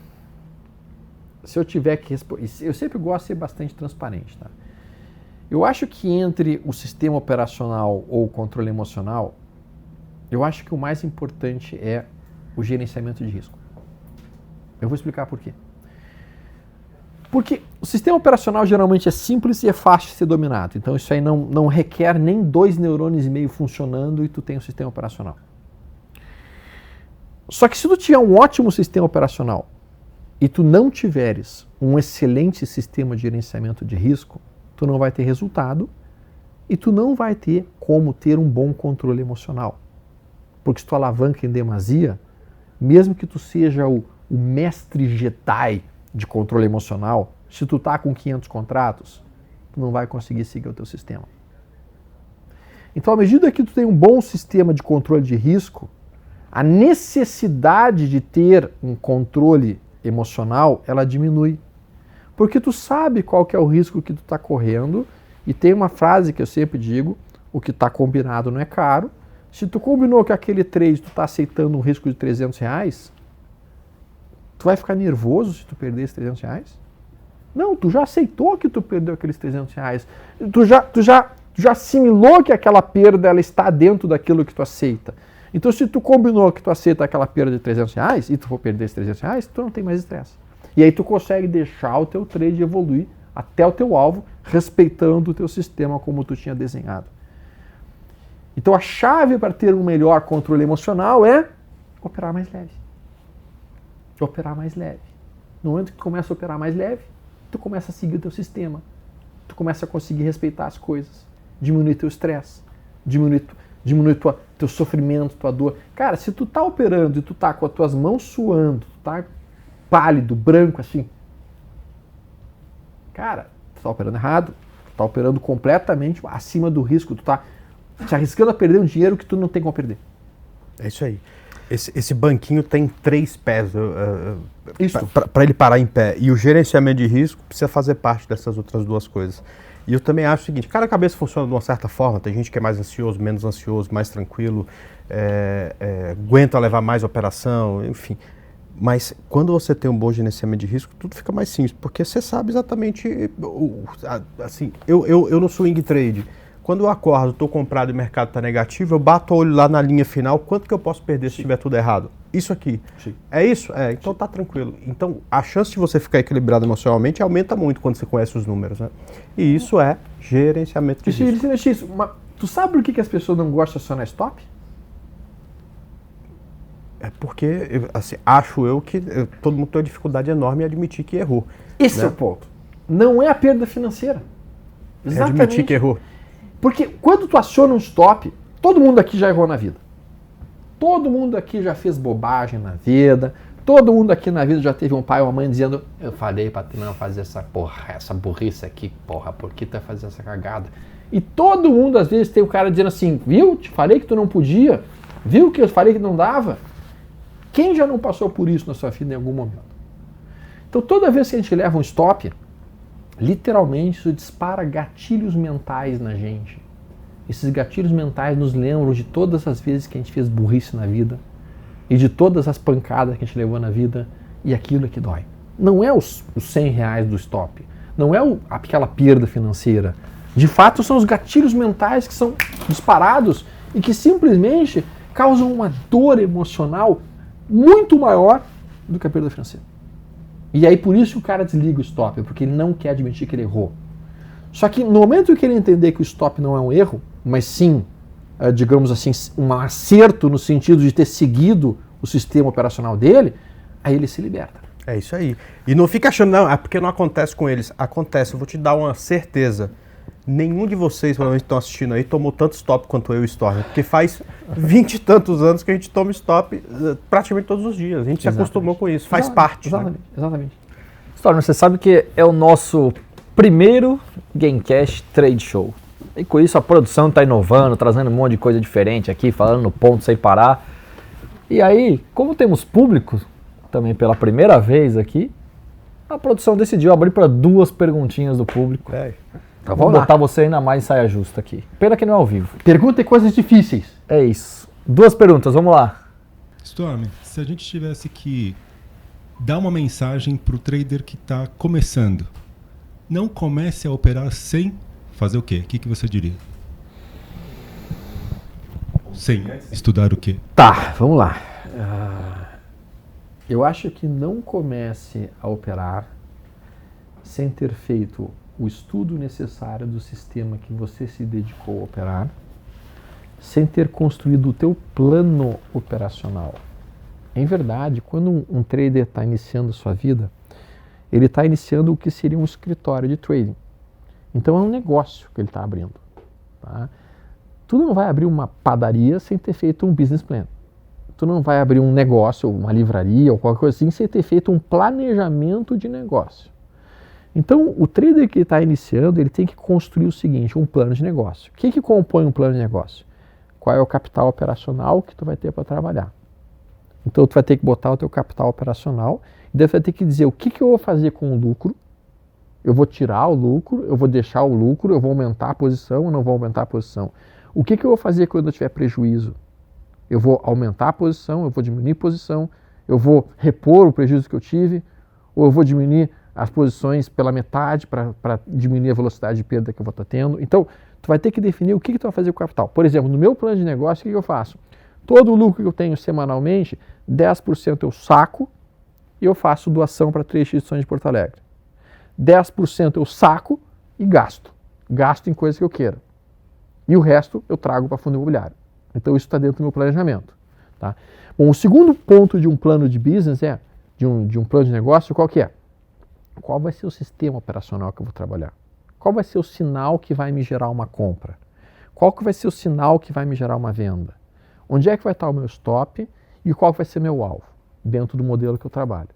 Speaker 3: se eu tiver que responder, eu sempre gosto de ser bastante transparente, tá? Eu acho que entre o sistema operacional ou o controle emocional, eu acho que o mais importante é o gerenciamento de risco. Eu vou explicar por quê. Porque o sistema operacional geralmente é simples e é fácil de ser dominado. Então isso aí não requer nem 2,5 neurônios funcionando e tu tem um sistema operacional. Só que se tu tiver um ótimo sistema operacional e tu não tiveres um excelente sistema de gerenciamento de risco, tu não vai ter resultado e tu não vai ter como ter um bom controle emocional. Porque se tu alavanca em demasia, mesmo que tu seja o mestre Jedi de controle emocional, se tu tá com 500 contratos, tu não vai conseguir seguir o teu sistema. Então, à medida que tu tem um bom sistema de controle de risco, a necessidade de ter um controle emocional, ela diminui. Porque tu sabe qual que é o risco que tu está correndo, e tem uma frase que eu sempre digo, o que está combinado não é caro. Se tu combinou que aquele trade tu está aceitando um risco de R$300, tu vai ficar nervoso se tu perder esses R$300? Não, tu já aceitou que tu perdeu aqueles R$300. Tu já assimilou que aquela perda ela está dentro daquilo que tu aceita. Então, se tu combinou que tu aceita aquela perda de R$300 e tu for perder esses R$300, tu não tem mais estresse. E aí tu consegue deixar o teu trade evoluir até o teu alvo, respeitando o teu sistema como tu tinha desenhado. Então, a chave para ter um melhor controle emocional é operar mais leve. Operar mais leve. No momento que tu começa a operar mais leve, tu começa a seguir o teu sistema. Tu começa a conseguir respeitar as coisas. Diminuir teu estresse. Diminuir teu sofrimento, tua dor. Cara, se tu tá operando e tu tá com as tuas mãos suando, tu tá pálido, branco assim, cara, tu tá operando errado, tu tá operando completamente acima do risco, tu tá te arriscando a perder um dinheiro que tu não tem como perder.
Speaker 1: É isso aí. Esse banquinho tem 3 pés para ele parar em pé. E o gerenciamento de risco precisa fazer parte dessas outras 2 coisas. E eu também acho o seguinte, cada cabeça funciona de uma certa forma, tem gente que é mais ansioso, menos ansioso, mais tranquilo, aguenta levar mais operação, enfim. Mas quando você tem um bom gerenciamento de risco, tudo fica mais simples, porque você sabe exatamente, assim, eu no swing trade, quando eu acordo, estou comprado e o mercado está negativo, eu bato o olho lá na linha final, quanto que eu posso perder se tiver tudo errado? Isso aqui. Sim. É isso? Então tá tranquilo. Então a chance de você ficar equilibrado emocionalmente aumenta muito quando você conhece os números, né? E isso é gerenciamento de risco.
Speaker 3: Tu sabe por que as pessoas não gostam de acionar stop?
Speaker 1: É porque, assim, acho eu que todo mundo tem uma dificuldade enorme em admitir que errou.
Speaker 3: Esse é o ponto. Não é a perda financeira. Exatamente.
Speaker 1: É admitir que errou.
Speaker 3: Porque quando tu aciona um stop, todo mundo aqui já errou na vida. Todo mundo aqui já fez bobagem na vida. Todo mundo aqui na vida já teve um pai ou uma mãe dizendo: eu falei pra tu não fazer essa burrice aqui, porra, por que tu vai fazer essa cagada? E todo mundo às vezes tem o cara dizendo assim: viu, te falei que tu não podia, viu que eu falei que não dava. Quem já não passou por isso na sua vida em algum momento? Então toda vez que a gente leva um stop, literalmente isso dispara gatilhos mentais na gente. Esses gatilhos mentais nos lembram de todas as vezes que a gente fez burrice na vida e de todas as pancadas que a gente levou na vida, e aquilo é que dói. não é os R$100 do stop, não é aquela perda financeira. De fato, são os gatilhos mentais que são disparados e que simplesmente causam uma dor emocional muito maior do que a perda financeira. E aí por isso que o cara desliga o stop, porque ele não quer admitir que ele errou. Só que no momento que ele entender que o stop não é um erro, mas sim, digamos assim, um acerto no sentido de ter seguido o sistema operacional dele, aí ele se liberta.
Speaker 1: É isso aí. E não fica achando, não, é porque não acontece com eles. Acontece, eu vou te dar uma certeza. Nenhum de vocês, provavelmente, estão assistindo aí, tomou tanto stop quanto eu e o Stormer. Porque faz 20 e tantos anos que a gente toma stop praticamente todos os dias. A gente se acostumou com isso, faz parte.
Speaker 3: Exatamente,
Speaker 1: né?
Speaker 3: exatamente.
Speaker 2: Stormer, você sabe que é o nosso primeiro Gamecast Trade Show. E com isso a produção está inovando, trazendo um monte de coisa diferente aqui, falando no ponto sem parar. E aí, como temos público também pela primeira vez aqui, a produção decidiu abrir para 2 perguntinhas do público.
Speaker 3: Então,
Speaker 2: Vou botar você ainda mais em saia justa aqui. Pena que não é ao vivo.
Speaker 3: Perguntem coisas difíceis.
Speaker 2: É isso. 2 perguntas, vamos lá.
Speaker 6: Storm, se a gente tivesse que dar uma mensagem para o trader que está começando, não comece a operar sem fazer o quê? O que você diria? Sem estudar o quê?
Speaker 3: Tá, vamos lá. Eu acho que não comece a operar sem ter feito o estudo necessário do sistema que você se dedicou a operar, sem ter construído o teu plano operacional. Em verdade, quando um trader está iniciando sua vida, ele está iniciando o que seria um escritório de trading. Então é um negócio que ele está abrindo. Tá? Tu não vai abrir uma padaria sem ter feito um business plan. Tu não vai abrir um negócio, uma livraria ou qualquer coisa assim, sem ter feito um planejamento de negócio. Então, o trader que está iniciando, ele tem que construir o seguinte, um plano de negócio. O que compõe um plano de negócio? Qual é o capital operacional que tu vai ter para trabalhar? Então, tu vai ter que botar o teu capital operacional e daí tu vai ter que dizer o que eu vou fazer com o lucro. Eu vou tirar o lucro, eu vou deixar o lucro, eu vou aumentar a posição ou não vou aumentar a posição. O que eu vou fazer quando eu tiver prejuízo? Eu vou aumentar a posição, eu vou diminuir a posição, eu vou repor o prejuízo que eu tive, ou eu vou diminuir as posições pela metade para diminuir a velocidade de perda que eu vou estar tendo. Então, tu vai ter que definir o que tu vai fazer com o capital. Por exemplo, no meu plano de negócio, o que eu faço? Todo o lucro que eu tenho semanalmente, 10% eu saco e eu faço doação para 3 instituições de Porto Alegre. 10% eu saco e gasto. Gasto em coisas que eu queira. E o resto eu trago para fundo imobiliário. Então isso está dentro do meu planejamento. Tá? Bom, o segundo ponto de um plano de business de um plano de negócio, qual que é? Qual vai ser o sistema operacional que eu vou trabalhar? Qual vai ser o sinal que vai me gerar uma compra? Qual que vai ser o sinal que vai me gerar uma venda? Onde é que vai estar o meu stop e qual vai ser meu alvo dentro do modelo que eu trabalho?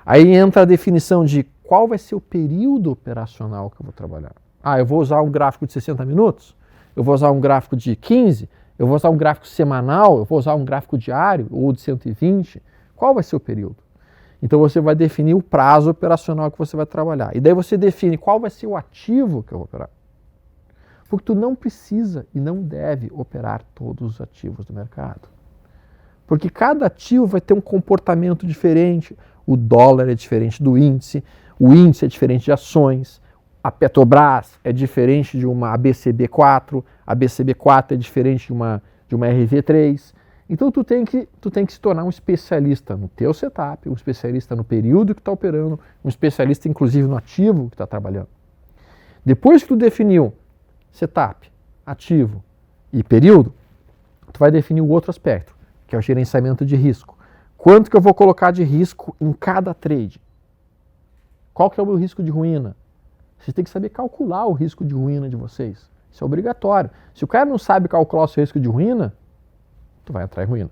Speaker 3: Aí entra a definição de qual vai ser o período operacional que eu vou trabalhar. Eu vou usar um gráfico de 60 minutos? Eu vou usar um gráfico de 15? Eu vou usar um gráfico semanal? Eu vou usar um gráfico diário ou de 120? Qual vai ser o período? Então você vai definir o prazo operacional que você vai trabalhar. E daí você define qual vai ser o ativo que eu vou operar. Porque tu não precisa e não deve operar todos os ativos do mercado. Porque cada ativo vai ter um comportamento diferente. O dólar é diferente do índice, o índice é diferente de ações, a Petrobras é diferente de uma ABCB4, a ABCB4 é diferente de uma RV3. Então tu tem que se tornar um especialista no teu setup, um especialista no período que está operando, um especialista inclusive no ativo que está trabalhando. Depois que tu definiu setup, ativo e período, tu vai definir o outro aspecto, que é o gerenciamento de risco. Quanto que eu vou colocar de risco em cada trade? Qual que é o meu risco de ruína? Vocês têm que saber calcular o risco de ruína de vocês. Isso é obrigatório. Se o cara não sabe calcular o seu risco de ruína, tu vai entrar em ruína.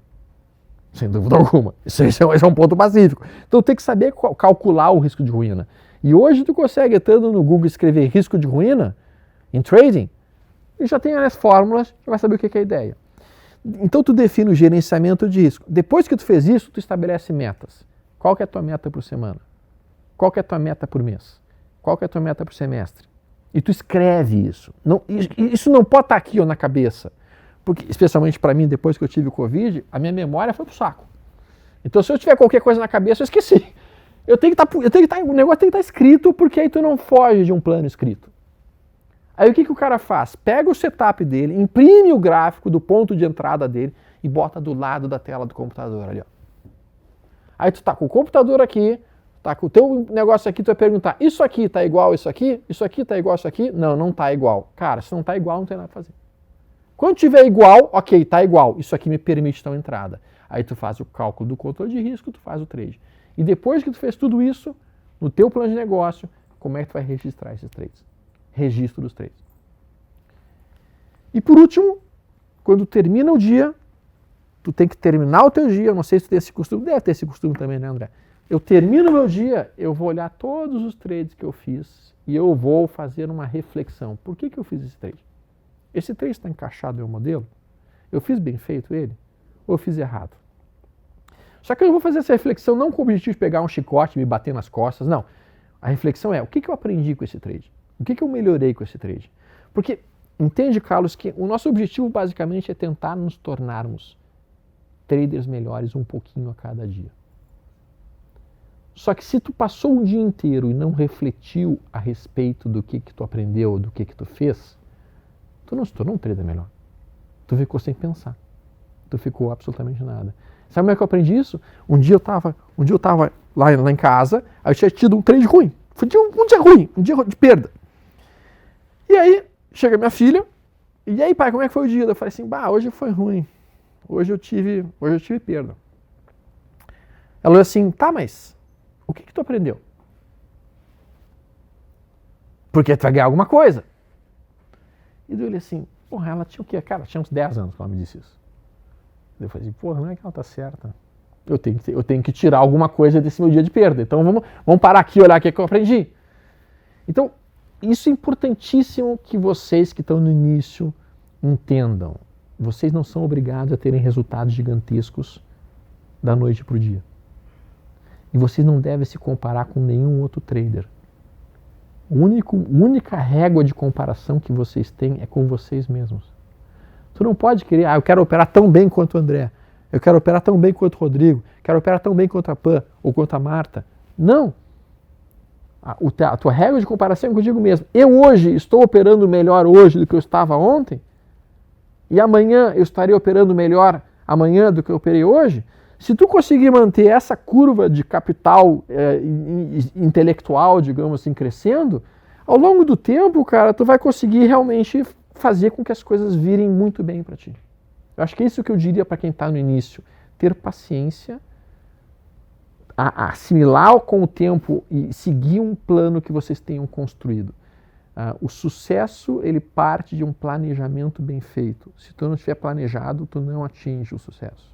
Speaker 3: Sem dúvida alguma. Esse é um ponto pacífico. Então tem que saber calcular o risco de ruína. E hoje tu consegue, entrando no Google, escrever risco de ruína em trading, e já tem as fórmulas, já vai saber o que é a ideia. Então tu define o gerenciamento de risco. Depois que tu fez isso, tu estabelece metas. Qual que é a tua meta por semana? Qual que é a tua meta por mês? Qual que é a tua meta por semestre? E tu escreve isso. Isso não pode estar aqui na cabeça. Porque, especialmente para mim, depois que eu tive o Covid, a minha memória foi pro saco. Então se eu tiver qualquer coisa na cabeça, eu esqueci. o negócio tem que estar escrito, porque aí tu não foge de um plano escrito. Aí o que o cara faz? Pega o setup dele, imprime o gráfico do ponto de entrada dele e bota do lado da tela do computador ali, ó. Aí tu tá com o computador aqui, tá com o teu negócio aqui, tu vai perguntar, isso aqui tá igual a isso aqui? Isso aqui tá igual a isso aqui? Não, não tá igual. Cara, se não tá igual, não tem nada pra fazer. Quando tiver igual, ok, tá igual. Isso aqui me permite tal entrada. Aí tu faz o cálculo do controle de risco, tu faz o trade. E depois que tu fez tudo isso, no teu plano de negócio, como é que tu vai registrar esses trades? Registro dos trades. E por último, quando termina o dia, tu tem que terminar o teu dia, eu não sei se tu tem esse costume, deve ter esse costume também, né, André? Eu termino o meu dia, eu vou olhar todos os trades que eu fiz e eu vou fazer uma reflexão. Por que eu fiz esse trade? Esse trade está encaixado no meu modelo? Eu fiz bem feito ele? Ou eu fiz errado? Só que eu não vou fazer essa reflexão não com o objetivo de pegar um chicote e me bater nas costas, não. A reflexão é, o que eu aprendi com esse trade? O que eu melhorei com esse trade? Porque, entende, Carlos, que o nosso objetivo basicamente é tentar nos tornarmos traders melhores um pouquinho a cada dia. Só que se tu passou o dia inteiro e não refletiu a respeito do que tu aprendeu, do que tu fez, tu não se tornou um trader melhor. Tu ficou sem pensar. Tu ficou absolutamente nada. Sabe como é que eu aprendi isso? Um dia eu tava lá em casa, aí eu tinha tido um trade ruim. Foi um dia ruim, um dia de perda. E aí, chega minha filha, e aí, pai, como é que foi o dia? Eu falei assim, hoje foi ruim. Hoje eu tive perda. Ela falou assim, tá, mas o que tu aprendeu? Porque tu vai ganhar alguma coisa. E eu olhei assim, porra, ela tinha o quê? Cara, tinha uns 10 anos que ela me disse isso. Eu falei assim, porra, não é que ela tá certa. Eu tenho que tirar alguma coisa desse meu dia de perda. Então vamos parar aqui e olhar o que eu aprendi. Então, isso é importantíssimo que vocês que estão no início entendam. Vocês não são obrigados a terem resultados gigantescos da noite para o dia. E vocês não devem se comparar com nenhum outro trader. A única régua de comparação que vocês têm é com vocês mesmos. Tu não pode querer, eu quero operar tão bem quanto o André, eu quero operar tão bem quanto o Rodrigo, quero operar tão bem quanto a Pan ou quanto a Marta. Não! A tua régua de comparação é contigo mesmo. Eu hoje estou operando melhor hoje do que eu estava ontem, e amanhã eu estarei operando melhor amanhã do que eu operei hoje. Se tu conseguir manter essa curva de capital intelectual, digamos assim, crescendo, ao longo do tempo, cara, tu vai conseguir realmente fazer com que as coisas virem muito bem para ti. Eu acho que é isso que eu diria para quem está no início. Ter paciência, assimilar com o tempo e seguir um plano que vocês tenham construído. O sucesso, ele parte de um planejamento bem feito. Se tu não estiver planejado, tu não atinge o sucesso.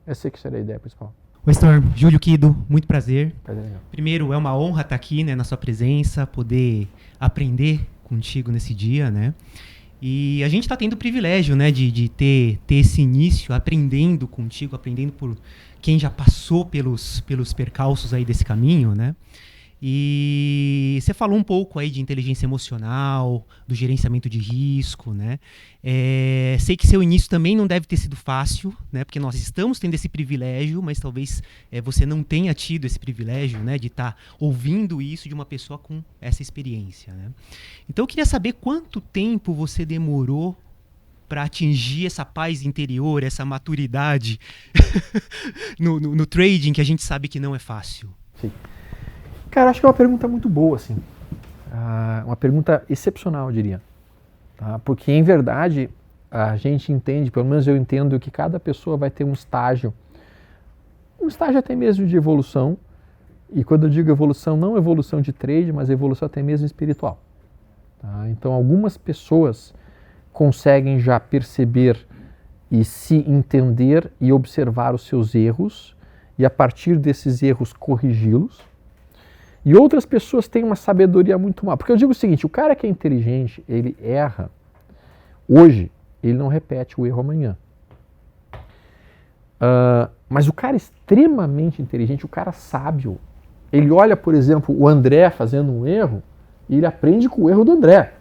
Speaker 3: Essa que será a ideia principal.
Speaker 12: Oi, Storm. Júlio Kido, muito prazer.
Speaker 3: Prazer.
Speaker 12: Primeiro, é uma honra estar aqui, né, na sua presença, poder aprender contigo nesse dia, né? E a gente está tendo o privilégio, né, de ter esse início aprendendo contigo, aprendendo por quem já passou pelos percalços aí desse caminho, né? E você falou um pouco aí de inteligência emocional, do gerenciamento de risco, né? Sei que seu início também não deve ter sido fácil, né? Porque nós estamos tendo esse privilégio, mas talvez você não tenha tido esse privilégio, né? De estar ouvindo isso de uma pessoa com essa experiência, né? Então eu queria saber quanto tempo você demorou para atingir essa paz interior, essa maturidade no trading, que a gente sabe que não é fácil.
Speaker 3: Sim. Cara, acho que é uma pergunta muito boa, assim. Uma pergunta excepcional, eu diria. Tá? Porque, em verdade, a gente entende, pelo menos eu entendo, que cada pessoa vai ter um estágio até mesmo de evolução. E quando eu digo evolução, não evolução de trade, mas evolução até mesmo espiritual. Tá? Então, algumas pessoas conseguem já perceber e se entender e observar os seus erros e, a partir desses erros, corrigi-los. E outras pessoas têm uma sabedoria muito maior. Porque eu digo o seguinte, o cara que é inteligente, ele erra hoje, ele não repete o erro amanhã. Mas o cara extremamente inteligente, o cara sábio, ele olha, por exemplo, o André fazendo um erro e ele aprende com o erro do André.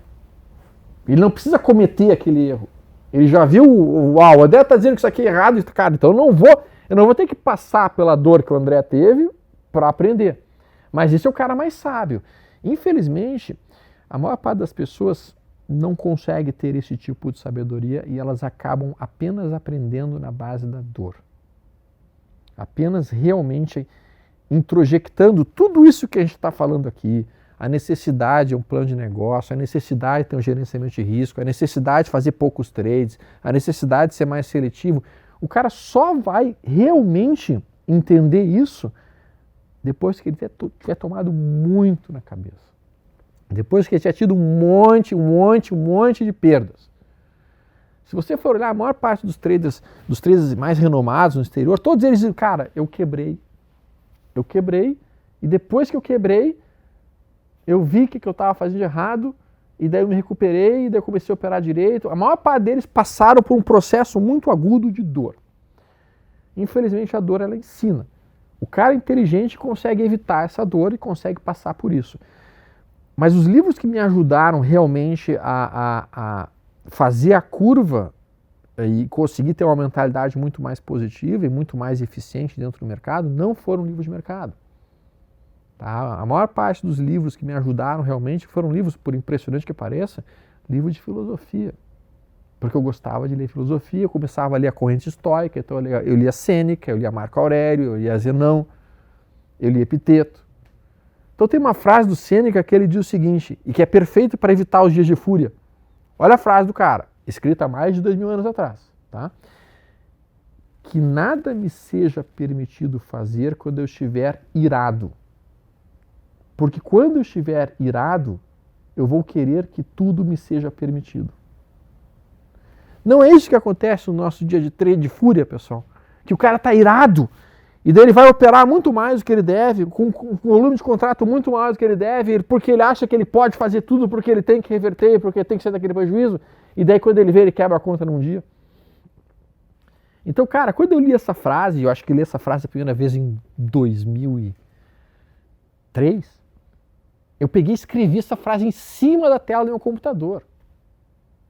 Speaker 3: Ele não precisa cometer aquele erro. Ele já viu, o André está dizendo que isso aqui é errado, cara, então eu não vou ter que passar pela dor que o André teve para aprender. Mas esse é o cara mais sábio. Infelizmente, a maior parte das pessoas não consegue ter esse tipo de sabedoria e elas acabam apenas aprendendo na base da dor. Apenas realmente introjectando tudo isso que a gente está falando aqui, a necessidade de um plano de negócio, a necessidade de ter um gerenciamento de risco, a necessidade de fazer poucos trades, a necessidade de ser mais seletivo. O cara só vai realmente entender isso depois que ele tiver tomado muito na cabeça. Depois que ele tiver tido um monte de perdas. Se você for olhar a maior parte dos traders mais renomados no exterior, todos eles dizem, cara, eu quebrei, e depois que eu quebrei, eu vi o que eu estava fazendo de errado, e daí eu me recuperei, e daí eu comecei a operar direito. A maior parte deles passaram por um processo muito agudo de dor. Infelizmente, a dor, ela ensina. O cara inteligente consegue evitar essa dor e consegue passar por isso. Mas os livros que me ajudaram realmente a fazer a curva e conseguir ter uma mentalidade muito mais positiva e muito mais eficiente dentro do mercado não foram livros de mercado. Tá? A maior parte dos livros que me ajudaram realmente foram livros, por impressionante que pareça, livros de filosofia. Porque eu gostava de ler filosofia, eu começava a ler a corrente estoica, então eu lia Sêneca, eu lia Marco Aurélio, eu lia Zenão, eu lia Epiteto. Então tem uma frase do Sêneca que ele diz o seguinte, e que é perfeito para evitar os dias de fúria. Olha a frase do cara, escrita há mais de 2000 anos atrás. Tá? Que nada me seja permitido fazer quando eu estiver irado. Porque quando eu estiver irado, eu vou querer que tudo me seja permitido. Não é isso que acontece no nosso dia de trade de fúria, pessoal. Que o cara está irado. E daí ele vai operar muito mais do que ele deve, com volume de contrato muito maior do que ele deve, porque ele acha que ele pode fazer tudo, porque ele tem que reverter, porque tem que ser daquele prejuízo. E daí quando ele vê, ele quebra a conta num dia. Então, cara, quando eu li essa frase, eu acho que li essa frase a primeira vez em 2003, eu peguei e escrevi essa frase em cima da tela do meu computador.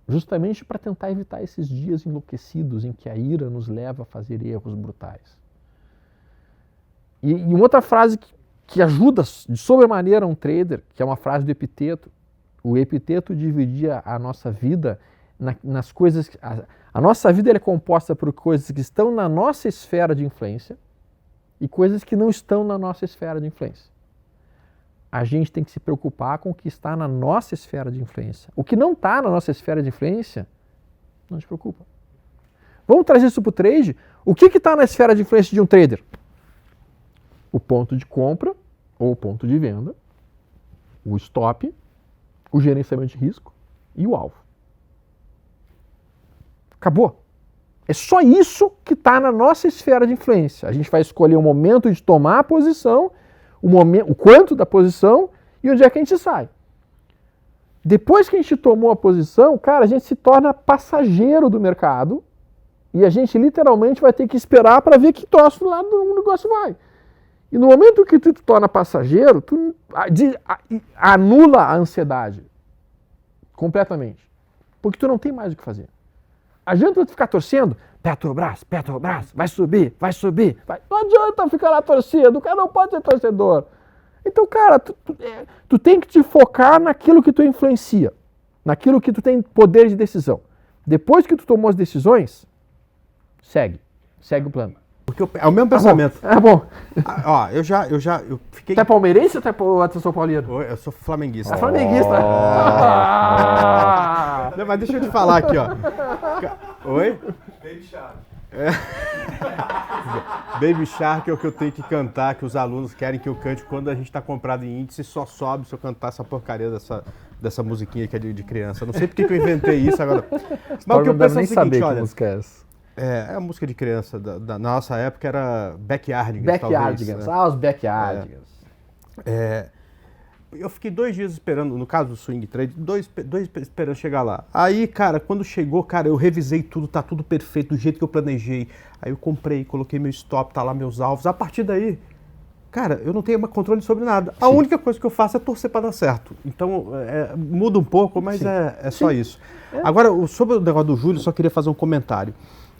Speaker 3: Justamente para tentar evitar esses dias enlouquecidos em que a ira nos leva a fazer erros brutais. E uma outra frase que ajuda de sobremaneira um trader, que é uma frase do Epiteto. O Epiteto dividia a nossa vida nas coisas... A nossa vida é composta por coisas que estão na nossa esfera de influência e coisas que não estão na nossa esfera de influência. A gente tem que se preocupar com o que está na nossa esfera de influência. O que não está na nossa esfera de influência, não te preocupa. Vamos trazer isso para o trade? O que está na esfera de influência de um trader? O ponto de compra ou o ponto de venda, o stop, o gerenciamento de risco e o alvo. Acabou. É só isso que está na nossa esfera de influência. A gente vai escolher o momento de tomar a posição, o quanto da posição e onde é que a gente sai. Depois que a gente tomou a posição, cara, a gente se torna passageiro do mercado e a gente literalmente vai ter que esperar para ver que troço do lado do negócio vai. E no momento que tu te torna passageiro, tu anula a ansiedade completamente. Porque tu não tem mais o que fazer. Adianta tu ficar torcendo? Petrobras, vai subir. Não adianta ficar lá torcendo, o cara não pode ser torcedor. Então, cara, tu tem que te focar naquilo que tu influencia, naquilo que tu tem poder de decisão. Depois que tu tomou as decisões, segue o plano.
Speaker 1: Porque é o mesmo pensamento.
Speaker 3: É bom.
Speaker 1: Ó, eu fiquei...
Speaker 3: Tu é palmeirense ou tu é São Paulino?
Speaker 1: Eu sou flamenguista.
Speaker 3: É flamenguista.
Speaker 1: Não, mas deixa eu te falar aqui, ó. Oi?
Speaker 13: Baby Shark.
Speaker 1: Baby Shark é o que eu tenho que cantar, que os alunos querem que eu cante quando a gente tá comprado em índice, só sobe se eu cantar essa porcaria dessa musiquinha que é de criança. Não sei porque que eu inventei isso agora.
Speaker 3: Mas o que eu penso é o seguinte, olha... Que música é essa?
Speaker 1: É a música de criança. Na nossa época era Backyardigans.
Speaker 3: Backyardigans,
Speaker 1: né?
Speaker 3: Os Backyardigans.
Speaker 1: Eu fiquei 2 dias esperando, no caso do swing trade, dois esperando chegar lá. Aí, cara, quando chegou, cara, eu revisei tudo, tá tudo perfeito, do jeito que eu planejei. Aí eu comprei, coloquei meu stop, tá lá meus alvos. A partir daí, cara, eu não tenho mais controle sobre nada. A única coisa que eu faço é torcer para dar certo. Então, muda um pouco, mas é só isso. Agora, sobre o negócio do Júlio, só queria fazer um comentário.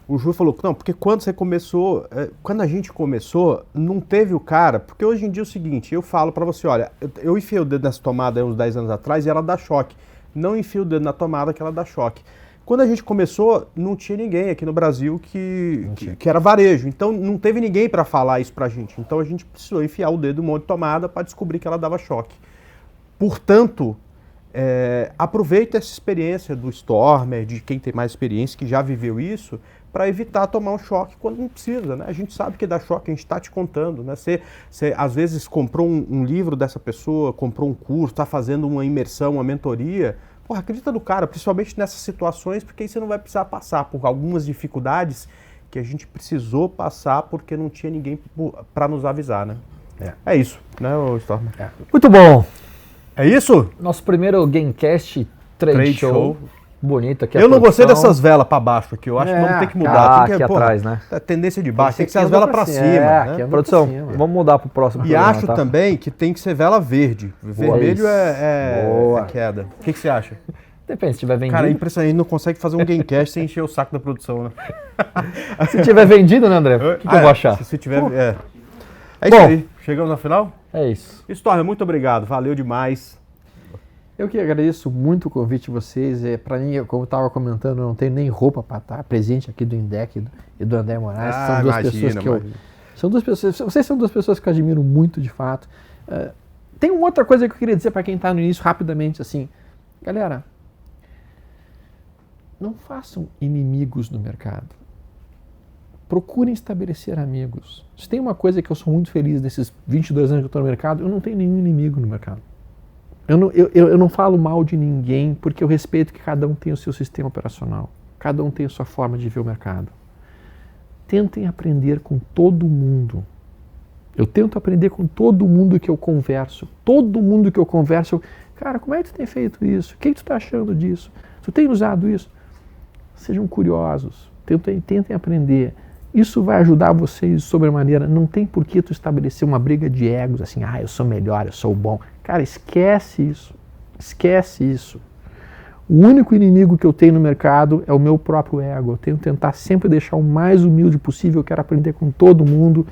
Speaker 1: O Ju falou, não, porque quando você começou, quando a gente começou, não teve o cara, porque hoje em dia é o seguinte, eu falo pra você, olha, eu enfiei o dedo nessa tomada aí uns 10 anos atrás e ela dá choque. Não enfio o dedo na tomada que ela dá choque. Quando a gente começou, não tinha ninguém aqui no Brasil que era varejo, então não teve ninguém pra falar isso pra gente. Então a gente precisou enfiar o dedo num monte de tomada pra descobrir que ela dava choque. Portanto, aproveita essa experiência do Stormer, de quem tem mais experiência, que já viveu isso, para evitar tomar um choque quando não precisa, né? A gente sabe que dá choque, a gente está te contando, né? Você às vezes comprou um livro dessa pessoa, comprou um curso, está fazendo uma imersão, uma mentoria, porra, acredita no cara, principalmente nessas situações, porque aí você não vai precisar passar por algumas dificuldades que a gente precisou passar porque não tinha ninguém para nos avisar, né? É isso, né, Stormer?
Speaker 2: Muito bom.
Speaker 1: É isso?
Speaker 2: Nosso primeiro Gamecast Trade Show. Bonito aqui.
Speaker 1: Eu não gostei dessas velas para baixo aqui. Eu acho que vamos ter que mudar. Tem que,
Speaker 2: aqui atrás, né?
Speaker 1: A tendência de baixo. Tem que ser as velas para cima. Né?
Speaker 2: Produção, vamos mudar pro próximo
Speaker 1: E
Speaker 2: programa,
Speaker 1: acho também que tem que ser vela verde. Vermelho é queda. O que você acha?
Speaker 2: Depende, se tiver vendido.
Speaker 1: Cara, é impressionante. Não consegue fazer um Gamecast sem encher o saco da produção, né?
Speaker 2: Se tiver vendido, né, André? O que eu vou achar?
Speaker 1: Se tiver. É isso aí. Chegamos na final?
Speaker 2: É isso.
Speaker 1: Stormer, muito obrigado. Valeu demais.
Speaker 3: Eu que agradeço muito o convite de vocês. Para mim, como eu estava comentando, eu não tenho nem roupa para estar presente aqui do Indec e do André Moraes. São duas pessoas que são duas pessoas. Vocês são duas pessoas que eu admiro muito, de fato. Tem uma outra coisa que eu queria dizer para quem está no início, rapidamente, assim. Galera, não façam inimigos no mercado. Procurem estabelecer amigos. Se tem uma coisa que eu sou muito feliz nesses 22 anos que eu estou no mercado, eu não tenho nenhum inimigo no mercado. Eu não falo mal de ninguém porque eu respeito que cada um tem o seu sistema operacional. Cada um tem a sua forma de ver o mercado. Tentem aprender com todo mundo. Eu tento aprender com todo mundo que eu converso. Todo mundo que eu converso, cara, como é que tu tem feito isso? O que tu está achando disso? Tu tem usado isso? Sejam curiosos. Tentem aprender. Isso vai ajudar vocês de sobremaneira. Não tem por que tu estabelecer uma briga de egos, assim, eu sou melhor, eu sou bom. Cara, esquece isso. Esquece isso. O único inimigo que eu tenho no mercado é o meu próprio ego. Eu tenho que tentar sempre deixar o mais humilde possível. Eu quero aprender com todo mundo.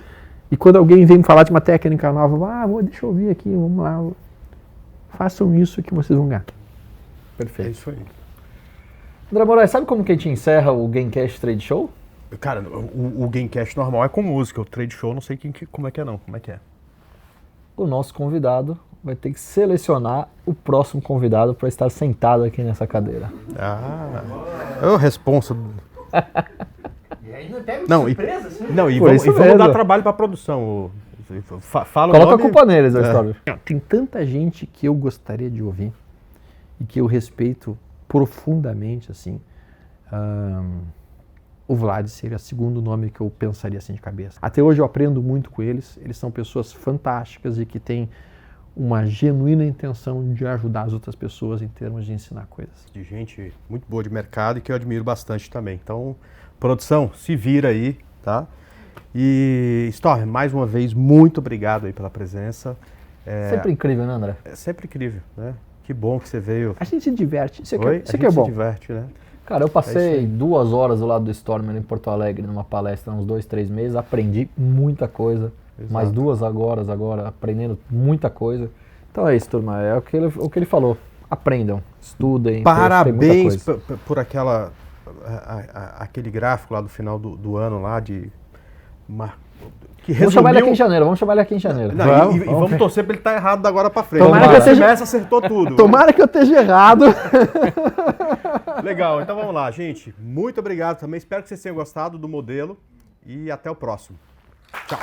Speaker 3: E quando alguém vem me falar de uma técnica nova, deixa eu ouvir aqui, vamos lá. Façam isso que vocês vão ganhar.
Speaker 2: Perfeito.
Speaker 1: É isso aí.
Speaker 2: André Moraes, sabe como que a gente encerra o Gamecast Trade Show?
Speaker 1: Cara, o Gamecast normal é com música. O Trade Show não sei como é que é não. Como é que é?
Speaker 2: O nosso convidado vai ter que selecionar o próximo convidado para estar sentado aqui nessa cadeira.
Speaker 1: É o responsa.
Speaker 3: E aí não pega
Speaker 1: surpresa, assim? Vamos dar trabalho para a produção.
Speaker 2: Coloca a culpa neles, a história.
Speaker 3: Tem tanta gente que eu gostaria de ouvir e que eu respeito profundamente, assim. O Vlad seria o segundo nome que eu pensaria assim de cabeça. Até hoje eu aprendo muito com eles. Eles são pessoas fantásticas e que têm uma genuína intenção de ajudar as outras pessoas em termos de ensinar coisas.
Speaker 1: De gente muito boa de mercado e que eu admiro bastante também. Então, produção, se vira aí, tá? E, Stormer, mais uma vez, muito obrigado aí pela presença.
Speaker 2: Sempre incrível, né, André?
Speaker 1: É sempre incrível, né? Que bom que você veio.
Speaker 3: A gente se diverte. Isso
Speaker 1: a gente
Speaker 3: é bom.
Speaker 1: Se diverte, né?
Speaker 2: Cara, eu passei 2 horas do lado do Stormer em Porto Alegre, numa palestra, uns 2, 3 meses, aprendi muita coisa. Exato. Mais 2 horas agora, aprendendo muita coisa. Então é isso, turma, é o que ele falou. Aprendam, estudem.
Speaker 1: Parabéns por aquele gráfico lá do final do ano lá de...
Speaker 2: Vamos chamar ele aqui em janeiro,
Speaker 1: Vamos torcer para ele estar errado da agora para frente.
Speaker 3: Tomara que eu
Speaker 1: acertou tudo.
Speaker 3: Tomara que eu esteja errado.
Speaker 1: Legal, então vamos lá, gente. Muito obrigado também. Espero que vocês tenham gostado do modelo e até o próximo. Tchau.